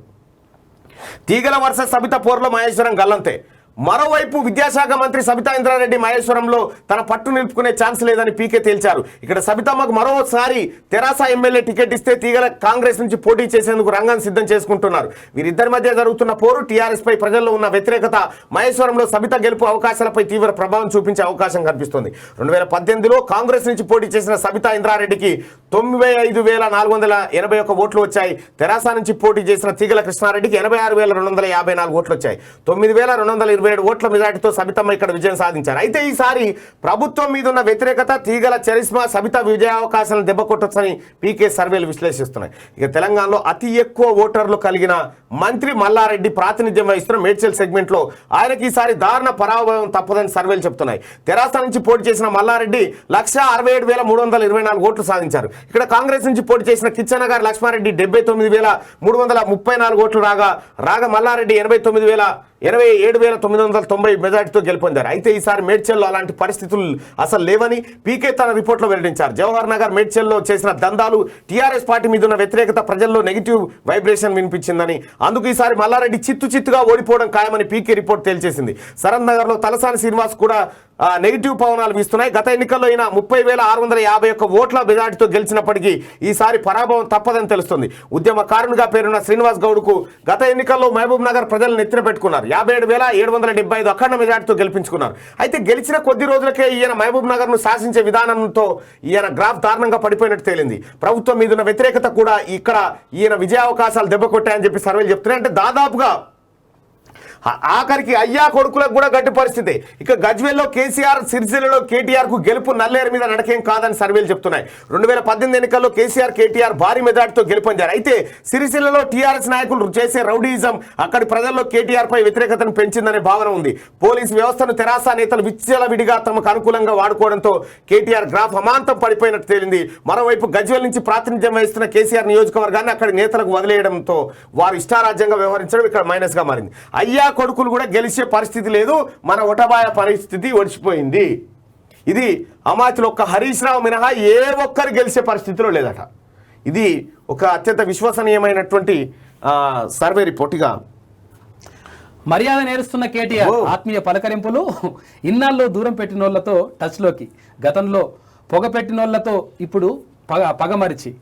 తీగల వర్సెస్ సబితా పోర్లో మహేశ్వరం గల్లంతే. మరోవైపు విద్యాశాఖ మంత్రి సబితా ఇంద్రారెడ్డి మహేశ్వరంలో తన పట్టు నిలుపుకునే ఛాన్స్ లేదని పీకే తేల్చారు. ఇక్కడ సబితమ్మకు మరోసారి తెరాస ఎమ్మెల్యే టికెట్ ఇస్తే తీగల కాంగ్రెస్ నుంచి పోటీ చేసేందుకు రంగం సిద్ధం చేసుకుంటున్నారు. వీరిద్దరి మధ్య జరుగుతున్న పోరు టీఆర్ఎస్ పై ప్రజల్లో ఉన్న వ్యతిరేకత మహేశ్వరంలో సబిత గెలుపు అవకాశాలపై తీవ్ర ప్రభావం చూపించే అవకాశం కనిపిస్తోంది. 2018లో కాంగ్రెస్ నుంచి పోటీ చేసిన సబితా ఇంద్రారెడ్డికి 95,481 ఓట్లు వచ్చాయి. తెరాస నుంచి పోటీ చేసిన తీగల కృష్ణారెడ్డికి 86,254 ఓట్లు వచ్చాయి. 9,227 ఓట్ల మెజార్టీతో సబితమ్మ ఇక్కడ విజయం సాధించారు. అయితే ఈసారి ప్రభుత్వం మీద ఉన్న వ్యతిరేకత, తీగల చరిస్మా సబిత విజయావకాశాలను దెబ్బకొట్టొచ్చని పీకే సర్వేలు విశ్లేషిస్తున్నాయి. ఇక తెలంగాణలో అతి ఎక్కువ ఓటర్లు కలిగిన మంత్రి మల్లారెడ్డి ప్రాతినిధ్యం వహిస్తున్న మేడ్చల్ సెగ్మెంట్ లో ఆయనకి ఈసారి దారుణ పరాభవం తప్పదని సర్వేలు చెప్తున్నాయి. తెరాస నుంచి పోటీ చేసిన మల్లారెడ్డి 167,324 ఓట్లు సాధించారు. ఇక్కడ కాంగ్రెస్ నుంచి పోటీ చేసిన కిచ్చనగారి లక్ష్మారెడ్డి 79,334 ఓట్లు రాగా మల్లారెడ్డి 87,990 మెజార్టీతో గెలుపొందారు. అయితే ఈసారి మేడ్చల్లో అలాంటి పరిస్థితులు అసలు లేవని పీకే తన రిపోర్ట్లో వెల్లడించారు. జవహర్ నగర్ మేడ్చల్లో చేసిన దందాలు టీఆర్ఎస్ పార్టీ మీద ఉన్న వ్యతిరేకత ప్రజల్లో నెగిటివ్ వైబ్రేషన్ వినిపించిందని, అందుకు ఈసారి మల్లారెడ్డి చిత్తుగా ఓడిపోవడం ఖాయమని పీకే రిపోర్ట్ తేల్చేసింది. సరత్ నగర్లో తలసాని శ్రీనివాస్ కూడా నెగిటివ్ పవనాలు వీస్తున్నాయి. గత ఎన్నికల్లో ఈయన 30,651 ఓట్ల మెజార్టీతో గెలిచినప్పటికీ ఈసారి పరాభవం తప్పదని తెలుస్తుంది. ఉద్యమకారునిగా పేరున్న శ్రీనివాస్ గౌడ్కు గత ఎన్నికల్లో మహబూబ్ నగర్ ప్రజలు నెత్తిన పెట్టుకున్నారు. 57,775 అఖండ మెజార్టీతో గెలిపించుకున్నారు. అయితే గెలిచిన కొద్ది రోజులకే ఈయన మహబూబ్ నగర్ను శాసించే విధానంతో ఈయన గ్రాఫ్ దారుణంగా పడిపోయినట్టు తేలింది. ప్రభుత్వం మీద ఉన్న వ్యతిరేకత కూడా ఇక్కడ ఈయన విజయావకాశాలు దెబ్బ కొట్టాయని చెప్పి సర్వేలు చెప్తున్నాయి. అంటే దాదాపుగా ఆఖరికి అయ్యా కొడుకులకు కూడా గట్టి పరిస్థితి. ఇక గజ్వేల్లో కేసీఆర్, సిరిసిల్లలో కేటీఆర్కు గెలుపు నల్లేరు మీద నడకేం కాదని సర్వేలు చెప్తున్నాయి. 2018 ఎన్నికల్లో కేసీఆర్, కేటీఆర్ భారీ మెజార్టీతో గెలుపొందారు. అయితే సిరిసిల్లలో టీఆర్ఎస్ నాయకులు చేసే రౌడీయిజం అక్కడి ప్రజల్లో కేటీఆర్ పై వ్యతిరేకతను పెంచిందనే భావన ఉంది. పోలీసు వ్యవస్థను తెరాస నేతలు విచ్చలవిడిగా తమకు అనుకూలంగా వాడుకోవడంతో కేటీఆర్ గ్రాఫ్ అమాంతం పడిపోయినట్టు తేలింది. మరోవైపు గజ్వేల్ నుంచి ప్రాతినిధ్యం వహిస్తున్న కేసీఆర్ నియోజకవర్గాన్ని అక్కడి నేతలకు వదిలేయడంతో వారు ఇష్టారాజ్యంగా వ్యవహరించడం ఇక్కడ మైనస్ గా మారింది. అయ్యా కొడుకులు కూడా గెలిచే పరిస్థితి లేదు, మన ఒటబాయ పరిస్థితి ఒడిచిపోయింది. ఇది అమాత్యులు ఒక్క హరీష్ రావు మినహా ఏ ఒక్కరు గెలిచే పరిస్థితిలో లేదట. ఇది ఒక అత్యంత విశ్వసనీయమైనటువంటి సర్వే రిపోర్ట్గా. మర్యాద నేరుస్తున్న కేటీఆర్ ఆత్మీయ పలకరింపులు, ఇన్నాళ్ళు దూరం పెట్టినోళ్లతో టచ్లోకి, గతంలో పొగ పెట్టినోళ్లతో ఇప్పుడు పగమరిచి,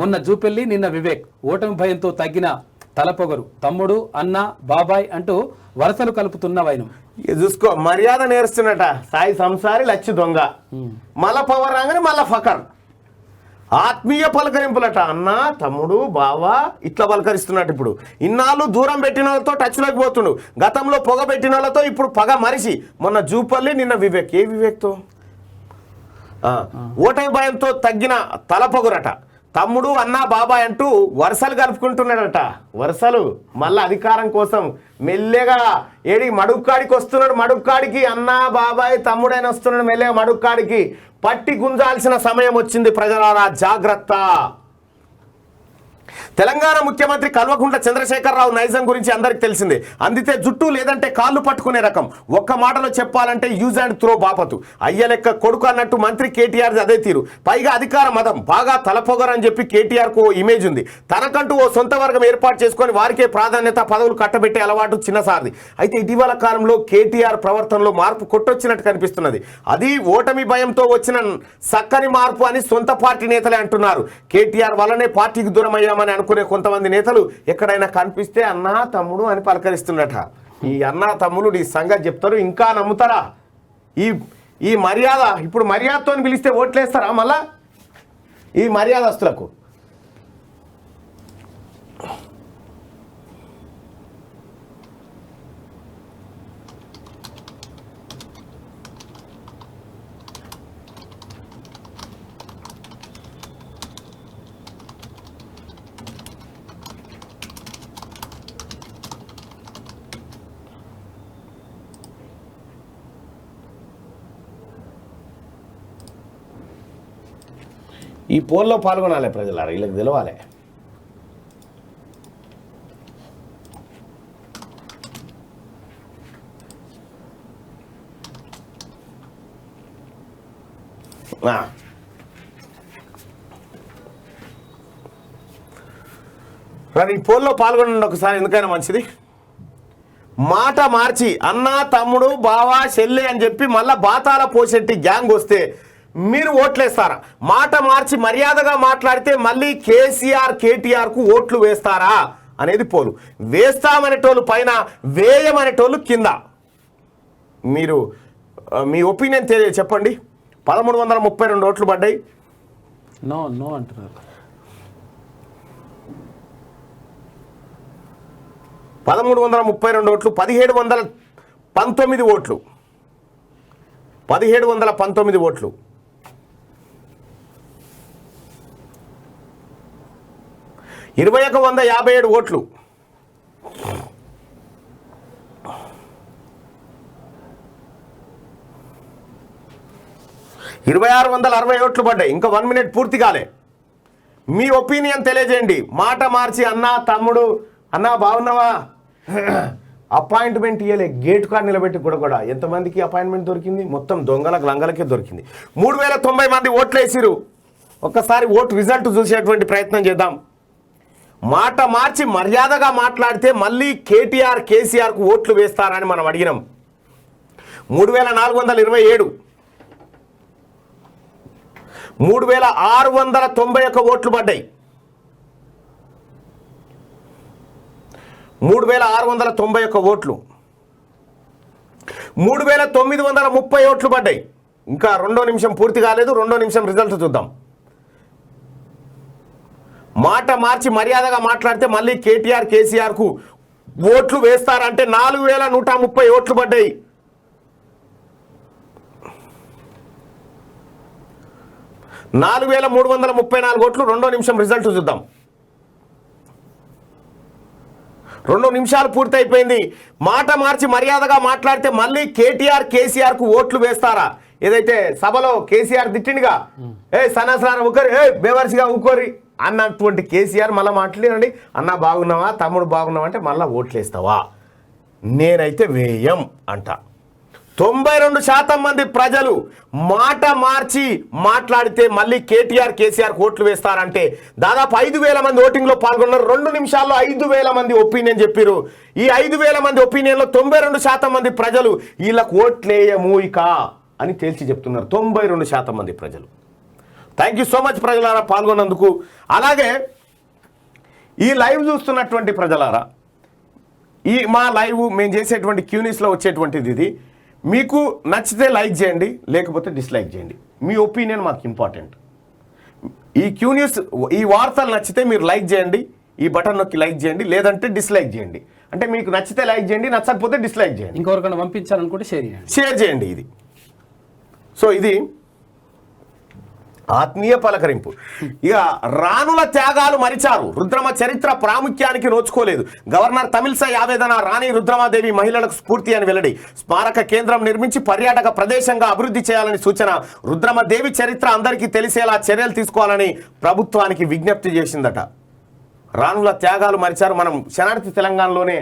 మొన్న జూపెల్లి నిన్న వివేక్, ఓటమి భయంతో తగ్గిన తలపొగరు, తమ్ముడు, అన్న, బాబాయ్ అంటూ వరసలు కలుపుతున్న వైనం. చూసుకో, మర్యాద నేర్చున్నట సాయి సంసారి లచ్చి దొంగ, మళ్ళా పవర్ రాగానే మళ్ళా ఫకర్. ఆత్మీయ పలకరింపులట, అన్న, తమ్ముడు, బావా ఇట్లా పలకరిస్తున్నట్టు. ఇప్పుడు ఇన్నాళ్ళు దూరం పెట్టిన వాళ్ళతో టచ్లోకి పోతుండు, గతంలో పొగ పెట్టిన వాళ్ళతో ఇప్పుడు పగ మరిచి, మొన్న జూపల్లి నిన్న వివేక్. ఏ వివేక్తో? ఓటమి భయంతో తగ్గిన తలపొగరట, తమ్ముడు, అన్న, బాబాయ్ అంటూ వరుసలు కలుపుకుంటున్నాడట. వరుసలు మళ్ళీ అధికారం కోసం మెల్లగా ఏడి మడుక్కాడికి వస్తున్నాడు. మడుక్కాడికి అన్న, బాబాయ్, తమ్ముడైన వస్తున్నాడు మెల్లగా మడుక్కాడికి. పట్టి గుంజాల్సిన సమయం వచ్చింది ప్రజలారా, జాగ్రత్త. తెలంగాణ ముఖ్యమంత్రి కల్వకుంట్ల చంద్రశేఖరరావు నైజం గురించి అందరికి తెలిసిందే. అందితే జుట్టు లేదంటే కాళ్ళు పట్టుకునే రకం. ఒక్క మాటలో చెప్పాలంటే యూజ్ అండ్ త్రో బాపతు. అయ్యలెక్క కొడుకు అన్నట్టు మంత్రి కేటీఆర్ అదే తీరు. పైగా అధికార మదం, బాగా తలపొగరని చెప్పి కేటీఆర్కు ఓ ఇమేజ్ ఉంది. తనకంటూ ఓ సొంత వర్గం ఏర్పాటు చేసుకొని వారికే ప్రాధాన్యత, పదవులు కట్టబెట్టే అలవాటు చిన్నసారిది. అయితే ఇటీవల కాలంలో కేటీఆర్ ప్రవర్తనలో మార్పు కొట్టొచ్చినట్టు కనిపిస్తున్నది. అది ఓటమి భయంతో వచ్చిన సక్కని మార్పు అని సొంత పార్టీ నేతలే అంటున్నారు. కేటీఆర్ వల్లనే పార్టీకి దూరం అయ్యామని అనుకునే కొంతమంది నేతలు ఎక్కడైనా కనిపిస్తే అన్న, తమ్ముడు అని పలకరిస్తున్నట. ఈ అన్న, తమ్ముడు ఈ సంగతి చెప్తారు, ఇంకా నమ్ముతారా? ఈ మర్యాద, ఇప్పుడు మర్యాదతో పిలిస్తే ఓట్లేస్తారా మళ్ళా ఈ మర్యాదస్తులకు? ఈ పోల్లో పాల్గొనాలి ప్రజలారా, వీళ్ళకి తెలవాలి. ఈ పోల్లో పాల్గొనండి ఒకసారి, ఎందుకైనా మంచిది. మాట మార్చి అన్న, తమ్ముడు, బావా, చెల్లె అని చెప్పి మళ్ళా బాతాల పోసెట్టి గ్యాంగ్ వస్తే మీరు ఓట్లేస్తారా? మాట మార్చి మర్యాదగా మాట్లాడితే మళ్ళీ కేసీఆర్, కేటీఆర్కు ఓట్లు వేస్తారా అనేది పోలు. వేస్తామనేటోళ్ళు పైన, వేయమనేటోళ్ళు కింద. మీరు మీ ఒపీనియన్ చెప్పండి. 1332 ఓట్లు పడ్డాయి. నో నో అంటున్నారు. 1332 ఓట్లు, 1719 ఓట్లు, 1719 ఓట్లు. 2157 ఓట్లు. 2660 ఓట్లు పడ్డాయి. ఇంకా 1 మినిట్ పూర్తి కాలే. మీ ఒపీనియన్ తెలియజేయండి. మాట మార్చి అన్న, తమ్ముడు, అన్న బాగున్నావా, అపాయింట్మెంట్ ఇవ్వలే, గేట్ కార్డు నిలబెట్టి కూడా ఎంతమందికి అపాయింట్మెంట్ దొరికింది? మొత్తం దొంగలకు లంగలకే దొరికింది. 3090 మంది ఓట్లు వేసిరు. ఒక్కసారి ఓటు రిజల్ట్ చూసేటువంటి ప్రయత్నం చేద్దాం. మాట మార్చి మర్యాదగా మాట్లాడితే మళ్ళీ కేటీఆర్ కేసీఆర్కు ఓట్లు వేస్తారని మనం అడిగినాం. 3427, 3691 ఓట్లు పడ్డాయి. 3691 ఓట్లు, 3930 ఓట్లు పడ్డాయి. ఇంకా 2వ నిమిషం పూర్తి కాలేదు, 2వ నిమిషం రిజల్ట్ చూద్దాం. మాట మార్చి మర్యాదగా మాట్లాడితే మళ్ళీ కేటీఆర్ కేసీఆర్కు ఓట్లు వేస్తారంటే 4130 ఓట్లు పడ్డాయి. 4334 ఓట్లు. 2వ నిమిషం రిజల్ట్ చూద్దాం. 2 నిమిషాలు పూర్తయిపోయింది. మాట మార్చి మర్యాదగా మాట్లాడితే మళ్ళీ కేటీఆర్ కేసీఆర్కు ఓట్లు వేస్తారా? ఏదైతే సభలో కేసీఆర్ తిట్టిండిగా, సన్నాసారా ఊకోరి, బేవర్సిగా ఊకోరి అన్నటువంటి కేసీఆర్ మళ్ళీ మాట్లాడండి, అన్న బాగున్నావా, తమ్ముడు బాగున్నావా అంటే మళ్ళీ ఓట్లు వేస్తావా? నేనైతే వేయం అంట. 92% మంది ప్రజలు మాట మార్చి మాట్లాడితే మళ్ళీ కేటీఆర్ కేసీఆర్ ఓట్లు వేస్తారంటే దాదాపు 5000 మంది ఓటింగ్లో పాల్గొన్నారు. 2 నిమిషాల్లో 5000 మంది ఒపీనియన్ చెప్పారు. ఈ 5000 మంది ఒపీనియన్లో 92% మంది ప్రజలు వీళ్ళకు ఓట్లేయము ఇక అని తేల్చి చెప్తున్నారు. 92% మంది ప్రజలు. థ్యాంక్ యూ సో మచ్ ప్రజలారా పాల్గొన్నందుకు. అలాగే ఈ లైవ్ చూస్తున్నటువంటి ప్రజలారా, ఈ మా లైవ్ మేము చేసేటువంటి క్యూనిస్లో వచ్చేటువంటిది ఇది. మీకు నచ్చితే లైక్ చేయండి, లేకపోతే డిస్లైక్ చేయండి. మీ ఒపీనియన్ మాకు ఇంపార్టెంట్. ఈ క్యూనిస్ ఈ వార్తలు నచ్చితే మీరు లైక్ చేయండి, ఈ బటన్ నొక్కి లైక్ చేయండి, లేదంటే డిస్లైక్ చేయండి. అంటే మీకు నచ్చితే లైక్ చేయండి, నచ్చకపోతే డిస్లైక్ చేయండి. ఇంకొకరికైనా పంపించాలనుకుంటే షేర్ చేయండి. ఇది సో ఇది ఆత్మీయ పలకరింపు. ఇక రాణుల త్యాగాలు మరిచారు, రుద్రమ చరిత్ర ప్రాముఖ్యానికి నోచుకోలేదు. గవర్నర్ తమిళసై ఆవేదన, రాణి రుద్రమాదేవి మహిళలకు స్ఫూర్తి అని వెల్లడి. స్మారక కేంద్రం నిర్మించి పర్యాటక ప్రదేశంగా అభివృద్ధి చేయాలని సూచన. రుద్రమదేవి చరిత్ర అందరికీ తెలిసేలా చర్యలు తీసుకోవాలని ప్రభుత్వానికి విజ్ఞప్తి చేసిందట. రాణుల త్యాగాలు మరిచారు. మనం శనార్థి తెలంగాణలోనే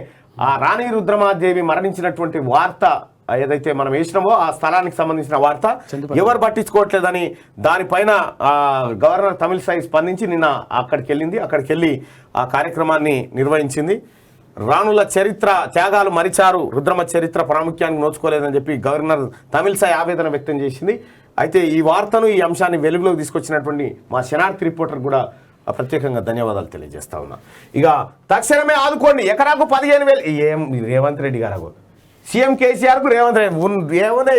ఆ రాణి రుద్రమాదేవి మరణించినటువంటి వార్త ఏదైతే మనం వేసినామో ఆ స్థలానికి సంబంధించిన వార్త ఎవరు పట్టించుకోవట్లేదని దానిపైన గవర్నర్ తమిళసై స్పందించి నిన్న అక్కడికి వెళ్ళి ఆ కార్యక్రమాన్ని నిర్వహించింది. రాణుల చరిత్ర త్యాగాలు మరిచారు, రుద్రమ చరిత్ర ప్రాముఖ్యానికి నోచుకోలేదని చెప్పి గవర్నర్ తమిళసై ఆవేదన వ్యక్తం చేసింది. అయితే ఈ వార్తను, ఈ అంశాన్ని వెలుగులోకి తీసుకొచ్చినటువంటి మా శనార్థి రిపోర్టర్ కూడా ప్రత్యేకంగా ధన్యవాదాలు తెలియజేస్తా ఉన్నా. ఇక తక్షణమే ఆదుకోండి, ఎకరాకు 15,000. ఏం రేవంత్ రెడ్డి గారు సీఎం కేసీఆర్కు రేవంత్ రెడ్డి ఏమన్నా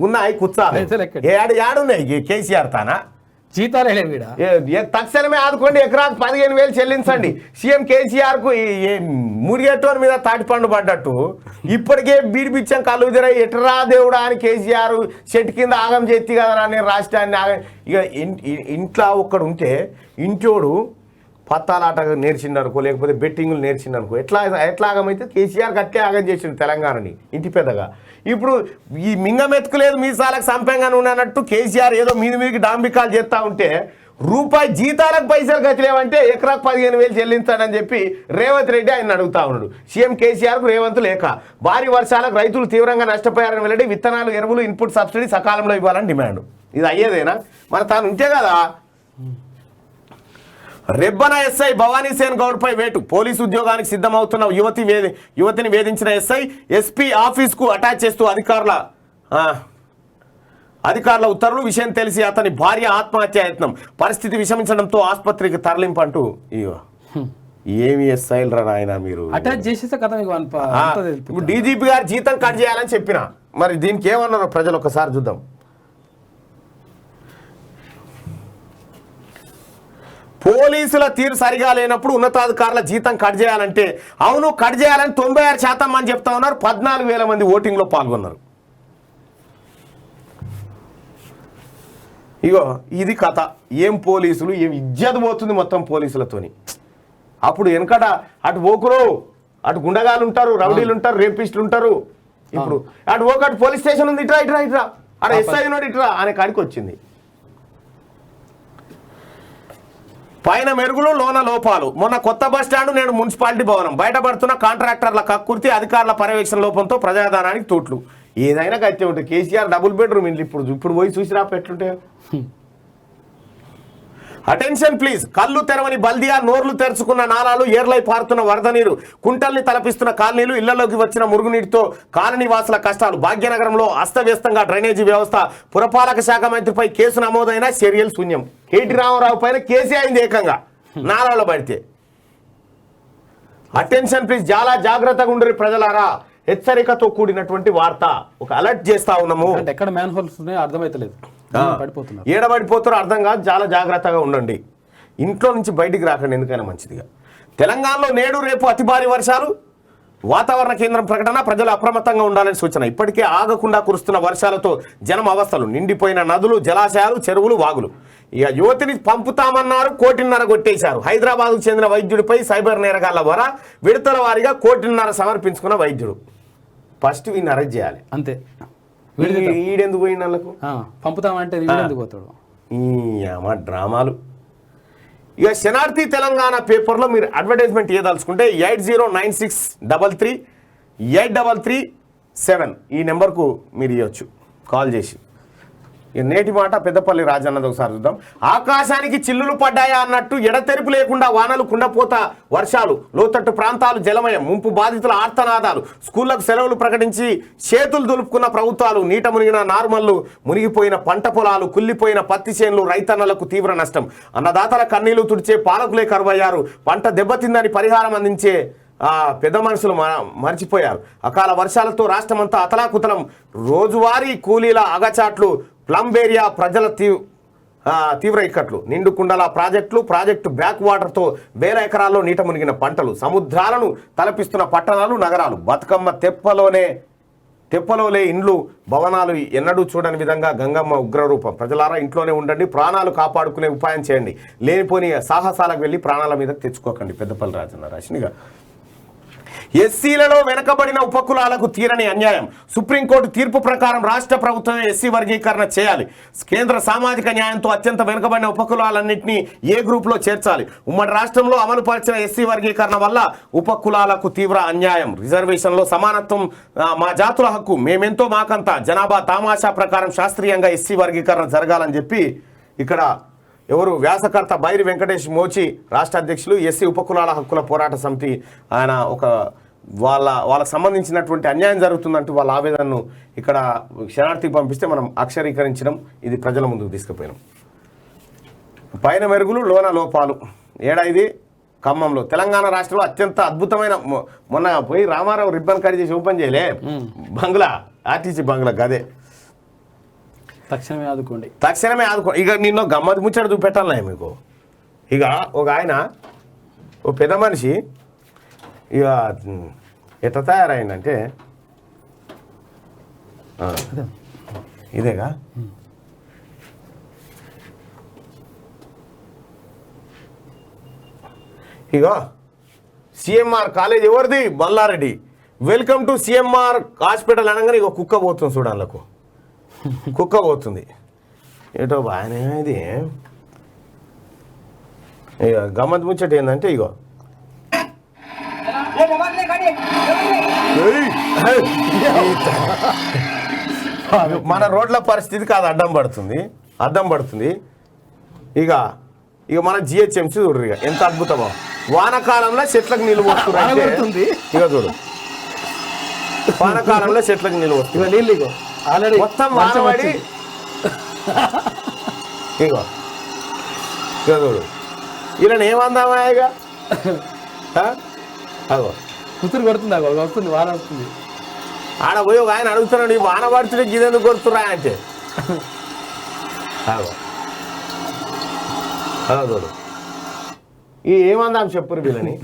ఉన్నాయి కూర్చాలి ఏడున్నాయి కేసీఆర్ తానా జీతాలే తక్షణమే ఆదుకోండి, ఎకరాకు 15,000 చెల్లించండి. సీఎం కేసీఆర్కు మురిగేటోని మీద తాటిపండు పడ్డట్టు ఇప్పటికే బీడిపిచ్చాం కళ్ళు తిరై ఎటరా దేవుడా అని కేసీఆర్ చెట్టు కింద ఆగం చేతి కదా అని రాష్ట్రాన్ని ఆగం. ఇక ఇంట్లో ఒక్కడు ఉంటే ఇంటోడు పత్తాలాట నేర్చిండనుకో, లేకపోతే బెట్టింగులు నేర్చిండనుకో, ఎట్లా ఆగమైతే కేసీఆర్కి అట్లే ఆగం చేసిండు తెలంగాణని ఇంటి పెద్దగా. ఇప్పుడు ఈ మింగమెత్తుకులేదు మీసాలకు సంపంగా ఉన్నట్టు కేసీఆర్ ఏదో మీదికి డాంబికాలు చేస్తూ ఉంటే రూపాయి జీతాలకు పైసలు గతిలేవంటే ఎకరాకు 15,000 చెల్లించాడని చెప్పి రేవంత్ రెడ్డి ఆయన అడుగుతా ఉన్నాడు. సీఎం కేసీఆర్కు రేవంత్ లేక. భారీ వర్షాలకు రైతులు తీవ్రంగా నష్టపోయారని వెల్లడి. విత్తనాలు, ఎరువులు, ఇన్పుట్ సబ్సిడీ సకాలంలో ఇవ్వాలని డిమాండ్. ఇది అయ్యేదేనా? మన తాను ఉంటే కదా. రెబ్బన ఎస్ఐ భవానీసేన్ గౌడ్పై వేటు. పోలీసు ఉద్యోగానికి సిద్ధమవుతున్న యువతిని వేధించిన ఎస్ఐ ఎస్పీ ఆఫీస్కు అటాచ్ చేస్తూ అధికారుల ఉత్తర్వులు. విషయం తెలిసి అతని భార్య ఆత్మహత్యాయత్నం. పరిస్థితి విషమించడంతో ఆసుపత్రికి తరలింపు అంటూ. ఏమి ఎస్ఐలు రా ఆయన మీరు అటాచ్ చేసేస్తే కథ. డీజీపీ గారు జీతం కట్ చేయాలని చెప్పిన, మరి దీనికి ఏమన్నారో ప్రజలు ఒకసారి చూద్దాం. పోలీసుల తీరు సరిగా లేనప్పుడు ఉన్నతాధికారుల జీతం కట్ చేయాలంటే అవును కట్ చేయాలని 96% మంది చెప్తా ఉన్నారు. 14,000 మంది ఓటింగ్లో పాల్గొన్నారు. ఇగో ఇది కథ. ఏం పోలీసులు, ఏం ఇజ్జత్ పోతుంది మొత్తం పోలీసులతోని. అప్పుడు వెనకట అటు ఓకురు, అటు గుండగాలు ఉంటారు, రౌడీలు ఉంటారు, రేపిస్టులు ఉంటారు. ఇప్పుడు అటు ఓకటి పోలీస్ స్టేషన్ ఉంది, ఇట్రా అక్కడ ఎస్ఐ ఉన్నాడు ఇట్రా అనే కాడికి వచ్చింది. పైన మెరుగులు లోన లోపాలు. మొన్న కొత్త బస్ స్టాండ్ నేడు మున్సిపాలిటీ భవనం. బయటపడుతున్న కాంట్రాక్టర్ల కక్కుర్తి, అధికారుల పర్యవేక్షణ లోపంతో ప్రజాదానానికి తూట్లు. ఏదైనా గట్టి ఉంటుంది. కేసీఆర్ డబుల్ బెడ్రూమ్ ఇల్లు ఇప్పుడు పోయి చూసిరా పెట్టుంటే. Attention please. కళ్ళు తెరవని బల్దియా, నోర్లు తెరుచుకున్న నాలాలు, ఏర్లై పారుతున్న వరద నీరు, కుంటల్ని తలపిస్తున్న కాలనీలు, ఇళ్లలోకి వచ్చిన మురుగునీటితో కాలనీ వాసుల కష్టాలు. భాగ్యనగరంలో అస్తవ్యస్తంగా డ్రైనేజీ వ్యవస్థ. పురపాలక శాఖ మంత్రిపై కేసు నమోదైన చర్యలు శూన్యం. కేటీ రామారావు పైన కేసీ అయింది ఏకంగా నాలాలో పడితే. Attention please. చాలా జాగ్రత్తగా ఉండరు ప్రజలారా. హెచ్చరికతో కూడినటువంటి వార్త. ఒక అలర్ట్ చేస్తా ఉన్నాము. ఎక్కడ మ్యాన్ హోల్స్ ఉన్నాయో అర్థమైతలేదు. ఏడబడిపోతారో అర్థం కాదు. చాలా జాగ్రత్తగా ఉండండి. ఇంట్లో నుంచి బయటికి రాకండి, ఎందుకైనా మంచిదిగా. తెలంగాణలో నేడు రేపు అతి భారీ వర్షాలు. వాతావరణ కేంద్రం ప్రకటన. ప్రజలు అప్రమత్తంగా ఉండాలని సూచన. ఇప్పటికే ఆగకుండా కురుస్తున్న వర్షాలతో జనం అవస్థలు. నిండిపోయిన నదులు, జలాశయాలు, చెరువులు, వాగులు. ఇక యువతిని పంపుతామన్నారు, 1.5 కోటి కొట్టేశారు. హైదరాబాద్కు చెందిన వైద్యుడిపై సైబర్ నేరగాళ్ల ద్వారా విడతల వారీగా 1.5 కోటి సమర్పించుకున్న వైద్యుడు. ఫస్ట్ వీడిని అరెస్ట్ చేయాలి అంతే. ఈడెందుకు పోయిన వాళ్ళకు పంపుతామంటే ఎందుకు పోతాడు? మా డ్రామాలు. ఇక శనార్థి తెలంగాణ పేపర్లో మీరు అడ్వర్టైజ్మెంట్ ఇవ్వదలుచుకుంటే 8096338337 ఈ నెంబర్కు మీరు ఇవ్వచ్చు కాల్ చేసి. నేటి మాట పెద్దపల్లి రాజన్నది ఒకసారి చూద్దాం. ఆకాశానికి చిల్లులు పడ్డాయా అన్నట్టు ఎడతెరిపి లేకుండా వానలు, కుండపోత వర్షాలు, లోతట్టు ప్రాంతాలు జలమయం, ముంపు బాధితుల ఆర్తనాదాలు, స్కూళ్లకు సెలవులు ప్రకటించి చేతులు దులుపుకున్న ప్రభుత్వాలు, నీట మునిగిన నార్మల్లు, మునిగిపోయిన పంట పొలాలు, కుల్లిపోయిన పత్తి చేనులు, రైతన్నలకు తీవ్ర నష్టం. అన్నదాతల కన్నీళ్లు తుడిచే పాలకులే కరువయ్యారు. పంట దెబ్బతిందని పరిహారం అందించే పెద్ద మనుషులు మర్చిపోయారు. అకాల వర్షాలతో రాష్ట్రమంతా అతలాకుతలం. రోజువారీ కూలీల అగచాట్లు, ప్లంబేరియా ప్రజల తీవ్ర ఇక్కట్లు. నిండు కుండల ప్రాజెక్టు బ్యాక్ వాటర్తో వేల ఎకరాల్లో నీట మునిగిన పంటలు, సముద్రాలను తలపిస్తున్న పట్టణాలు, నగరాలు. బతుకమ్మ తెప్పలోలే ఇండ్లు, భవనాలు. ఎన్నడూ చూడని విధంగా గంగమ్మ ఉగ్రరూపం. ప్రజలారా ఇంట్లోనే ఉండండి, ప్రాణాలు కాపాడుకునే ఉపాయం చేయండి. లేనిపోని సాహసాలకు వెళ్ళి ప్రాణాల మీద తెచ్చుకోకండి. పెద్దపల్లి రాజన్న రాసినిగా. ఎస్సీలలో వెనకబడిన ఉపకులాలకు తీరని అన్యాయం. సుప్రీంకోర్టు తీర్పు ప్రకారం రాష్ట్ర ప్రభుత్వమే ఎస్సీ వర్గీకరణ చేయాలి. కేంద్ర సామాజిక న్యాయంతో అత్యంత వెనుకబడిన ఉపకులాలన్నింటినీ ఏ గ్రూప్లో చేర్చాలి. ఉమ్మడి రాష్ట్రంలో అమలు పరిచిన ఎస్సీ వర్గీకరణ వల్ల ఉపకులాలకు తీవ్ర అన్యాయం. రిజర్వేషన్లో సమానత్వం మా జాతుల హక్కు. మేమెంతో మాకంతా. జనాభా తామాషా ప్రకారం శాస్త్రీయంగా ఎస్సీ వర్గీకరణ జరగాలని చెప్పి ఇక్కడ ఎవరు వ్యాసకర్త బైరి వెంకటేష్ మోచి, రాష్ట్ర అధ్యక్షులు, ఎస్సీ ఉపకులాల హక్కుల పోరాట సమితి. ఆయన ఒక వాళ్ళకు సంబంధించినటువంటి అన్యాయం జరుగుతుందంటూ వాళ్ళ ఆవేదనను ఇక్కడ శరణార్థికి పంపిస్తే మనం అక్షరీకరించడం, ఇది ప్రజల ముందుకు తీసుకుపోయినాం. పైన మెరుగులు లోన లోపాలు. ఏడాది ఖమ్మంలో. తెలంగాణ రాష్ట్రంలో అత్యంత అద్భుతమైన, మొన్న పోయి రామారావు రిబ్బన్ కట్ చేసి ఓపెన్ చేయలే బంగ్లా, ఆర్టీసీ బంగ్లా. గదే తక్షణమే ఆదుకోండి. ఇక నిన్న గమ్మత్ ముచ్చట చూపెట్టాలన్నా మీకు. ఇక ఒక ఆయన, ఓ పెద్ద మనిషి, ఇక ఎట్లా తయారైందంటే ఇదేగా. ఇక సిఎంఆర్ కాలేజ్ ఎవరిది? Malla Reddy. Welcome to CMR hospital అనగానే ఇక కుక్క పోతుంది చూడాలకు. కుక్క పోతుంది ఏటో బాగానే. ఇది ఇక గమ్మత్ ముచ్చట ఏంటంటే ఇగో మన రోడ్ల పరిస్థితికి అది అడ్డం పడుతుంది. ఇక మన జిహెచ్ఎంసీ చూడరు ఇక ఎంత అద్భుతమో. వానకాలంలో చెట్లకు నిలువ వస్తుంది. ఇక చూడు, వానకాలంలో చెట్లకు నిలువ వస్తుంది. నీళ్ళు ఇగో ఆల్రెడీ మొత్తం వానబడి. ఇగో చూడు, ఇలా ఏమందామా ఇక అగో కుతురు కొడుతుంది. అగో వస్తుంది, వాన వస్తుంది. ఆడ పోయి ఒక ఆయన అడుగుతున్నాడు, ఈ వాన పడుతుంటే గిదెందుకు కొడుతురా అంటే. అగో అదో చూడు, ఈ ఏమందాం చెప్పురు వీళ్ళని.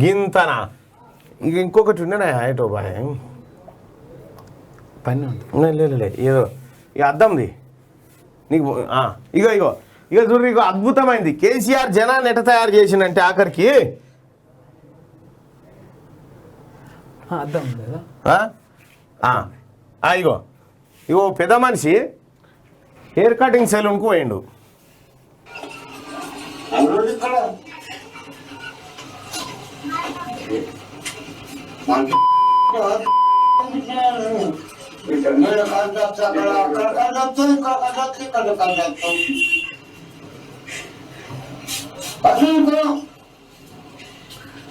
గింతనా. ఇక ఇంకొకటి ఉండేనా ఏటో బాయ్ పని లే ఏదో ఇక అద్దంది నీకు. ఇక చూడు, ఇక అద్భుతమైంది. కేసీఆర్ జనాన్ని ఎట తయారు చేసిందంటే ఆఖరికి అర్థం లేదా. ఇగో పెద్ద మనిషి హెయిర్ కటింగ్ సెలూన్కు పోయిండు.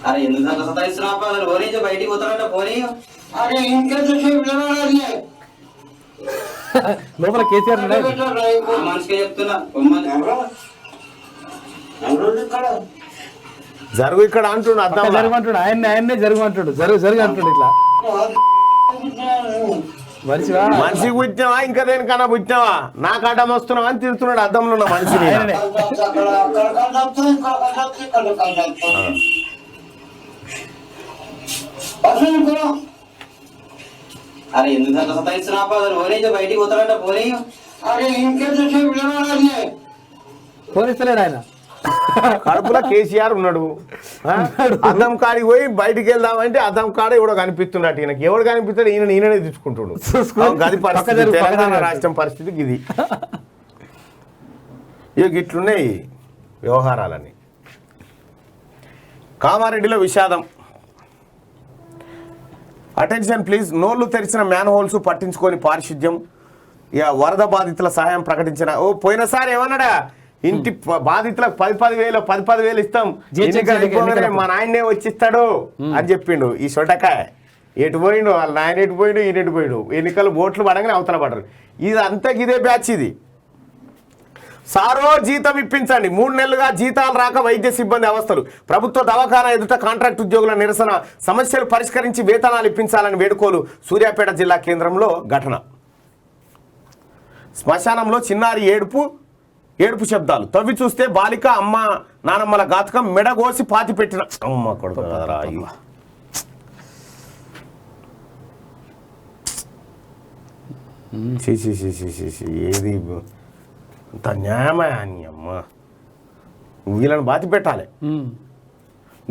అరే ఎందుకు అంత సతాయిస్తున్నావు? పోనీ బయటికి పోతాడంటే పోనీ. అరే లోపల కేసీఆర్ ఉన్నాడు. మనిషికే చెప్తున్నా. జరుగు ఇక్కడ అంటుండు అర్థం జరగమంటాడు, ఆయన్నే జరగమంటాడు, జరుగు అంటాడు ఇట్లా. మనిషివా మనిషి పుట్టినావా ఇంకా దేనికన్నా పుట్టినావా, నాకు అడ్డం వస్తున్నావా అని తిడుతున్నాడు అద్దంలో ఉన్న మనిషిని. అరే ఎందుకు అంత సతాయిస్తున్నావు? పోనీ బయటికి పోతాడంటే పోనీ. అరే పోలీస్తలేడు ఆయన. కడుపులో కేసీఆర్ ఉన్నాడు. అద్దం కాడికి పోయి బయటికి వెళ్దామంటే అద్దం కాడ ఎవడో కనిపిస్తున్నాడు. ఈయనకి ఎవడు కనిపిస్తాడు, ఈయననే తీసుకుంటాడు. గది పరిస్థితి, తెలంగాణ రాష్ట్రం పరిస్థితికి ఇది. ఇక ఇట్లున్నాయి వ్యవహారాలని. కామారెడ్డిలో విషాదం. Attention please. నోళ్లు తెరిచిన మ్యాన్ హోల్స్ పట్టించుకొని పారిశుద్ధ్యం. ఇక వరద బాధితుల సహాయం ప్రకటించిన. పోయినసారి ఏమన్నాడా, ఇంటి బాధితులకు 10,000 ఇస్తాం, మా నాయనే వచ్చిస్తాడు అని చెప్పిండు. ఈ సొటకాయ ఎటు పోయిండు, వాళ్ళ నాయన ఎటు పోయిండు, ఈయన ఎటు పోయిండు. ఎన్నికలు ఓట్లు పడగానే అవతల పడరు. ఇది అంతా ఇదే బ్యాచ్. ఇది సారో జీతం ఇప్పించండి. 3 నెలలుగా జీతాలు రాక వైద్య సిబ్బంది అవస్థలు. ప్రభుత్వ దవాఖానా ఎదుట కాంట్రాక్ట్ ఉద్యోగుల నిరసన. సమస్యలు పరిష్కరించి వేతనాలు ఇప్పించాలని వేడుకోలు. సూర్యాపేట జిల్లా కేంద్రంలో ఘటన. శ్మశానంలో చిన్నారి ఏడుపు శబ్దాలు. తవ్వి చూస్తే బాలిక అమ్మ నానమ్మల ఘాతకం. మెడగోసి పాతి పెట్టిన అమ్మ కొడుకు కదరా. ఏది అంత న్యాయమే అని అమ్మ, వీళ్ళని బాతి పెట్టాలి.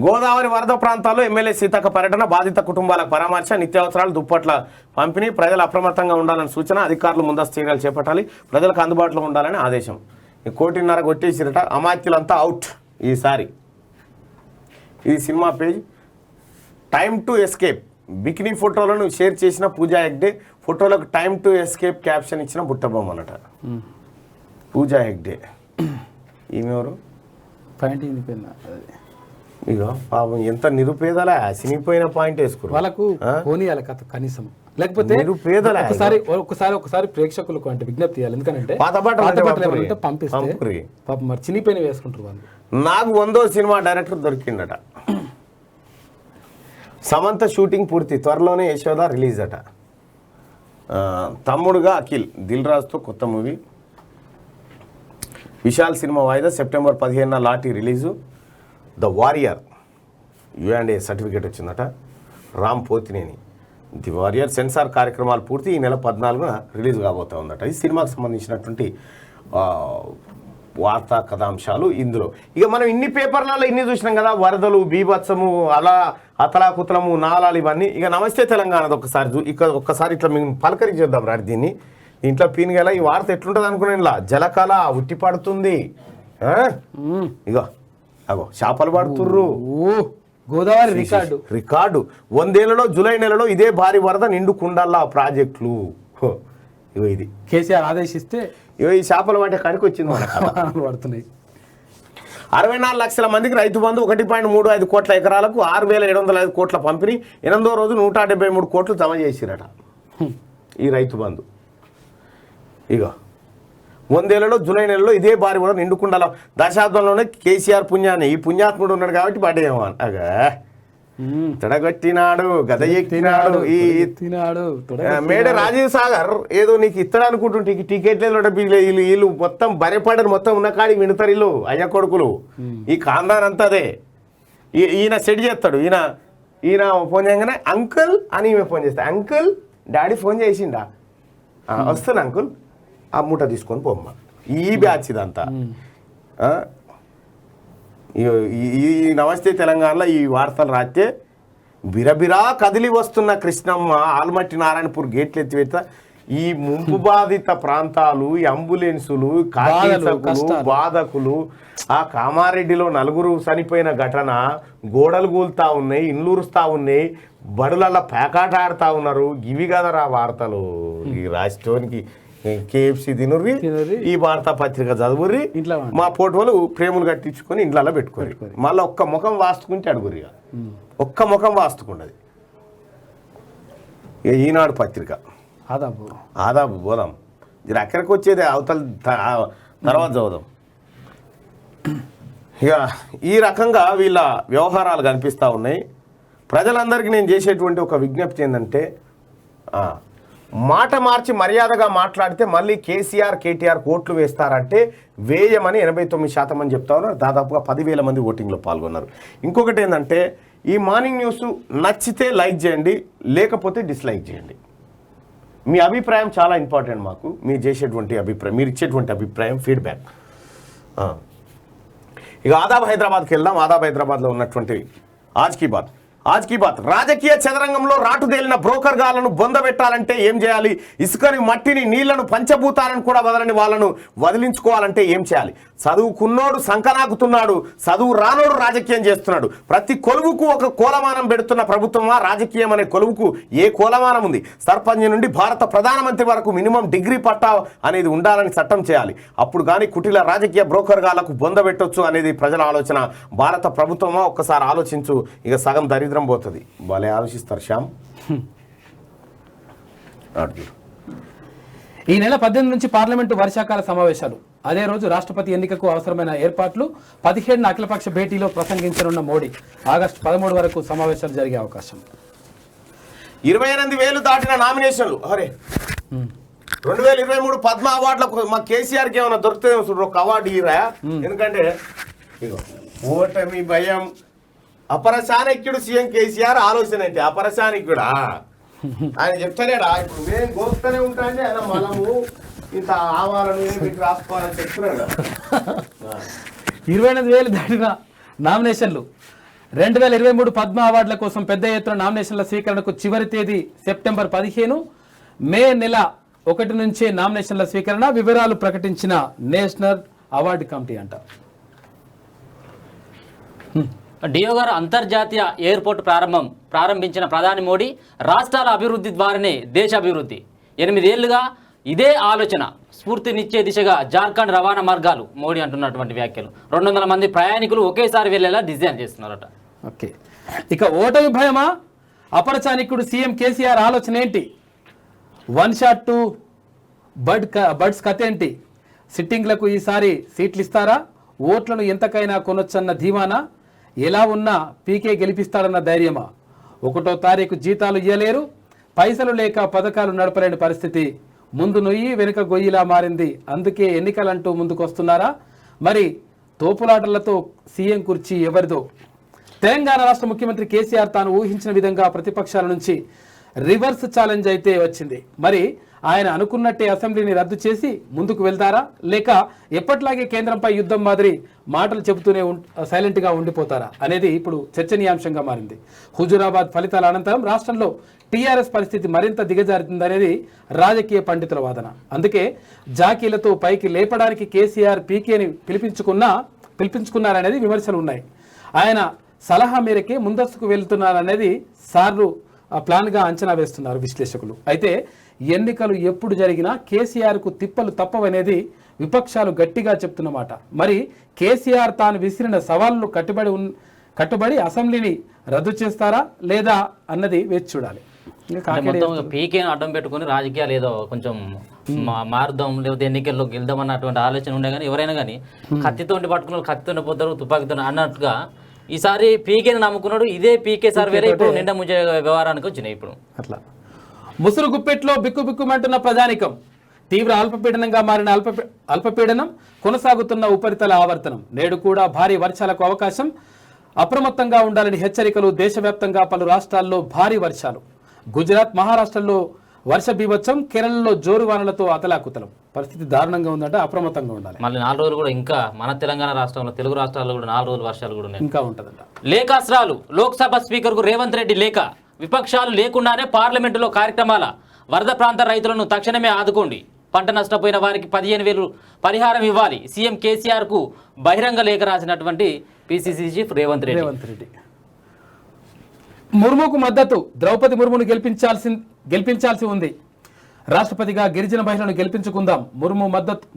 గోదావరి వరద ప్రాంతాల్లో ఎమ్మెల్యే సీతక్క పర్యటన. బాధిత కుటుంబాలకు పరామర్శ. నిత్యావసరాలు దుప్పట్ల పంపిణీ. ప్రజలు అప్రమత్తంగా ఉండాలని సూచన. అధికారులు ముందస్తు చర్యలు చేపట్టాలి. ప్రజలకు అందుబాటులో ఉండాలని ఆదేశం. 1.5 కోటి కొట్టేసిరట. అమాత్యులంతా అవుట్ ఈసారి. ఇది cinema page. Time to escape. Bikini ఫోటోలను షేర్ చేసిన పూజా హెగ్డే. ఫోటోలకు టైమ్ టు ఎస్కేప్ క్యాప్షన్ ఇచ్చిన బుట్టబొమ్మ అన్నట. పూజా హెగ్డే ఈమెవరు? ఇగో పాపం ఎంత నిరుపేదలా, సినిపోయిన పాయింట్ వేసుకోరు వాళ్ళకు పోనీయాలి కథ కనీసం. లేకపోతే ఒకసారి ప్రేక్షకులకు అంటే విజ్ఞప్తి చేయాలి. ఎందుకంటే పాత బట్టలు పంపిస్తే పాపం మరి చినిపోయిన వేసుకుంటారు వాళ్ళు. నాకు 100వ సినిమా డైరెక్టర్ దొరికిందట. సమంత షూటింగ్ పూర్తి. త్వరలోనే యశోద రిలీజ్ అట. తమ్ముడుగా అఖిల్. దిల్ రాజుతో కొత్త మూవీ. విశాల్ సినిమా వాయిదా. సెప్టెంబర్ 15న లాటి release. The warrior U&A certificate వచ్చిందట. Ram Pothineni. The warrior censor కార్యక్రమాలు పూర్తి. ఈ నెల 14న రిలీజ్ కాబోతా ఉందట. ఈ సినిమాకు సంబంధించినటువంటి వార్తా కథాంశాలు ఇందులో. ఇక మనం ఇన్ని పేపర్లలో ఇన్ని చూసినాం కదా, వరదలు, బీభత్సము, అలా అతలాకుతలము, నాలాలు, ఇవన్నీ. ఇక నమస్తే తెలంగాణది ఒక్కసారి ఇట్లా మేము పలకరించేద్దాం రాడు దీన్ని. ఇంట్లో పీనుగల ఈ వార్త ఎట్లుంటుంది అనుకునే, ఇలా జలకళ ఉట్టి పడుతుంది. ఇగో అగో చేపలు పడుతుర్రు. గోదావరి రికార్డు 100 ఏళ్లలో జూలై నెలలో ఇదే భారీ వరద. నిండు కుండల్లా ప్రాజెక్టులు. ఇగో ఇది కేసీఆర్ ఆదేశిస్తే ఇగో ఈ చేపలు వాటి కాడికి వచ్చింది మనకు పడుతున్నాయి. 64 లక్షల మందికి రైతు బంధు. 1.35 కోట్ల ఎకరాలకు 6,705 కోట్ల పంపిణీ. 8వ రోజు 173 కోట్లు జమ చేసిరట ఈ రైతు బంధు. ఇగో 100 ఏళ్లలో జూలై నెలలో ఇదే భారీ కూడా నిండుకుండాల. దశాబ్దంలోనే కేసీఆర్ పుణ్యాన్ని. ఈ పుణ్యాత్ముడు ఉన్నాడు కాబట్టి పడేమో అగా తడగొట్టినాడు, గద ఎక్కినాడు. ఈ మేడ రాజీవ్ సాగర్ ఏదో నీకు ఇస్తాడు అనుకుంటుంటే టికెట్ లేదు. వీళ్ళు మొత్తం బరెపడరు, మొత్తం ఉన్న కాడికి వింటారు వీళ్ళు అయ్య కొడుకులు. ఈ ఖాందాన్ అంతా అదే. ఈయన సెట్ చేస్తాడు. ఈయన ఫోన్ చేయగానే అంకుల్ అని ఈమె ఫోన్ చేస్తా. అంకుల్ డాడీ ఫోన్ చేసిండా, వస్తాను అంకుల్, ఆ మూట తీసుకొని పోమ్మ. ఈ బ్యాచ్ ఇదంతా. ఈ నమస్తే తెలంగాణలో ఈ వార్తలు రాస్తే బిరబిరా కదిలి వస్తున్న కృష్ణమ్మ ఆల్మట్టి నారాయణపూర్ గేట్లు ఎత్తివేత. ఈ ముంపు బాధిత ప్రాంతాలు, ఈ అంబులెన్సులు, కాకీచకులు, కష్టాలు. బాధకులు, ఆ కామారెడ్డిలో 4 చనిపోయిన ఘటన, గోడలు కూలుతా ఉన్నాయి, ఇండ్లురుస్తా ఉన్నాయి, బడులల్లో పేకాట ఆడుతా ఉన్నారు. ఇవి కదరా వార్తలు. ఈ రాష్ట్రానికి KFC తినుర్రి, ఈ వార్తా పత్రిక చదువుర్రి, ఇంట్లో మా ఫోటోలు ప్రేములు కట్టించుకొని ఇంట్లో పెట్టుకోరు. మళ్ళీ ఒక్క ముఖం వాస్తుకుంటే అడుగురు. ఇక ఒక్క ముఖం వాస్తుకుండదు. ఈనాడు పత్రిక ఆదాబు పోదాం, ఇది ఎక్కడికి వచ్చేది అవతల తర్వాత చదువుదాం. ఇక ఈ రకంగా వీళ్ళ వ్యవహారాలు కనిపిస్తూ ఉన్నాయి. ప్రజలందరికీ నేను చేసేటువంటి ఒక విజ్ఞప్తి ఏంటంటే, మాట మార్చి మర్యాదగా మాట్లాడితే మళ్ళీ కేసీఆర్ KTR కోట్లు వేస్తారంటే వేయమని 89% అని చెప్తా ఉన్నారు. దాదాపుగా 10,000 మంది ఓటింగ్లో పాల్గొన్నారు. ఇంకొకటి ఏంటంటే, ఈ మార్నింగ్ న్యూస్ నచ్చితే లైక్ చేయండి, లేకపోతే డిస్లైక్ చేయండి. మీ అభిప్రాయం చాలా ఇంపార్టెంట్ మాకు. మీరు చేసేటువంటి అభిప్రాయం, మీరు ఇచ్చేటువంటి అభిప్రాయం, ఫీడ్బ్యాక్. ఇక ఆదాబ్ హైదరాబాద్కి వెళ్దాం. ఆదాబ్ హైదరాబాద్లో ఉన్నటువంటి ఆజ్ కీ బాత్ రాజకీయ చదరంగంలో రాటుదేలిన బ్రోకర్ గాలను బొందబెట్టాలంటే ఏం చేయాలి? ఇసుకని, మట్టిని, నీళ్లను, పంచభూతాలను కూడా వదలని వాళ్ళను వదిలించుకోవాలంటే ఏం చేయాలి? చదువుకున్నోడు సంకనాకుతున్నాడు, చదువు రానోడు రాజకీయం చేస్తున్నాడు. ప్రతి కొలువుకు ఒక కోలమానం పెడుతున్న ప్రభుత్వమా? రాజకీయం అనే కొలువుకు ఏ కోలమానం ఉంది? సర్పంచ్ నుండి భారత ప్రధానమంత్రి వరకు మినిమం డిగ్రీ పట్టా అనేది ఉండాలని చట్టం చేయాలి. అప్పుడు కానీ కుటిల రాజకీయ బ్రోకర్ గాలకు బొందబెట్టొచ్చు అనేది ప్రజల ఆలోచన. భారత ప్రభుత్వమా? ఒక్కసారి ఆలోచించు. ఇక సగం దరిద్రం పోతుంది. భలే ఆలోచిస్తారు శ్యామ్. ఈ నెల 18 నుంచి పార్లమెంటు వర్షాకాల సమావేశాలు. అదే రోజు రాష్ట్రపతి ఎన్నికకు అవసరమైన ఏర్పాట్లు. 17న అఖిలపక్ష భేటీలో ప్రసంగించనున్న మోడీ. ఆగస్టు 13 వరకు సమావేశాలు జరిగే అవకాశం. 28,000 దాటిన నామినేషన్లు. అరే 2023 పద్మ అవార్డులకు మా కేసీఆర్కి ఏమైనా దొరికితే ఒక అవార్డు ఇరా. ఎందుకంటే ఇగో ఓటమి భయం, అపరచాణక్యుడు సీఎం కేసీఆర్ ఆలోచన ఏంటి? అపరచాణక్యుడా ఆయన చెప్తలేడా? ఇప్పుడు మేము గోస్తూనే ఉంటా అంటే ఆయన మనము ఇంత ఆవాలను మీకు రాసుకోవాలని చెప్తున్నాడు. 28,000 దాటిన నామినేషన్లు. 2023 పద్మ అవార్డుల కోసం పెద్ద ఎత్తున నామినేషన్ల స్వీకరణకు చివరి తేదీ సెప్టెంబర్ 15. మే నెల 1 నుంచే నామినేషన్ల స్వీకరణ. వివరాలు ప్రకటించిన నేషనల్ అవార్డు కమిటీ అంట. డియో గారు, అంతర్జాతీయ ఎయిర్పోర్ట్ ప్రారంభించిన ప్రధాని మోడీ రాష్ట్రాల అభివృద్ధి ద్వారానే దేశ అభివృద్ధి. 8 ఏళ్లుగా ఇదే ఆలోచన. స్ఫూర్తినిచ్చే దిశగా జార్ఖండ్ రవాణా మార్గాలు. మోడీ అంటున్నటువంటి వ్యాఖ్యలు. 200 మంది ప్రయాణికులు ఒకేసారి వెళ్లేలా డిజైన్ చేస్తున్నారట. ఓకే, ఇక ఓటమి భయమా? అపరచాణికుడు సీఎం కేసీఆర్ ఆలోచన ఏంటి? 1 షాట్ 2 బర్డ్స్ కథ ఏంటి? సిట్టింగ్లకు ఈసారి సీట్లు ఇస్తారా? ఓట్లను ఎంతకైనా కొనొచ్చన్న ధీమానా? ఎలా ఉన్నా పీకే గెలిపిస్తాడన్న ధైర్యమా? 1వ తారీఖు జీతాలు ఇయ్యలేరు, పైసలు లేక పథకాలు నడపలేని పరిస్థితి. ముందు నొయ్యి వెనుక గొయ్యిలా మారింది. అందుకే ఎన్నికలంటూ ముందుకొస్తున్నారా? మరి తోపులాటలతో సీఎం కుర్చీ ఎవరిదో? తెలంగాణ రాష్ట్ర ముఖ్యమంత్రి కేసీఆర్ తాను ఊహించిన విధంగా ప్రతిపక్షాల నుంచి రివర్స్ ఛాలెంజ్ అయితే వచ్చింది. మరి ఆయన అనుకున్నట్టే అసెంబ్లీని రద్దు చేసి ముందుకు వెళ్తారా, లేక ఎప్పట్లాగే కేంద్రంపై యుద్ధం మాదిరి మాటలు చెబుతూనే సైలెంట్గా ఉండిపోతారా అనేది ఇప్పుడు చర్చనీయాంశంగా మారింది. హుజూరాబాద్ ఫలితాల అనంతరం రాష్ట్రంలో టీఆర్ఎస్ పరిస్థితి మరింత దిగజారుతుందనేది రాజకీయ పండితుల వాదన. అందుకే జాకీలతో పైకి లేపడానికి కేసీఆర్ పీకేని పిలిపించుకున్నారనేది విమర్శలు ఉన్నాయి. ఆయన సలహా మేరకే ముందస్తుకు వెళ్తున్నారనేది సార్లు ప్లాన్గా అంచనా వేస్తున్నారు విశ్లేషకులు. అయితే ఎన్నికలు ఎప్పుడు జరిగినా కేసీఆర్కు తిప్పలు తప్పవనేది విపక్షాలు గట్టిగా చెప్తున్నమాట. మరి కేసీఆర్ తాను విసిరిన సవాళ్లు కట్టుబడి అసెంబ్లీని రద్దు చేస్తారా లేదా అన్నది వేచి చూడాలి. పీకేను అడ్డం పెట్టుకుని రాజకీయాలు ఏదో కొంచెం మారుదాం, లేకపోతే ఎన్నికల్లో గెలుద్దాం అన్నటువంటి ఆలోచన ఉండే కానీ ఎవరైనా కానీ కత్తితోటి పట్టుకున్నారు, కత్తితోనే పోతారు, తుపాకీతో అన్నట్టుగా ఈసారి పీకేని నమ్ముకున్నాడు. ఇదే పీకే సర్వేరే ఇప్పుడు నిండా ముంచే వ్యవహారానికి వచ్చినాయి. ఇప్పుడు అట్లా ముసురు గుప్పెట్లో బిక్కుబిక్కుమంటున్న ప్రజానికం. తీవ్ర అల్పపీడనంగా మారిన అల్పపీడనం కొనసాగుతున్న ఉపరితల ఆవర్తనం. నేడు కూడా భారీ వర్షాలకు అవకాశం. అప్రమత్తంగా ఉండాలని హెచ్చరికలు. దేశవ్యాప్తంగా పలు రాష్ట్రాల్లో భారీ వర్షాలు. గుజరాత్, మహారాష్ట్రలో వర్ష బీభత్సం. కేరళలో జోరు వానలతో అతలాకుతలం. పరిస్థితి దారుణంగా ఉందంటే అప్రమత్తంగా ఉండాలి. మళ్ళీ 4 రోజులు కూడా ఇంకా మన తెలంగాణ రాష్ట్రంలో, తెలుగు రాష్ట్రాల్లో కూడా 4 రోజులు వర్షాలు కూడా ఇంకా ఉంటుందంట. లేఖాస్త్రాలు. లోక్సభ స్పీకర్కు రేవంత్ రెడ్డి లేఖ. విపక్షాలు లేకుండానే పార్లమెంటులో కార్యక్రమాల వరద ప్రాంత రైతులను తక్షణమే ఆదుకోండి. పంట నష్టపోయిన వారికి 15,000 పరిహారం ఇవ్వాలి. సీఎం కేసీఆర్కు బహిరంగ లేఖ రాసినటువంటి పిసిసి చీఫ్ రేవంత్ రెడ్డి. ముర్ముకు మద్దతు. ద్రౌపది ముర్మును గెలిపించాల్సి ఉంది. రాష్ట్రపతిగా గిరిజన మహిళను గెలిపించుకుందాం.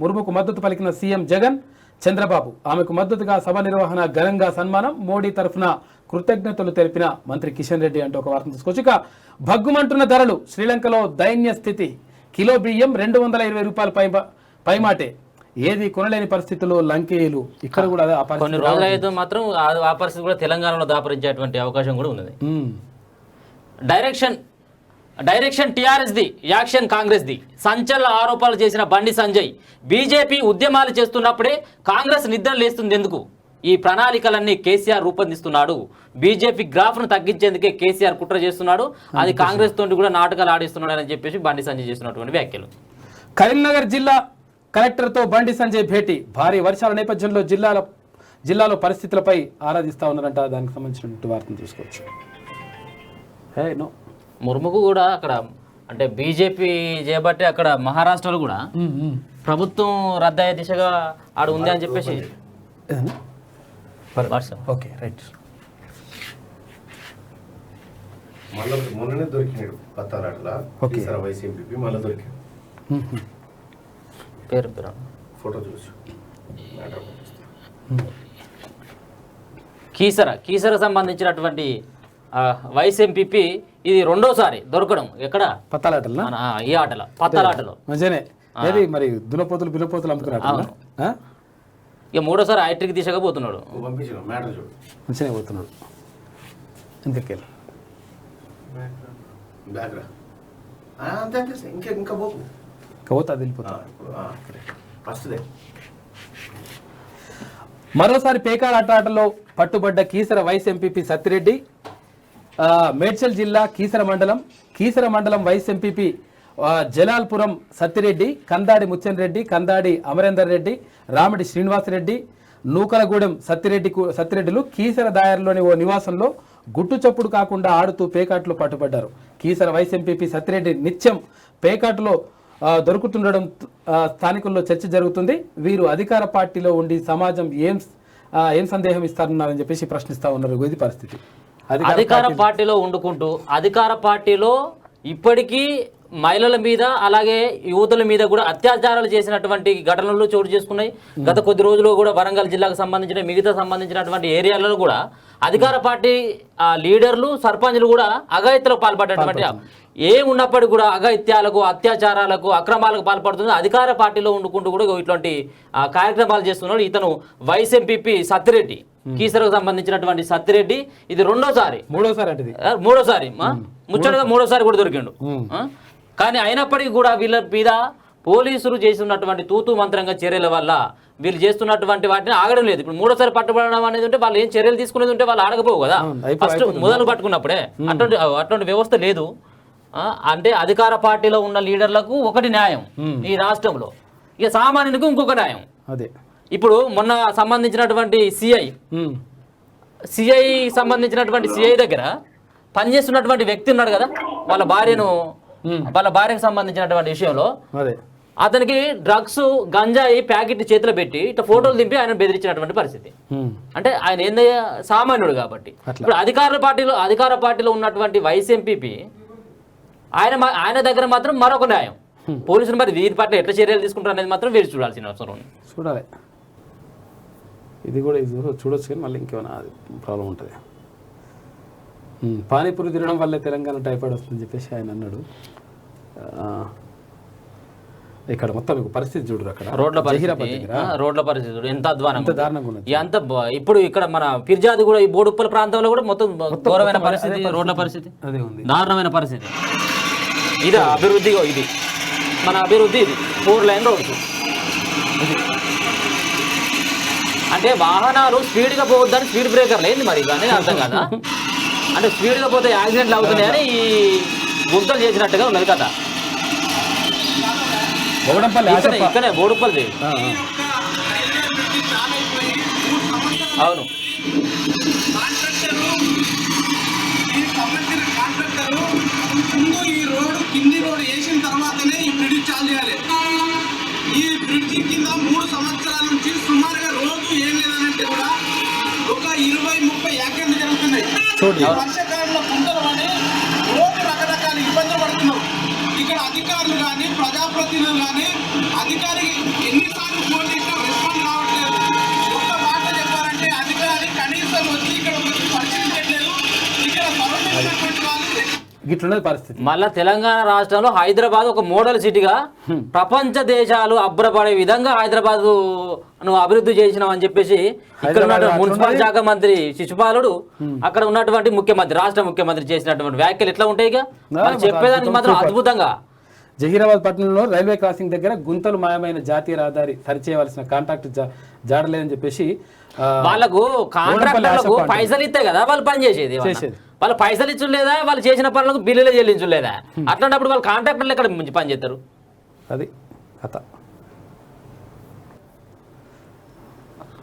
ముర్ముకు మద్దతు పలికిన సీఎం జగన్, చంద్రబాబు. ఆమెకు మద్దతుగా సభ నిర్వహణ ఘనంగా సన్మానం. మోడీ తరఫున కృతజ్ఞతలు తెలిపిన మంత్రి కిషన్ రెడ్డి అంటూ ఒక వార్తను తీసుకోవచ్చు. ఇక భగ్గుమంటున్న ధరలు. శ్రీలంకలో దైన్య స్థితి. కిలో బియ్యం 220 రూపాయలు పైమాటే. ఏది కొనలేని పరిస్థితుల్లో లంకేయులు. ఇక్కడ కూడా కొన్ని రోజులైతే మాత్రం ఆ పరిస్థితి కూడా తెలంగాణలో దాపరించేటువంటి అవకాశం కూడా ఉన్నది. డైరెక్షన్ టీఆర్ఎస్ది, యాక్షన్ కాంగ్రెస్ది. సంచలన ఆరోపణలు చేసిన బండి సంజయ్. బీజేపీ ఉద్యమాలు చేస్తున్నప్పుడే కాంగ్రెస్ నిద్ర లేస్తుంది ఎందుకు? ఈ ప్రణాళికలన్నీ కేసీఆర్ రూపొందిస్తున్నాడు. బీజేపీ గ్రాఫ్ను తగ్గించేందుకే కేసీఆర్ కుట్ర చేస్తున్నాడు. అది కాంగ్రెస్ తోటి కూడా నాటకాలు ఆడిస్తున్నాడు అని చెప్పేసి బండి సంజయ్ చేస్తున్నటువంటి వ్యాఖ్యలు. కరీంనగర్ జిల్లా కలెక్టర్తో బండి సంజయ్ భేటీ. భారీ వర్షాల నేపథ్యంలో జిల్లాలో పరిస్థితులపై ఆరాధిస్తా ఉన్నారంట. దానికి సంబంధించినటువంటి వార్తను చూసుకోవచ్చు. ముర్ముకు కూడా అక్కడ అంటే బీజేపీ చేయబట్టి అక్కడ మహారాష్ట్రలో కూడా ప్రభుత్వం రద్దయ్యే దిశగా ఆడ ఉంది అని చెప్పేసి ఓకే రైట్. మొన్ననే దొరికినాడు పత్తారాట్ల వైసీపీ మళ్ళీ దొరికాడు. పేరు ఫోటో చూసి కీసర సంబంధించినటువంటి వైస్ ఎంపీపీ ఇది రెండోసారి దొరకడం. ఎక్కడ? పత్తాలాటలు. ఈ ఆటలో పత్తాలాటలో మంచిగానే. మరి దునపోతులు బినపోతులు అమ్ముకున్నాడు. ఇక మూడోసారి హైట్రిక్ దిశగా పోతున్నాడు. మంచిగానే పోతున్నాడు. ఇంకా పోతా వెళ్ళిపోతా. మరోసారి పేకాటాటలో పట్టుబడ్డ కీసర వైస్ ఎంపీపీ సత్తిరెడ్డి. మేడ్చల్ జిల్లా కీసర మండలం వైస్ ఎంపీపీ జలాల్పురం సత్తిరెడ్డి, కందాడి ముచ్చన్ రెడ్డి, కందాడి అమరేందర్ రెడ్డి, రామిడి శ్రీనివాసరెడ్డి, నూకలగూడెం సత్తిరెడ్డిలు కీసర దాయర్లోని ఓ నివాసంలో గుట్టు చప్పుడు కాకుండా ఆడుతూ పేకాట్లో పట్టుబడ్డారు. కీసర వైస్ ఎంపీపీ సత్తిరెడ్డి నిత్యం పేకాట్లో దొరుకుతుండడం స్థానికుల్లో చర్చ జరుగుతుంది. వీరు అధికార పార్టీలో ఉండి సమాజం ఏం సందేహం ఇస్తారన్నారని చెప్పేసి ప్రశ్నిస్తా ఉన్నారు. ఇది పరిస్థితి. అధికార పార్టీలో ఉండుకుంటూ అధికార పార్టీలో ఇప్పటికీ మహిళల మీద అలాగే యువతుల మీద కూడా అత్యాచారాలు చేసినటువంటి ఘటనలు చోటు చేసుకున్నాయి. గత కొద్ది రోజులు కూడా వరంగల్ జిల్లాకు సంబంధించిన మిగతా సంబంధించినటువంటి ఏరియాలలో కూడా అధికార పార్టీ లీడర్లు సర్పంచ్లు కూడా అఘాయిత్యాలకు పాల్పడేటువంటి ఏమున్నప్పటికీ కూడా అఘాయిత్యాలకు అత్యాచారాలకు అక్రమాలకు పాల్పడుతుంది. అధికార పార్టీలో ఉండుకుంటూ కూడా ఇట్లాంటి కార్యక్రమాలు చేస్తున్నాడు ఇతను వైస్ ఎంపీపీ సత్తిరెడ్డి. కీసరకు సంబంధించినటువంటి సత్తిరెడ్డి ఇది మూడోసారి ముచ్చటగా మూడోసారి కూడా దొరికిండు. కానీ అయినప్పటికీ కూడా వీళ్ళ మీద పోలీసులు చేస్తున్నటువంటి తూతూ మంత్రంగా చర్యల వల్ల వీళ్ళు చేస్తున్నటువంటి వాటిని ఆగడం లేదు. ఇప్పుడు మూడోసారి పట్టుబడడం అనేది ఉంటే వాళ్ళు ఏం చర్యలు తీసుకునేది ఉంటే వాళ్ళు ఆడకపోవు కదా. ఫస్ట్ మొదలు పట్టుకున్నప్పుడే అటువంటి వ్యవస్థ లేదు. అంటే అధికార పార్టీలో ఉన్న లీడర్లకు ఒకటి న్యాయం ఈ రాష్ట్రంలో, ఇక సామాన్యునికి ఇంకొక న్యాయం. అదే ఇప్పుడు మొన్న సంబంధించినటువంటి సిఐ సంబంధించినటువంటి సిఐ దగ్గర పనిచేస్తున్నటువంటి వ్యక్తి ఉన్నాడు కదా, వాళ్ళ భార్యకు సంబంధించినటువంటి విషయంలో అతనికి డ్రగ్స్ గంజాయి ప్యాకెట్ చేతిలో పెట్టి ఇట్లా ఫోటోలు దింపి ఆయన బెదిరించినటువంటి పరిస్థితి. అంటే ఆయన ఏందయ్యా సామాన్యుడు కాబట్టి. ఇప్పుడు అధికార పార్టీలో ఉన్నటువంటి వైస్ ఎంపీపీ ఆయన దగ్గర మాత్రం మరొక న్యాయం. పోలీసులు మరి వీరి పట్ల ఎట్లా చర్యలు తీసుకుంటారు అనేది మాత్రం వేసి చూడాల్సిన అవసరం చూడాలి. ఇది కూడా చూడొచ్చు కానీ మళ్ళీ ఇంకేమైనా ప్రాబ్లం ఉంటుంది. పానీపూరి తినడం వల్లే తెలంగాణ టైఫాయిడ్ వస్తుందని చెప్పేసి ఆయన అన్నాడు. ఇక్కడ మొత్తం పరిస్థితి చూడరు. అక్కడ రోడ్ల పరిస్థితి ఎంత దారుణంగా ఉన్నది. ఇప్పుడు ఇక్కడ మన ఫిర్జాది కూడా ఈ బోడుప్పల ప్రాంతంలో కూడా మొత్తం ఘోరమైన పరిస్థితి, రోడ్ల పరిస్థితి దారుణమైన పరిస్థితి. ఇది అభివృద్ధిగా ఇది మన అభివృద్ధి. ఇది 4 లైన్ రోడ్స్. అంటే వాహనాలు స్పీడ్గా పోవద్దని స్పీడ్ బ్రేకర్లు ఏంది మరి అనేది అర్థం కదా. అంటే స్పీడ్గా పోతే యాక్సిడెంట్లు అవుతున్నాయని ఈ గుంతలు చేసినట్టుగా ఉన్నది కదా. ఇక్కడే బోడుప్పల్ది. అవును ఈ రోడ్డు కింది రోడ్డు వేసిన తర్వాతనే ఈ బ్రిడ్జ్ చాలు చేయాలి. ఈ బ్రిడ్జి కింద 3 సంవత్సరాల నుంచి సుమారుగా రోజు ఏం లేదనంటే కూడా ఒక 20-30 యాక్సిడెంట్లు జరుగుతున్నాయి. వర్షాకాలంలో గుంటలు పడి రోజు రకరకాల ఇబ్బందులు పడుతున్నాం. ఇక్కడ అధికారులు కానీ ప్రజాప్రతినిధులు కానీ అధికారి ఎన్నిసార్లు ఫోన్ చేసినా రెస్పాండ్ కావట్లేదు. ఒక్క మాట చెప్పారంటే అధికారి కనీసం వచ్చి ఇక్కడ పరిశీలించట్లేదు. ఇక్కడ సంబంధించినటువంటి వాళ్ళు ఇట్లున్నది పరిస్థితి. మళ్ళా తెలంగాణ రాష్ట్రంలో హైదరాబాద్ ఒక మోడల్ సిటీగా ప్రపంచ దేశాలు అబ్బురపడే విధంగా హైదరాబాద్ నువ్వు అభివృద్ధి చేసినావు అని చెప్పేసి ఇక్కడ ఉన్నటువంటి మున్సిపల్ శాఖ మంత్రి శిశుపాలుడు అక్కడ ఉన్నటువంటి ముఖ్యమంత్రి రాష్ట్ర ముఖ్యమంత్రి చేసినటువంటి వ్యాఖ్యలు ఎట్లా ఉంటాయి చెప్పేదానికి మాత్రం అద్భుతంగా. జహీరాబాద్ పట్టణంలో రైల్వే క్రాసింగ్ దగ్గర గుంతలు మాయమైన జాతీయ రహదారి సరిచేయవలసిన కాంట్రాక్ట్ జాడలేదని చెప్పేసి వాళ్ళకు కాంట్రాక్టర్లకు పైసలు ఇస్తే కదా వాళ్ళు పని చేసేది. వాళ్ళు పైసలు ఇచ్చలేదా, వాళ్ళు చేసిన పనులకు బిల్లులు చెల్లించలేదా? అట్లాంటప్పుడు వాళ్ళు కాంట్రాక్టర్లు ఎక్కడ మంచి పని చేస్తారు? అది కథ.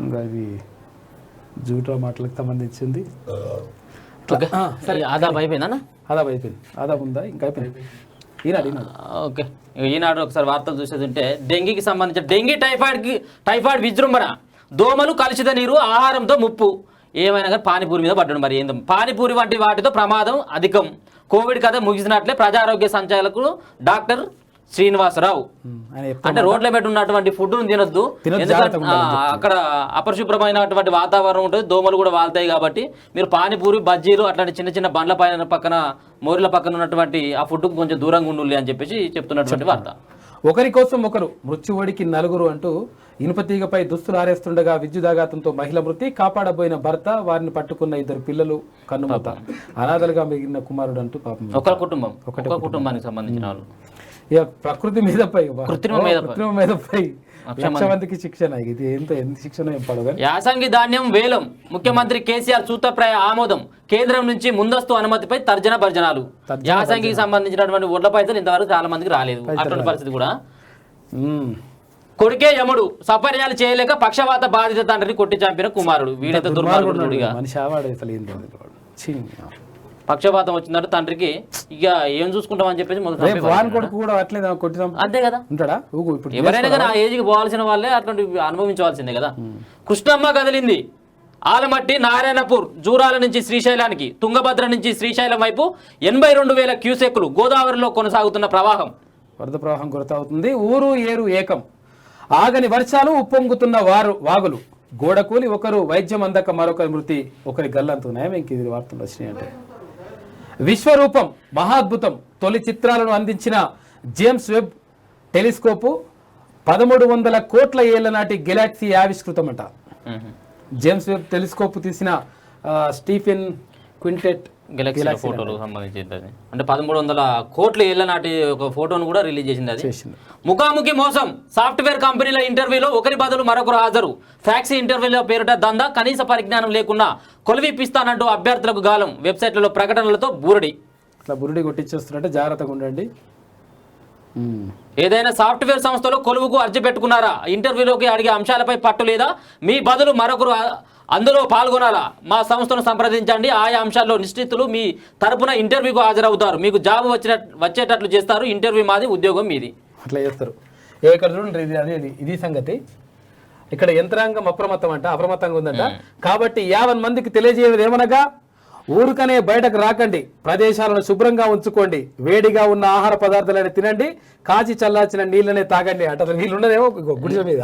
ఇంకా ఇది జూటో మాటలకు సంబంధించింది. ఆదాబ్ అయిపోయిందా? ఆదాబ్ అయిపోయింది. ఆదాబ్ ఉందా ఇంకా అయిపోయింది? ఈనాడు ఓకే. ఈనాడు ఒకసారి వార్తలు చూసేది ఉంటే డెంగీకి సంబంధించిన డెంగీ టైఫాయిడ్ విజృంభణ, దోమలు, కలుషిత నీరు, ఆహారంతో ముప్పు. ఏమైనా కానీ పానీపూరి మీద పడ్డాడు. మరి ఏందో పానీపూరి వంటి వాటితో ప్రమాదం అధికం. కోవిడ్ కథ ముగిసినట్లే ప్రజారోగ్య సంచాలకులు డాక్టర్ శ్రీనివాసరావు. అంటే రోడ్ల మీద ఉన్నటువంటి ఫుడ్ తినొద్దు, అక్కడ అపరిశుభ్రమైనటువంటి వాతావరణం ఉంటుంది, దోమలు కూడా వాళ్తాయి. కాబట్టి మీరు పానీపూరి, బజ్జీలు అట్లాంటి చిన్న చిన్న బండ్ల పక్కన మోరీల పక్కన ఉన్నటువంటి ఆ ఫుడ్కు కొంచెం దూరంగా ఉండాలి అని చెప్పేసి చెప్తున్నటువంటి వార్త. ఒకరి కోసం ఒకరు మృత్యువడికి నలుగురు అంటూ ఇనుపతీగపై దుస్తులు ఆరేస్తుండగా విద్యుదాఘాతంతో మహిళ మృతి, కాపాడబోయిన భర్త, వారిని పట్టుకున్న 2 పిల్లలు కన్నుమూత, అనాథలుగా మిగిలిన కుమారుడు అంటూ పాపం. ఒక కుటుంబానికి సంబంధించిన వాళ్ళు. ఇక ప్రకృతి మీదపై కృత్రిమ మీదపై లక్ష మందికి శిక్షణ. ఇది ఎంత శిక్షణ పడగా. యాసంగి ధాన్యం వేలం, ముఖ్యమంత్రి కేసీఆర్ సూత్రప్రాయ ఆమోదం, కేంద్రం నుంచి ముందస్తు అనుమతిపై తర్జన భర్జనాలు. యాసంగికి సంబంధించినటువంటి ఒడ్ల పైసలు ఇంతవరకు చాలా మందికి రాలేదు. అటువంటి పరిస్థితి కూడా. కొడుకే యముడు, సపర్యాలు చేయలేక పక్షవాత బాధిత తండ్రిని కొట్టి చంపిన కుమారుడు. వీడైతే దుర్మార్గుడుగా పక్షపాతం వచ్చిందంటే తండ్రికి ఇక ఏం చూసుకుంటామని చెప్పేసి అంతే కదా. ఎవరైనా కానీ ఆ ఏజ్కి పోవాల్సిన వాళ్ళే అట్లాంటి అనుభవించవలసిందే కదా. కృష్ణమ్మ కదిలింది. ఆలమట్టి, నారాయణపూర్, జూరాల నుంచి శ్రీశైలానికి, తుంగభద్ర నుంచి శ్రీశైలం వైపు 82,000 క్యూసెక్లు గోదావరిలో కొనసాగుతున్న ప్రవాహం. వరద ప్రవాహం కొనసాగుతుంది. ఊరు ఏరు ఏకం, ఆగని వర్షాలు, ఉప్పొంగుతున్న వాగులు, గోడకూలి ఒకరు వైద్యం అందక మరొకరి మృతి, ఒకరి గల్లంతున్నాయి. ఇంక ఇది వార్తలు వచ్చినాయంటే విశ్వరూపం, మహాద్భుతం, తొలి చిత్రాలను అందించిన జేమ్స్ వెబ్ టెలిస్కోపు 1300 కోట్ల ఏళ్ల నాటి గెలాక్సీ ఆవిష్కృతమట. జేమ్స్ వెబ్ టెలిస్కోప్ తీసిన స్టీఫెన్ క్వింటెట్ గెలాక్సీ ఫోటోలు సంబంధించింది. అంటే 1300 కోట్ల ఏళ్ల నాటి ఒక ఫోటోను కూడా రిలీజ్ చేసింది. అది ముఖాముఖి మోసం, సాఫ్ట్వేర్ కంపెనీల ఇంటర్వ్యూలో ఒకరి బదులు మరొకరు హాజరు, ఫ్యాక్సీ ఇంటర్వ్యూలో పేరుట దందా, కనీస పరిజ్ఞానం లేకుండా కొలువిప్పిస్తానంటూ అభ్యర్థులకు గాలం, వెబ్సైట్లలో ప్రకటనలతో బూరడి. అట్లా బురుడి కొట్టించేస్తున్నట్టే జాగ్రత్తగా ఉండండి. ఏదైనా సాఫ్ట్వేర్ సంస్థలో కొలువుకు అర్జీ పెట్టుకున్నారా? ఇంటర్వ్యూలోకి అడిగే అంశాలపై పట్టు లేదా? మీ బదులు మరొకరు అందులో పాల్గొనాలా? మా సంస్థను సంప్రదించండి. ఆయా అంశాల్లో నిశ్చితులు మీ తరపున ఇంటర్వ్యూకు హాజరవుతారు. మీకు జాబ్ వచ్చేటట్లు చేస్తారు. ఇంటర్వ్యూ మాది, ఉద్యోగం మీది. అట్లా చేస్తారు. ఇక్కడ చూడండి, అదే ఇది సంగతి. ఇక్కడ యంత్రాంగం అప్రమత్తంగా ఉందంట. కాబట్టి 50 మందికి తెలియజేయదు ఏమనగా, ఊరుకనే బయటకు రాకండి, ప్రదేశాలను శుభ్రంగా ఉంచుకోండి, వేడిగా ఉన్న ఆహార పదార్థాలను తినండి, కాచి చల్లార్చిన నీళ్ళనే తాగండి అంట. అసలు నీళ్ళు ఉన్నదేమో గుడిసె మీద.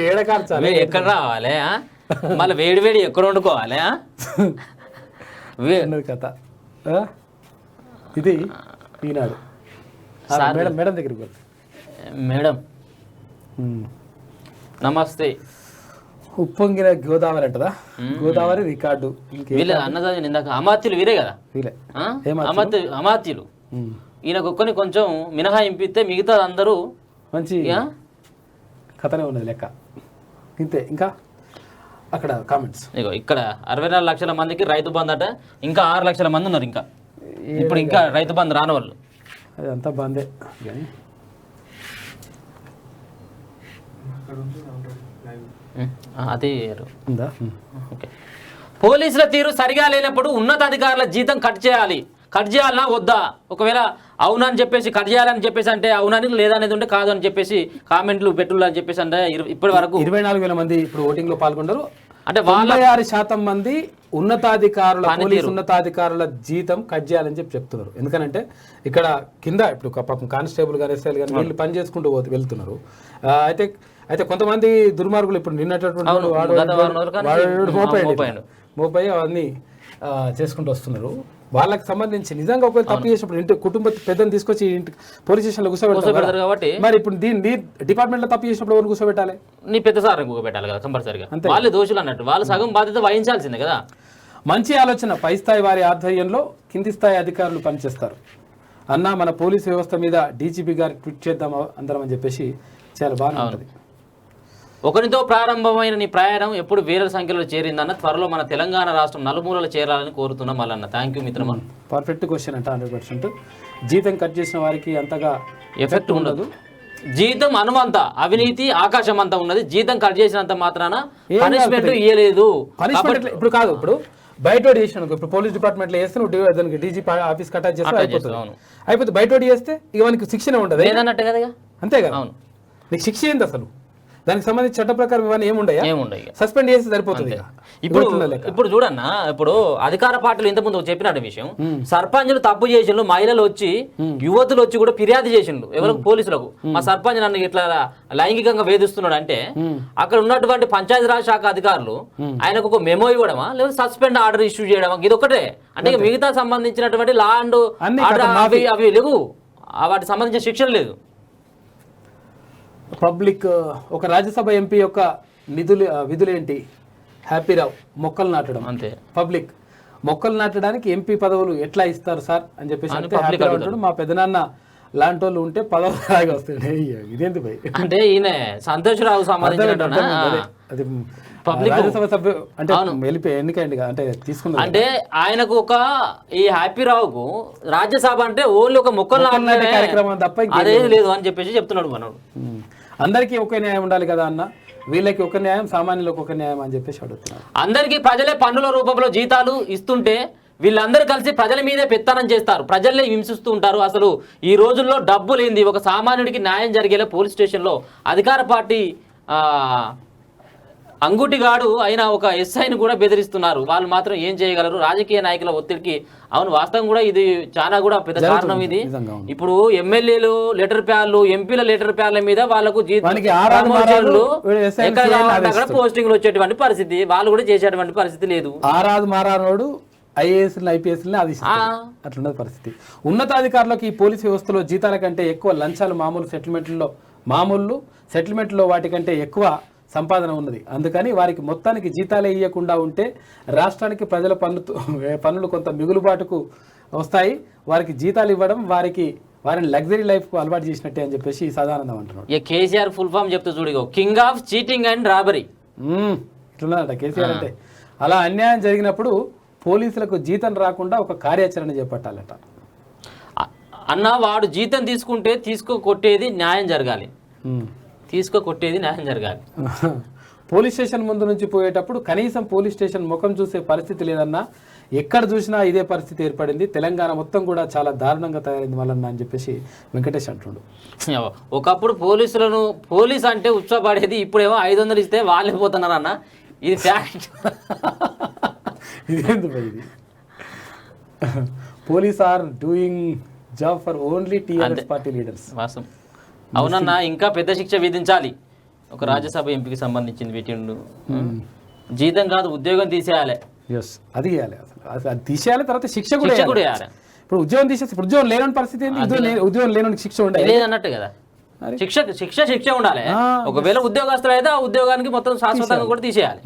ఏడకాల్చాలి, ఎక్కడ రావాలి, మళ్ళీ వేడి వేడి ఎక్కడ వండుకోవాలి కథ. ఇది ఈనాడు. మేడం దగ్గరికి వెళ్తే, మేడం నమస్తే. ఉప్పొంగిన గోదావరి అంటదా, గోదావరి రికార్డు. అన్నదాని ఇందాక అమాత్యులు వీరే కదా, అమాత్యులు. ఈయనకు ఒక్కని కొంచెం మినహాయింపిస్తే మిగతా అందరూ మంచి కథనే ఉన్నది లెక్క. ఇంతే. ఇంకా అక్కడ కామెంట్స్, ఇగో ఇక్కడ 64 లక్షల మందికి రైతు బంధు అట. ఇంకా 6 లక్షల మంది ఉన్నారు. ఇంకా ఇప్పుడు ఇంకా రైతు బంధు రాని వాళ్ళు. అదంతా బందే. అదే ఓకే. పోలీసుల తీరు సరిగా లేనప్పుడు ఉన్నతాధికారుల జీతం కట్ చేయాలి. కట్ చేయాలన్నా వద్దా, ఒకవేళ అవునని చెప్పేసి కట్ చేయాలని చెప్పేసి అంటే అవునని, లేదనేది ఉంటే కాదు అని చెప్పేసి కామెంట్లు పెట్టుళ్ళు అని చెప్పేసి అంటే ఇప్పటి వరకు 24,000 మంది ఇప్పుడు ఓటింగ్ లో పాల్గొన్నారు. అంటే 96% మంది ఉన్నతాధికారుల పోలీసు ఉన్నతాధికారుల జీతం కట్ చేయాలని చెప్తున్నారు. ఎందుకనంటే ఇక్కడ కింద ఇప్పుడు పాపం కానిస్టేబుల్ గారు ఎస్ఐలు గారు వీళ్ళు పని చేసుకుంటూ వెళ్తున్నారు. అయితే కొంతమంది దుర్మార్గులు ఇప్పుడు నిన్నటువంటి మోపై అవన్నీ చేసుకుంటూ వస్తున్నారు. వాళ్ళకి సంబంధించి నిజంగా ఒకవేళ తప్పు చేసినప్పుడు ఇంటి కుటుంబ పెద్దను తీసుకొచ్చి ఇంటి పోలీస్ స్టేషన్లో కూర్చోబెడతారు కాబట్టి మరి ఇప్పుడు నీ డిపార్ట్మెంట్లో తప్పు చేసినప్పుడు ఎవరు కూర్చోబెట్టాలి? నీ పెద్ద సార్ కూర్చోబెట్టాలి కదా కంపల్సరీగా. వాళ్ళే దోషులు అన్నట్టు, వాళ్ళు సగం బాధ్యత వహించాల్సిందే కదా. మంచి ఆలోచన. పై స్థాయి వారి ఆధ్వర్యంలో కింది స్థాయి అధికారులు పనిచేస్తారు. అన్న మన పోలీస్ వ్యవస్థ మీద డీజీపీ గారికి ట్వీట్ చేద్దాం అందరం అని చెప్పేసి చాలా బాగా ఉంటుంది. ఒకరితో ప్రారంభమైన నీ ప్రయాణం ఎప్పుడు వేల సంఖ్యలో చేరిందన్న, త్వరలో మన తెలంగాణ రాష్ట్రం నలుమూలలు చేరాలని కోరుతున్నాం మళ్ళన్న. థ్యాంక్ యూ మిత్రమా. పర్ఫెక్ట్ క్వశ్చన్ అంట. 100% జీతం కట్ చేసిన వారికి అంతగా ఎఫెక్ట్ ఉండదు. జీతం అనుమంత, అవినీతి ఆకాశం అంతా ఉన్నది. జీతం కట్ చేసినంత మాత్రాన పనిష్మెంట్ ఇయ్యలేదు. ఇప్పుడు కాదు, ఇప్పుడు బయట చేసిన ఇప్పుడు పోలీస్ డిపార్ట్మెంట్ లో వేస్తే నువ్వు దానికి డీజీపీ ఆఫీస్ కట్ చేస్తే అయిపోతుంది. బయట చేస్తే ఇక మనకి శిక్షణ ఉండదు లేదన్నట్టే కదా. అంతే కదా. అవును, నీకు శిక్ష ఏంది అసలు? దానికి సంబంధించి చట్ట ప్రకారం ఇవన్నీ ఏముండయి, సస్పెండ్ చేసి సరిపోతుంది. ఇప్పుడు చూడన్నా, ఇప్పుడు అధికార పార్టీలు ఇంతకుముందు చెప్పినట్టు విషయం, సర్పంచులు తప్పు చేసిండ్రు, మహిళలు వచ్చి యువతులు వచ్చి కూడా ఫిర్యాదు చేసిండ్రు ఎవరికి, పోలీసులకు. మా సర్పంచ్ నన్ను ఇట్లా లైంగికంగా వేధిస్తున్నాడు అంటే అక్కడ ఉన్నటువంటి పంచాయతీరాజ్ శాఖ అధికారులు ఆయనకు ఒక మెమో ఇవ్వడమా లేదా సస్పెండ్ ఆర్డర్ ఇష్యూ చేయడమా, ఇది ఒకటే. అంటే మిగతా సంబంధించినటువంటి లా అండ్ ఆర్డర్ అవి లేవు, వాటికి సంబంధించిన శిక్షణ లేదు. పబ్లిక్ ఒక రాజ్యసభ ఎంపీ యొక్క విధులేంటి? హ్యాపీరావు మొక్కలు నాటడం. అంతే. పబ్లిక్ మొక్కలు నాటడానికి ఎంపీ పదవులు ఎట్లా ఇస్తారు సార్ అని చెప్పేసి అంటాడు. మా పెద్దనాన్న లాంటి వాళ్ళు ఉంటే పదవులు లాగా వస్తాయి. ఇదేంటి భయ్ అంటే ఈయన సంతోషరావు సంబంధించిన అది రాజ్యసభ సభ్యు అంటే వెళ్ళిపోయి ఎన్నికైంది అంటే తీసుకున్నా. అంటే ఆయనకు ఒక ఈ హ్యాపీరావుకు రాజ్యసభ అంటే ఓన్లీ ఒక మొక్కలు నాటే కార్యక్రమం తప్ప అదేది లేదు అని చెప్పేసి చెప్తున్నాడు మనోడు. అందరికీ ఒకే న్యాయం ఉండాలి కదా అన్న, వీళ్ళకి ఒక న్యాయం సామాన్యులకు ఒక న్యాయం అని చెప్పేసి అడుగుతున్నారు. అందరికీ ప్రజలే పన్నుల రూపంలో జీతాలు ఇస్తుంటే వీళ్ళందరూ కలిసి ప్రజల మీదే పెత్తనం చేస్తారు, ప్రజల్ని హింసిస్తూ ఉంటారు. అసలు ఈ రోజుల్లో డబ్బు లేనిది ఒక సామాన్యుడికి న్యాయం జరిగేలా పోలీస్ స్టేషన్లో అధికార పార్టీ అంగుటిగాడు అయిన ఒక ఎస్ఐని కూడా బెదిరిస్తున్నారు. వాళ్ళు మాత్రం ఏం చేయగలరు? రాజకీయ నాయకుల ఒత్తిడికి. అవును, వాస్తవం కూడా ఇది చాలా కూడా పెద్ద కారణం ఇది. ఇప్పుడు ఎమ్మెల్యేలు లెటర్ ప్యాడ్లు, ఎంపీల లెటర్ ప్యాడ్ల మీద వాళ్ళకు పోస్టింగ్లు వచ్చేటువంటి పరిస్థితి, వాళ్ళు కూడా చేసేటువంటి పరిస్థితి లేదు. మారాడు ఐఏఎస్ ఐపీఎస్ అట్లున్నది పరిస్థితి. ఉన్నతాధికారులకు ఈ పోలీసు వ్యవస్థలో జీతాల కంటే ఎక్కువ లంచాలు, మామూలు సెటిల్మెంట్లో వాటికంటే ఎక్కువ సంపాదన ఉన్నది. అందుకని వారికి మొత్తానికి జీతాలే ఇవ్వకుండా ఉంటే రాష్ట్రానికి ప్రజల పన్నులు కొంత మిగులుబాటుకు వస్తాయి. వారికి జీతాలు ఇవ్వడం వారిని లగ్జరీ లైఫ్ కు అలవాటు చేసినట్టే అని చెప్పేసి సదానందం అంటున్నాడు. కేసీఆర్ ఫుల్ ఫామ్ చెప్తూ చూడు, king of cheating and robbery. ఇట్లున్నదట కేసీఆర్ అంటే. అలా అన్యాయం జరిగినప్పుడు పోలీసులకు జీతం రాకుండా ఒక కార్యాచరణ చేపట్టాలట. అన్న వాడు జీతం తీసుకుంటే కొట్టేది న్యాయం జరగాలి. పోలీస్ స్టేషన్ ముందు నుంచి పోయేటప్పుడు కనీసం పోలీస్ స్టేషన్ ముఖం చూసే పరిస్థితి లేదన్నా. ఎక్కడ చూసినా ఇదే పరిస్థితి ఏర్పడింది. తెలంగాణ మొత్తం కూడా చాలా దారుణంగా తయారైంది మళ్ళీ అని చెప్పేసి వెంకటేష్ అంటుండు. ఒకప్పుడు పోలీస్ అంటే ఉత్సవపడేది, ఇప్పుడేమో 500 ఇస్తే వాళ్ళే పోతున్నారు అన్న. ఇది ఫ్యాక్ట్. ఇదేంది ఇది? Police are doing job for only TRS party leaders. వాస్తవం. అవునన్నా, ఇంకా పెద్ద శిక్ష విధించాలి. ఒక రాజ్యసభ ఎంపీకి సంబంధించింది పెట్టిండు. జీతం కాదు, ఉద్యోగం తీసేయాలి. అది ఇవ్వాలి, అది తీసేయాలి. తర్వాత శిక్ష కూడా ఇవ్వాలి. ఇప్పుడు ఉద్యోగం తీసేసి ఉద్యోగం లేని పరిస్థితి ఏంటి? ఉద్యోగం లేని శిక్ష ఉండాలి అన్నట్టు కదా. శిక్ష ఉండాలి. ఒకవేళ ఉద్యోగస్తులు అయితే ఆ ఉద్యోగానికి మొత్తం శాశ్వతంగా కూడా తీసేయాలి.